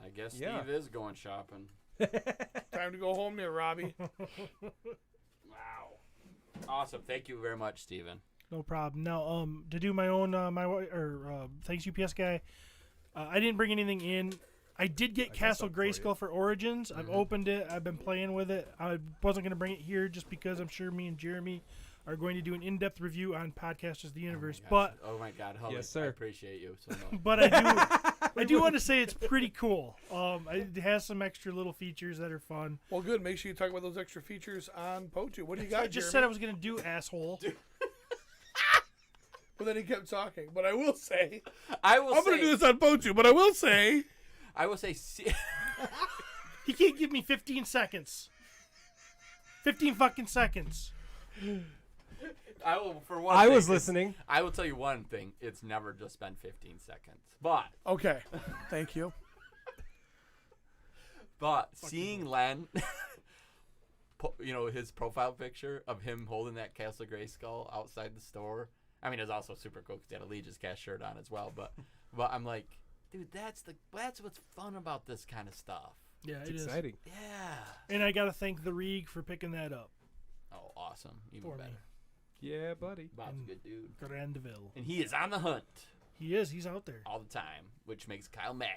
I guess Yeah. Steve is going shopping. Time to go home there, Robbie. Wow. Awesome. Thank you very much, Steven. No problem. Now, to do my own thanks UPS guy. I didn't bring anything in. I did get Castle Grayskull for Origins. I've opened it. I've been playing with it. I wasn't going to bring it here just because I'm sure me and Jeremy are going to do an in-depth review on Podcasters the Universe. But Oh my God, Holly, Yes, sir. I appreciate you so much. but I do want to say it's pretty cool. It has some extra little features that are fun. Well, good. Make sure you talk about those extra features on POTU. What do you got, I just Jeremy? said I was going to do, asshole. But then he kept talking. But I will say, I will I'm say, going to do this on POTU, but I will say, I will say, He can't give me 15 seconds. 15 fucking seconds. I will for one. I thing, was it's- listening. I will tell you one thing. It's never just been 15 seconds. But okay. Thank you. seeing Len, his profile picture of him holding that Castle Grayskull outside the store. I mean, it's also super cool because he had a Legion's cast shirt on as well. But I'm like, dude, that's what's fun about this kind of stuff. Yeah, It's it is. exciting. Yeah. And I got to thank the Reeg for picking that up Oh, awesome. Even for better. me. Yeah, buddy. Bob's a good dude. Grandville. And he is on the hunt He is. He's out there. all the time, which makes Kyle mad.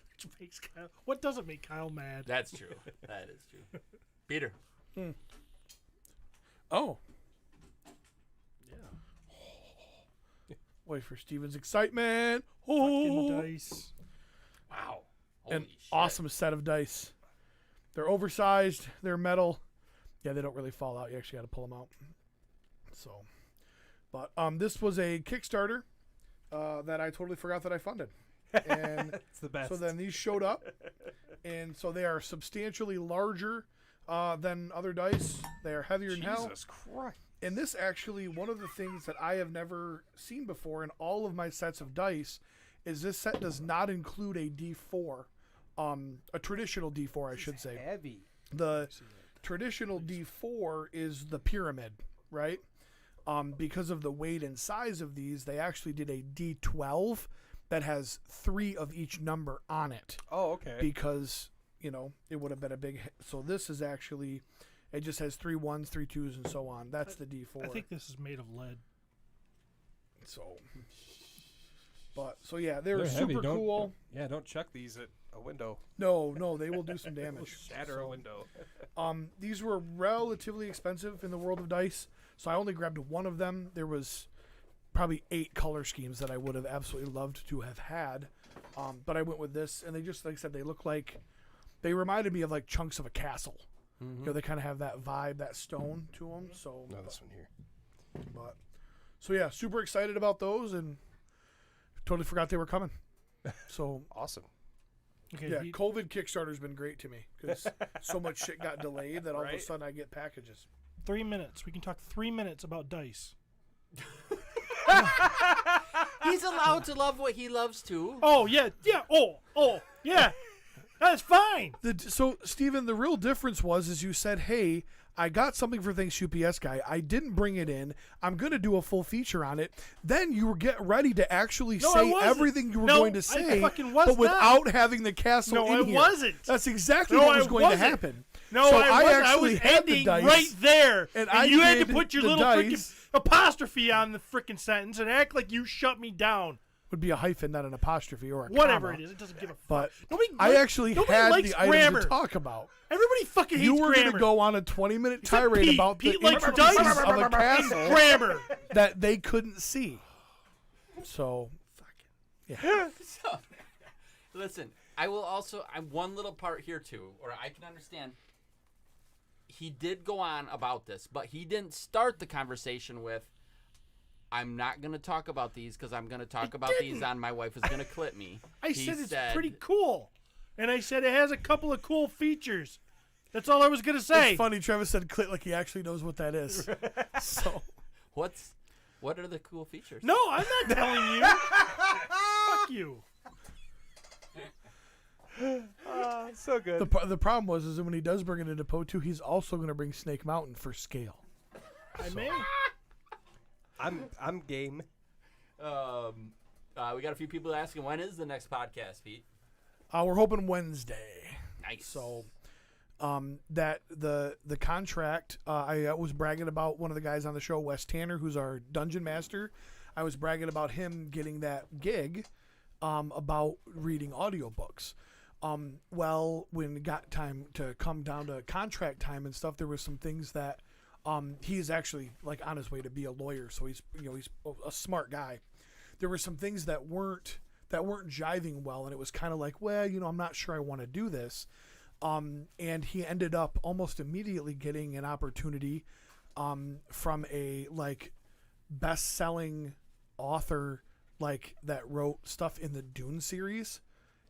Which makes Kyle. What doesn't make Kyle mad? That's true. That is true. Peter. Oh. Yeah. Wait for Steven's excitement. Fucking Oh. dice. Wow. Holy An shit. awesome set of dice. They're oversized. They're metal. Yeah, they don't really fall out. You actually got to pull them out. So, but this was a Kickstarter that I totally forgot that I funded. And It's the best. so then these showed up, and so they are substantially larger than other dice. They are heavier than hell. Jesus Christ. And this actually, one of the things that I have never seen before in all of my sets of dice is this set does not include a D4, a traditional D4, I should say. Heavy. The traditional D4 is the pyramid, right? Because of the weight and size of these, they actually did a D12 that has 3 of each number on it. Oh, okay. Because, it would have been a big hit. So this is actually, it just has 3 1s, 3 2s, and so on. That's the D4. I think this is made of lead. So, so yeah, they're They're heavy, super don't- cool. Yeah, don't chuck these at a window. No, they will do some damage. Shatter a window. These were relatively expensive in the world of dice, so I only grabbed one of them. There was probably 8 color schemes that I would have absolutely loved to have had, but I went with this, and they just, like I said, they reminded me of like chunks of a castle. They kind of have that vibe, that stone to them. So, No, this one here. so yeah, super excited about those, and totally forgot they were coming. So Awesome. Okay. yeah, COVID Kickstarter's been great to me because so much shit got delayed that all of a Right. sudden I get packages. 3 minutes. We can talk 3 minutes about dice. He's allowed to love what he loves too. Oh yeah. Yeah. That's fine. So Steven, the real difference is you said, hey, I got something for Thanks UPS Guy. I didn't bring it in. I'm going to do a full feature on it. Then you were get ready to actually No, I say wasn't. everything you were No, going to I say, fucking was but without not. having the castle No, in I here. wasn't. That's exactly No, what was I going to wasn't. happen. No, so I wasn't. I actually was had the ending dice, right there, and you had to did put your the little dice. freaking apostrophe on the freaking sentence and act like you shut me down. Would be a hyphen, not an apostrophe or a Whatever comma. it is, it doesn't give a fuck. But Nobody I actually nobody had likes the item grammar. to talk about. Everybody fucking hates You were grammar. going to go on a 20-minute Except tirade Pete. about the Pete likes intricacies dice of a and castle grammar. that they couldn't see. So, yeah. So, listen, I will also. I'm one little part here too, or I can understand. He did go on about this, but he didn't start the conversation with, "I'm not going to talk about these because I'm going to talk about these on My Wife Is Going to Clip Me." I He said it's pretty cool, and I said it has a couple of cool features. That's all I was gonna say. It's funny, Travis said clit like he actually knows what that is. So, What are the cool features? No, I'm not telling you. Fuck you. So good. the problem was that when he does bring it into Po2, he's also going to bring Snake Mountain for scale. I may. I'm game. We got a few people asking, when is the next podcast, Pete? We're hoping Wednesday. Nice. So, that the contract, I was bragging about one of the guys on the show, Wes Tanner, who's our dungeon master. I was bragging about him getting that gig about reading audiobooks. Well, when it got time to come down to contract time and stuff, there was some things that he's actually like on his way to be a lawyer, so he's a smart guy. There were some things that weren't jiving well, and it was kind of like, well, I'm not sure I want to do this. And he ended up almost immediately getting an opportunity from a best-selling author that wrote stuff in the Dune series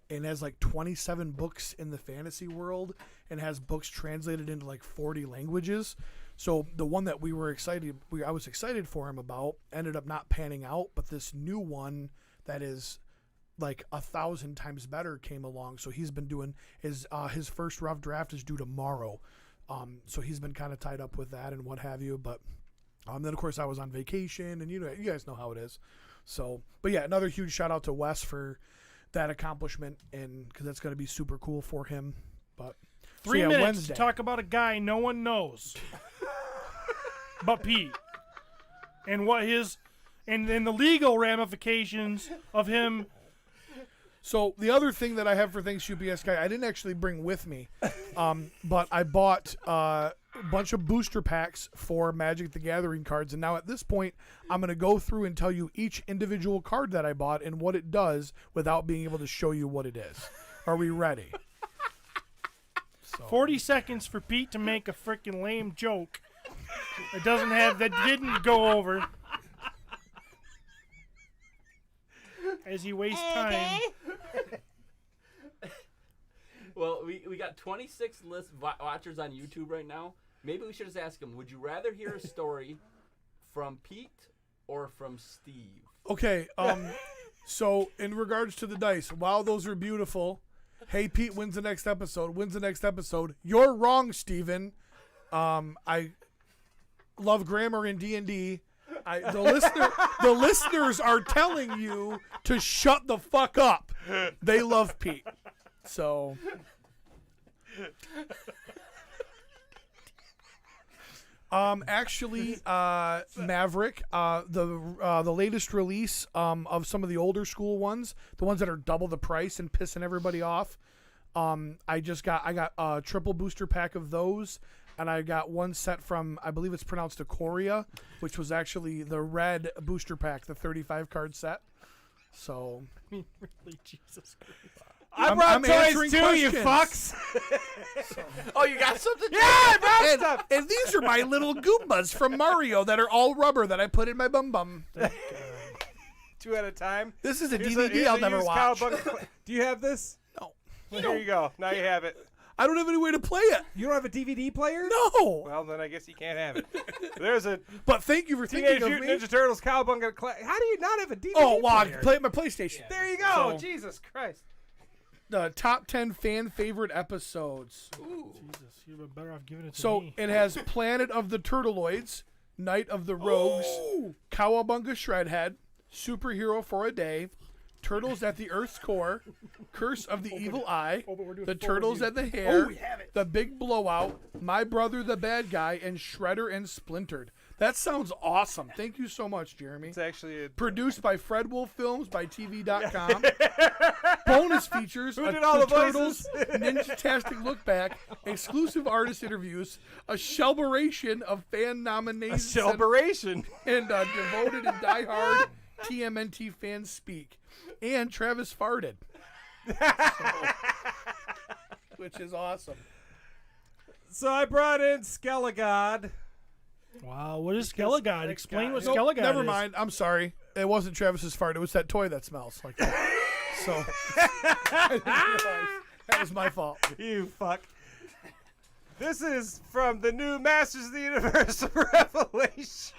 and has 27 books in the fantasy world and has books translated into 40 languages. So the one that I was excited for him about ended up not panning out, but this new one that is 1,000 times better came along. So he's been doing his first rough draft is due tomorrow. So he's been kind of tied up with that and what have you. But then of course I was on vacation, and you guys know how it is. So, but yeah, another huge shout out to Wes for that accomplishment, and because that's going to be super cool for him. But 3 so, yeah, minutes Wednesday. to talk about a guy no one knows but Pete, and what his and the legal ramifications of him. So the other thing that I have for Thanks UPS Guy, I didn't actually bring with me, but I bought a bunch of booster packs for Magic the Gathering cards. And now at this point, I'm going to go through and tell you each individual card that I bought and what it does without being able to show you what it is. Are we ready? 40 seconds for Pete to make a freaking lame joke that didn't go over. As he wastes time. Well, we got 26 watchers on YouTube right now. Maybe we should just ask them, would you rather hear a story from Pete or from Steve? Okay, so in regards to the dice, while those are beautiful, hey, Pete wins the next episode. You're wrong, Steven. I love grammar in D&D. The listeners are telling you to shut the fuck up. They love Pete. So actually, Maverick, the latest release of some of the older school ones, the ones that are double the price and pissing everybody off. I got a triple booster pack of those, and I got one set from, I believe it's pronounced Ikoria, which was actually the red booster pack, the 35 card set. So, I mean, really, Jesus Christ. I brought toys answering too, you questions. fucks. Oh, you got something? Yeah, I brought stuff. And these are my little Goombas from Mario that are all rubber that I put in my bum. 2 at a time. This is a Here's DVD here's I'll a never used watch. cowabunga Do you have this? No. Well, here you go. Now you have it. I don't have any way to play it. You don't have a DVD player? No. Well, then I guess you can't have it. There's a But thank you for Teenage thinking of Mutant me. Ninja Turtles Cowabunga. How do you not have a DVD Oh, well, I player? can play it on my PlayStation. There you go. So- Jesus Christ. the top 10 fan favorite episodes. Jesus, you'd been better off giving it to So me. it has Planet of the Turtleoids, Night of the Rogues, Cowabunga Shredhead, Superhero for a Day, Turtles at the Earth's Core, Curse of the Evil Eye, Oh, but we're doing The four Turtles reviews. and the Hare, Oh, we have it. The Big Blowout, My Brother the Bad Guy, and Shredder and Splintered. That sounds awesome. Thank you so much, Jeremy. It's actually a Produced by Fred Wolf Films by TV.com. Bonus features: Who did all the voices? Turtles Ninja-tastic look back, exclusive artist interviews, a shelberation of fan nominations, celebration. and devoted and diehard TMNT fans speak. And Travis farted, which is awesome. So I brought in Skelegod. Wow, what is Skelegod? Explain what Nope, Skelegod is. never mind. I'm sorry. It wasn't Travis's fart. It was that toy that smells like that. So I didn't realize. That was my fault. You fuck. This is from the new Masters of the Universe Revelations.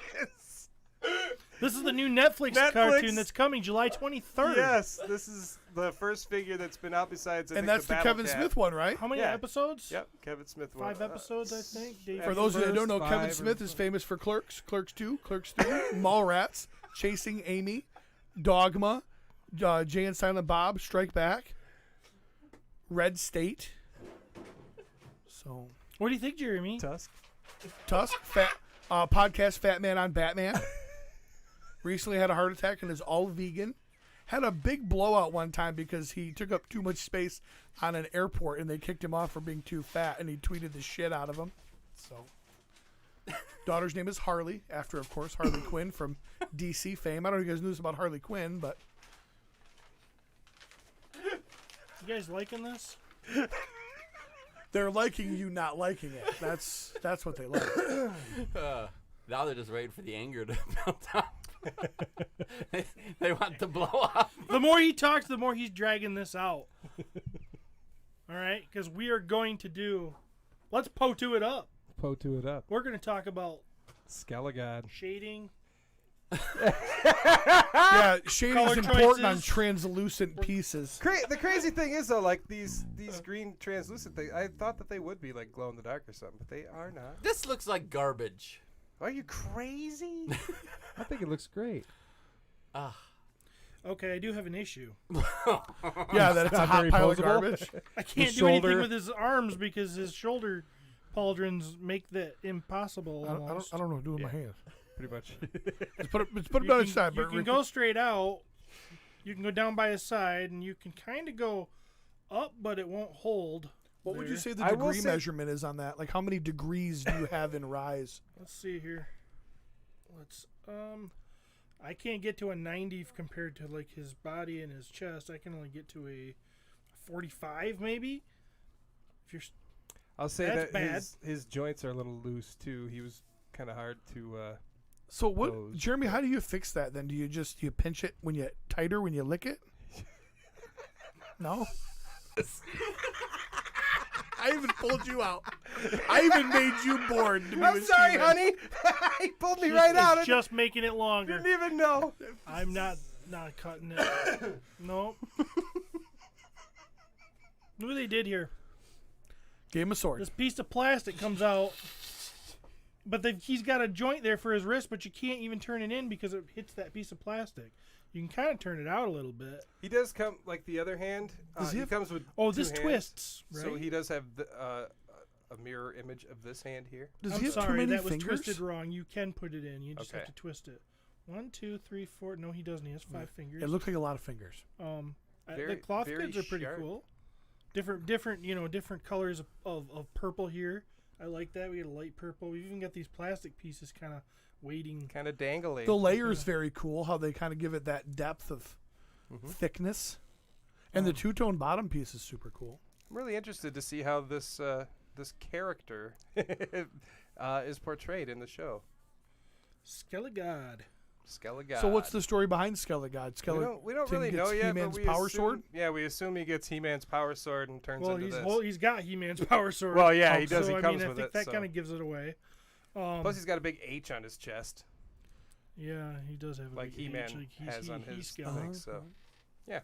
This is the new Netflix cartoon that's coming July 23rd. Yes, this is the first figure that's been out besides. I And think that's the Battle Kevin Cat. Smith one, right? How many Yeah. episodes? Yep, Kevin Smith one. 5 episodes, I think. Dave For those of you that don't know, First Kevin five Smith or- is famous for Clerks, Clerks 2, Clerks 3, Mallrats, Chasing Amy, Dogma, Jay and Silent Bob, Strike Back, Red State. So What do you think, Jeremy? Tusk. Tusk, podcast Fat Man on Batman. Recently had a heart attack and is all vegan. Had a big blowout one time because he took up too much space on an airport and they kicked him off for being too fat and he tweeted the shit out of him. So, daughter's name is Harley, after, of course, Harley Quinn from DC fame. I don't know if you guys knew this about Harley Quinn, but You guys liking this? they're liking you not liking it. That's what they like. Now they're just waiting for the anger to melt down. They want to blow up. The more he talks, the more he's dragging this out. All right? Because we are going to do... Let's POTU it up. POTU it up. We're going to talk about Skelegod. shading. Yeah, shading is Color important on choices. translucent pieces. The crazy thing is though, like these green translucent things, I thought that they would be like glow in the dark or something, but they are not. This looks like garbage. Are you crazy? I think it looks great. Okay, I do have an issue. Yeah, that it's a Not hot very pile of posable. garbage. I can't His do anything shoulder. with his arms because his shoulder pauldrons make that impossible. I don't know what to do with my hands. Pretty much. Let's put it You on can, its side. you Bert. can go straight out. You can go down by his side, and you can kind of go up, but it won't hold. What would you there. say the I will degree say- measurement is on that? Like, how many degrees do you have in rise? Let's see here. Let's I can't get to a 90 compared to like his body and his chest. I can only get to a 45 maybe. If you're I'll say That's that bad. his joints are a little loose too. He was kind of hard to. So what, Those. Jeremy? How do you fix that then? Do you pinch it when you tighter when you lick it? No. I even pulled you out. I even made you bored. To be I'm with sorry, Steven. honey. he pulled me just, right out. it's just making it longer. didn't even know. I'm not cutting it. Nope. Look what they did here. Game of Swords. This piece of plastic comes out, but he's got a joint there for his wrist, but you can't even turn it in because it hits that piece of plastic. You can kind of turn it out a little bit. He does come like the other hand. Does he he have- comes with. Oh, two this hands, twists, right? So he does have a mirror image of this hand here. Does I'm he have sorry, too many that was fingers? twisted wrong. You can put it in. You just have Okay. to twist it. 1, 2, 3, 4. No, he doesn't. He has 5 fingers. It looks like a lot of fingers. The Very- cloth very goods are pretty sharp. cool. Different colors of purple here. I like that. We got a light purple. We've even got these plastic pieces kind of waiting. Kind of dangly. The layer is very cool. How they kind of give it that depth of thickness, and the two-tone bottom piece is super cool. I'm really interested to see how this this character is portrayed in the show. Skelegod. Skelegod. So what's the story behind Skelegod? We don't Skeleton really know gets yet, but He-Man's we power assume, sword. Yeah, we assume he gets He-Man's power sword and turns Well, into this. he's got He-Man's power sword. Well, yeah, he does. So, He I comes mean, with I think it. that so. kind of gives it away. Plus, he's got a big H on his chest, Yeah, he does have a like big He-Man H, like he's, has on he's his skeleton. thing. So, yeah.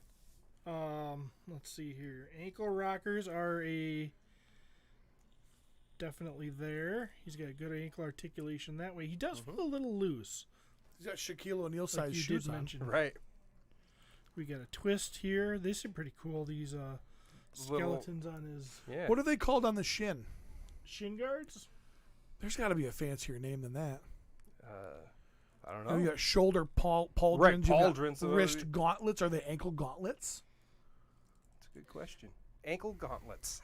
Let's see here. Ankle rockers are definitely there. He's got good ankle articulation that way. He does feel a little loose. He's got Shaquille O'Neal Like size you shoes did on. mention. Right. We got a twist here. These are pretty cool. These skeletons on his Yeah. What are they called on the shin? shin guards. There's got to be a fancier name than that. I don't Oh, you know. got shoulder pauldrons. Right, you got pauldrons, Wrist gauntlets. Are they ankle gauntlets? That's a good question. Ankle gauntlets.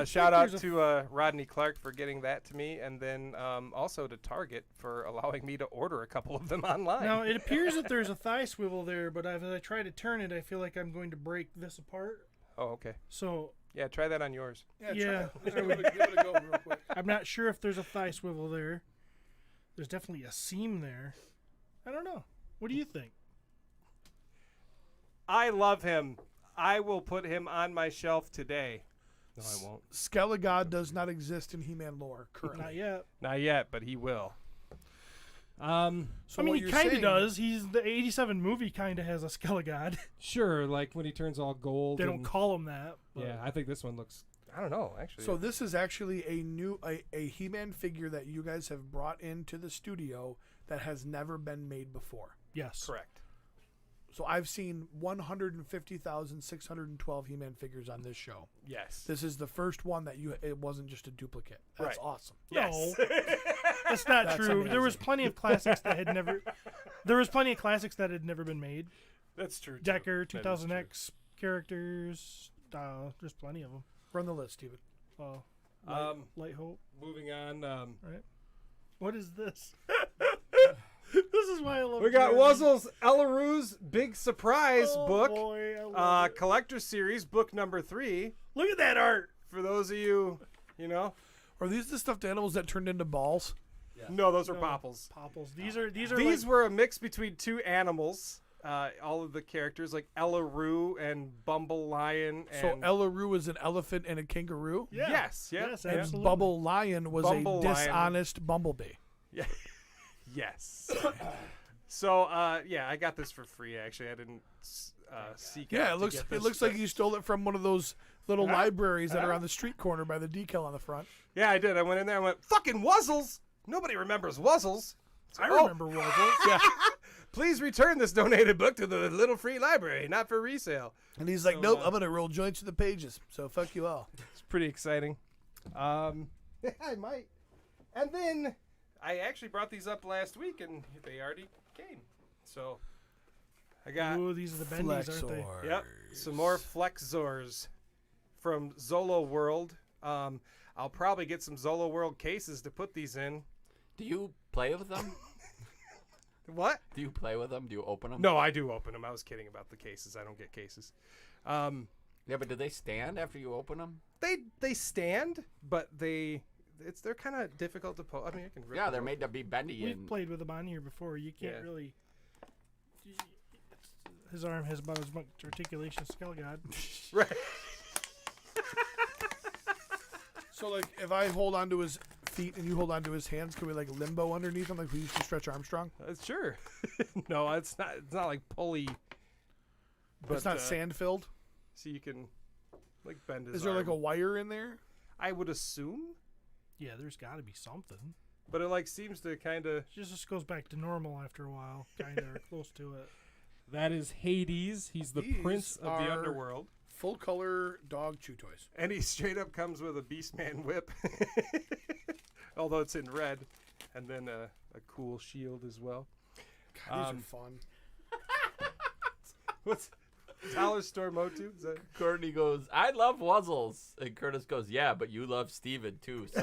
Shout out to Rodney Clark for getting that to me, and then also to Target for allowing me to order a couple of them online. Now it appears that there's a thigh swivel there, but as I try to turn it, I feel like I'm going to break this apart. Oh, okay. So Yeah, try that on yours. yeah, Give it a go real quick. I'm not sure if there's a thigh swivel there. There's definitely a seam there. I don't know. What do you think? I love him. I will put him on my shelf today. No, I won't. Skelegod does not exist in He-Man lore currently. Not yet. Not yet, but he will. So I mean, what he you're kind of saying- does. He's the '87 movie kind of has a Skelegod. Sure, like when he turns all gold. They don't and- call him that. but- Yeah, I think this one looks. I don't know, actually. So this is actually a He-Man figure that you guys have brought into the studio that has never been made before. Yes. correct. So I've seen 150,612 He-Man figures on this show. Yes. This is the first one that it wasn't just a duplicate. That's Right. awesome. Yes. No, that's not That's true. There was amazing. plenty of classics that had never. There was plenty of classics that had never been made. That's true. too. Decker, That is 2000X characters. There's plenty of them. Run the list, Steven. Light Hope. Moving on. What is this? This is why I love. We got Jeremy. Wuzzle's Elaru's Big Surprise Oh, book. boy, I love it. Collector Series, book number 3. Look at that art. For those of you, you know. Are these the stuffed animals that turned into balls? No, those are Popples. Popples. These are These like, were a mix between two animals. All of the characters like Elaroo and Bumble Lion. And So Elaroo is an elephant and a kangaroo? Yeah. Yes, yeah, Yes, yeah. And absolutely. Bubble Lion was Bumble a Lion. dishonest bumblebee. Yeah. Yes. So I got this for free. Actually, I didn't seek. Yeah, out it looks to get it this, looks like but- you stole it from one of those little libraries that are on the street corner by the decal on the front. Yeah, I did. I went in there and went, fucking Wuzzles! Nobody remembers Wuzzles. I remember Wuzzles. Yeah. Please return this donated book to the Little Free Library, not for resale. And he's like, nope, I'm going to roll joints to the pages. So fuck you all. It's pretty exciting. I might. And then I actually brought these up last week, and they already came. So I got Ooh, these are the bendies, aren't they? yep some more Flexzors from Zolo World. I'll probably get some Zolo World cases to put these in. Do you play with them? What? Do you play with them? Do you open them? No, I do open them. I was kidding about the cases. I don't get cases. Yeah, but do they stand after you open them? They stand, but they're kind of difficult to pull. I mean, I can rip Yeah, them they're open. made to be bendy. We've And played with them on here before. You can't Yeah. really. His arm has about as much articulation as Skelegod. Right. So, like, if I hold onto his feet and you hold onto his hands, can we, like, limbo underneath him like we used to Stretch Armstrong? Sure. No, it's not. It's not like pulley. But It's not sand-filled? So you can like bend his Is there, like, a arm. wire in there? I would assume, Yeah, there's got to be something. but it like seems to kind of. It just goes back to normal after a while, kind of, or close to it. That is Hades. He's the These prince of the are- Underworld. Full-color dog chew toys. And he straight up comes with a Beastman whip, although it's in red, and then a cool shield as well. God, these are fun. What's Dollar Store Motu? Is that? Courtney goes, I love Wuzzles. And Curtis goes, yeah, but you love Steven too, so.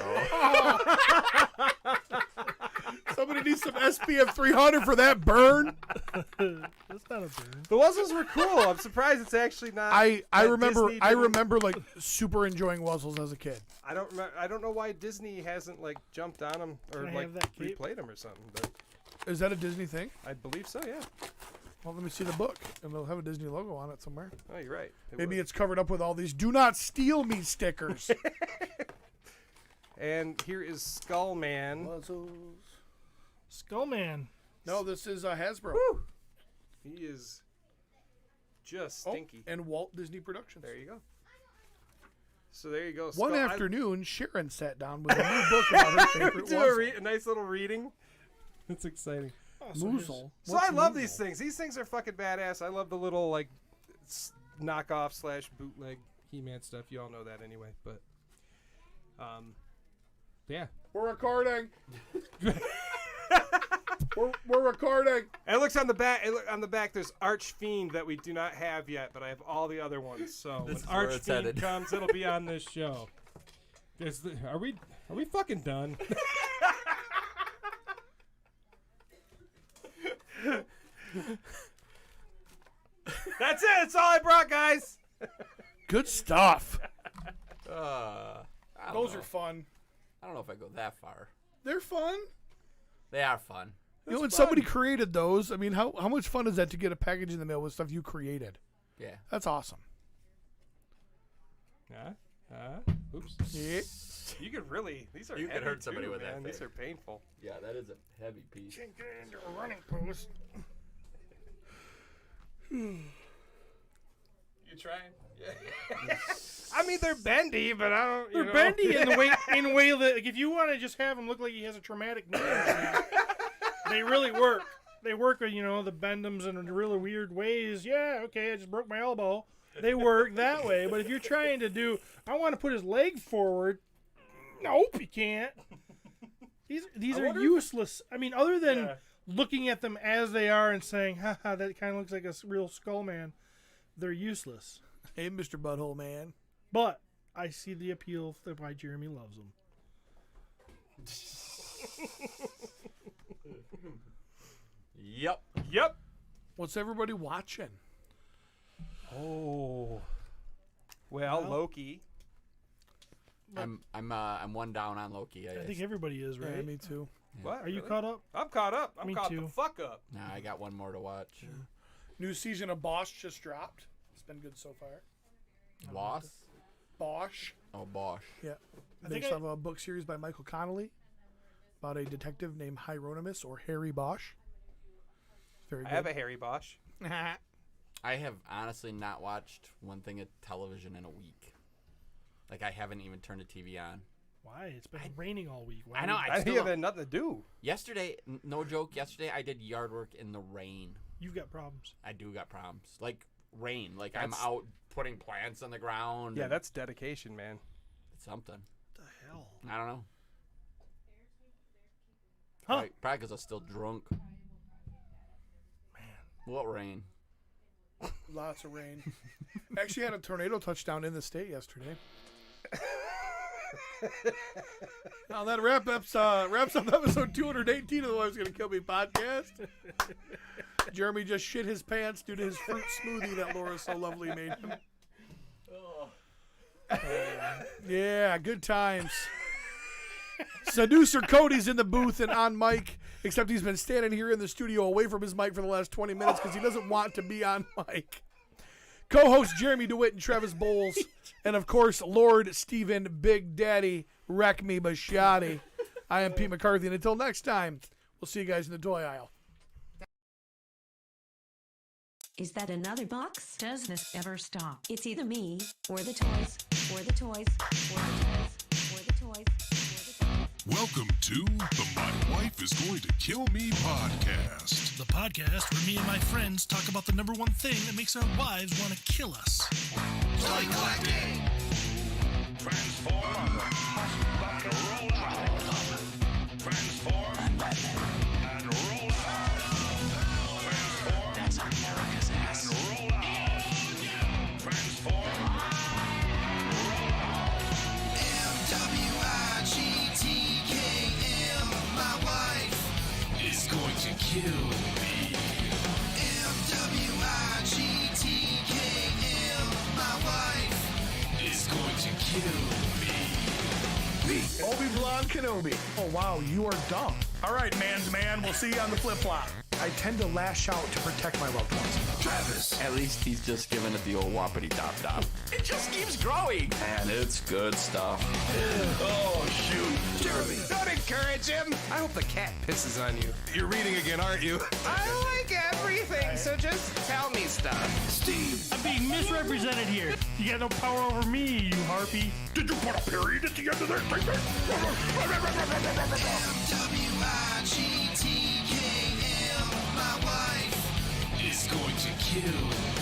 Somebody needs some SPF 300 for that burn. That's not a burn. The Wuzzles were cool. I'm surprised it's actually not. I that remember Disney I didn't- remember like super enjoying Wuzzles as a kid. I don't know why Disney hasn't like jumped on them or Can I like have that cape? replayed them or something. But Is that a Disney thing? I believe so. Yeah. Well, let me see the book, and they'll have a Disney logo on it somewhere. Oh, you're right. It Maybe would. it's covered up with all these "Do not steal me" stickers. And here is Skullman. Skullman. No, this is Hasbro. He is just stinky. And Walt Disney Productions. There you go. So there you go. One Skull- afternoon, Sharon sat down with a new book about her favorite do wuzzle. a nice little reading. That's exciting. Moozle. So I love these things. These things are fucking badass. I love the little like knockoff / bootleg He-Man stuff. You all know that anyway. But yeah. We're recording. we're recording. And it looks on the back. On the back, there's Archfiend that we do not have yet, but I have all the other ones. So This when is where it's Archfiend headed. comes, it'll be on this show. Are we fucking done? That's it. That's all I brought, guys. Good stuff. I don't Those know. are fun. I don't know if I go that far. They're fun. They are fun. You know, when somebody created those, I mean, how much fun is that to get a package in the mail with stuff you created? Yeah. That's awesome. Oops. Yeah. You could really. These are. You could heavy hurt somebody too, with that man. These thing. are painful. Yeah, that is a heavy piece. Can't get into a running post. You trying? Yeah. I mean, they're bendy, but I don't. They're bendy in the way that like, if you want to just have him look like he has a traumatic knee injury, they really work. They work with the bendums in really weird ways. Yeah, okay, I just broke my elbow. They work that way. But if you're trying to do, I want to put his leg forward. Nope, you can't. These are useless. I mean, other than looking at them as they are and saying, haha, that kind of looks like a real skull man, they're useless. Hey, Mr. Butthole Man. But I see the appeal of why Jeremy loves them. Yep. What's everybody watching? Oh. Well, Loki. I'm one down on Loki. I think everybody is, right? Yeah, me too. What? Are you Really? caught up? I'm caught up. I'm Me caught too. the fuck up. Nah, I got one more to watch. New season of Bosch just dropped. It's been good so far. Boss? Bosch. Oh, Bosch. Yeah. I Based think off a book series by Michael Connolly about a detective named Hieronymus or Harry Bosch. Very I good. have a Harry Bosch. I have honestly not watched one thing of television in a week. Like, I haven't even turned the TV on. Why? It's been raining all week. Why I know. would- I I still think don't- had nothing to do. Yesterday, no joke, yesterday I did yard work in the rain. You've got problems. I do got problems. Like, rain. Like, I'm That's- out putting plants on the ground. Yeah, and that's dedication, man. it's something. What the hell? I don't know. Huh? Probably because I was still drunk. Man. What rain? Lots of rain. Actually had a tornado touchdown in the state yesterday. Now that wraps up episode 218 of the Wife's Gonna Kill Me podcast. Jeremy just shit his pants due to his fruit smoothie that Laura so lovely made him. Yeah, good times. Seducer Cody's in the booth and on mic, except he's been standing here in the studio away from his mic for the last 20 minutes because he doesn't want to be on mic. Co-host Jeremy DeWitt and Travis Bowles, and of course Lord Stephen Big Daddy Wreck Me Basciati. I am Pete McCarthy, and until next time, we'll see you guys in the toy aisle. Is that another box? Does this ever stop? It's either me or the toys, or the toys, or the toys, or the toys, or the toys. Welcome to the My Wife is Going to Kill Me podcast. The podcast where me and my friends talk about the number one thing that makes our wives want to kill us. Toy collecting. Transform. About to roll out. Transform. And roll out. Transform. That's America's ass. And roll out. Transform. M-W-I-G-T-K-M. My wife is going to kill me. M-W-I-G-T-K-M. My wife is going to kill me. Obi-Wan Kenobi. Oh, wow, you are dumb. All right, man's man. We'll see you on the flip-flop. I tend to lash out to protect my loved ones. Travis. At least he's just giving it the old whoppity top top. It just keeps growing. And it's good stuff. Oh, shoot. Jeremy. Don't encourage him. I hope the cat pisses on you. You're reading again, aren't you? I like everything, so just tell me stuff. Steve. I'm being misrepresented here. You got no power over me, you harpy. Did you put a period at the end of that thing? WIGTKM. My wife is going to kill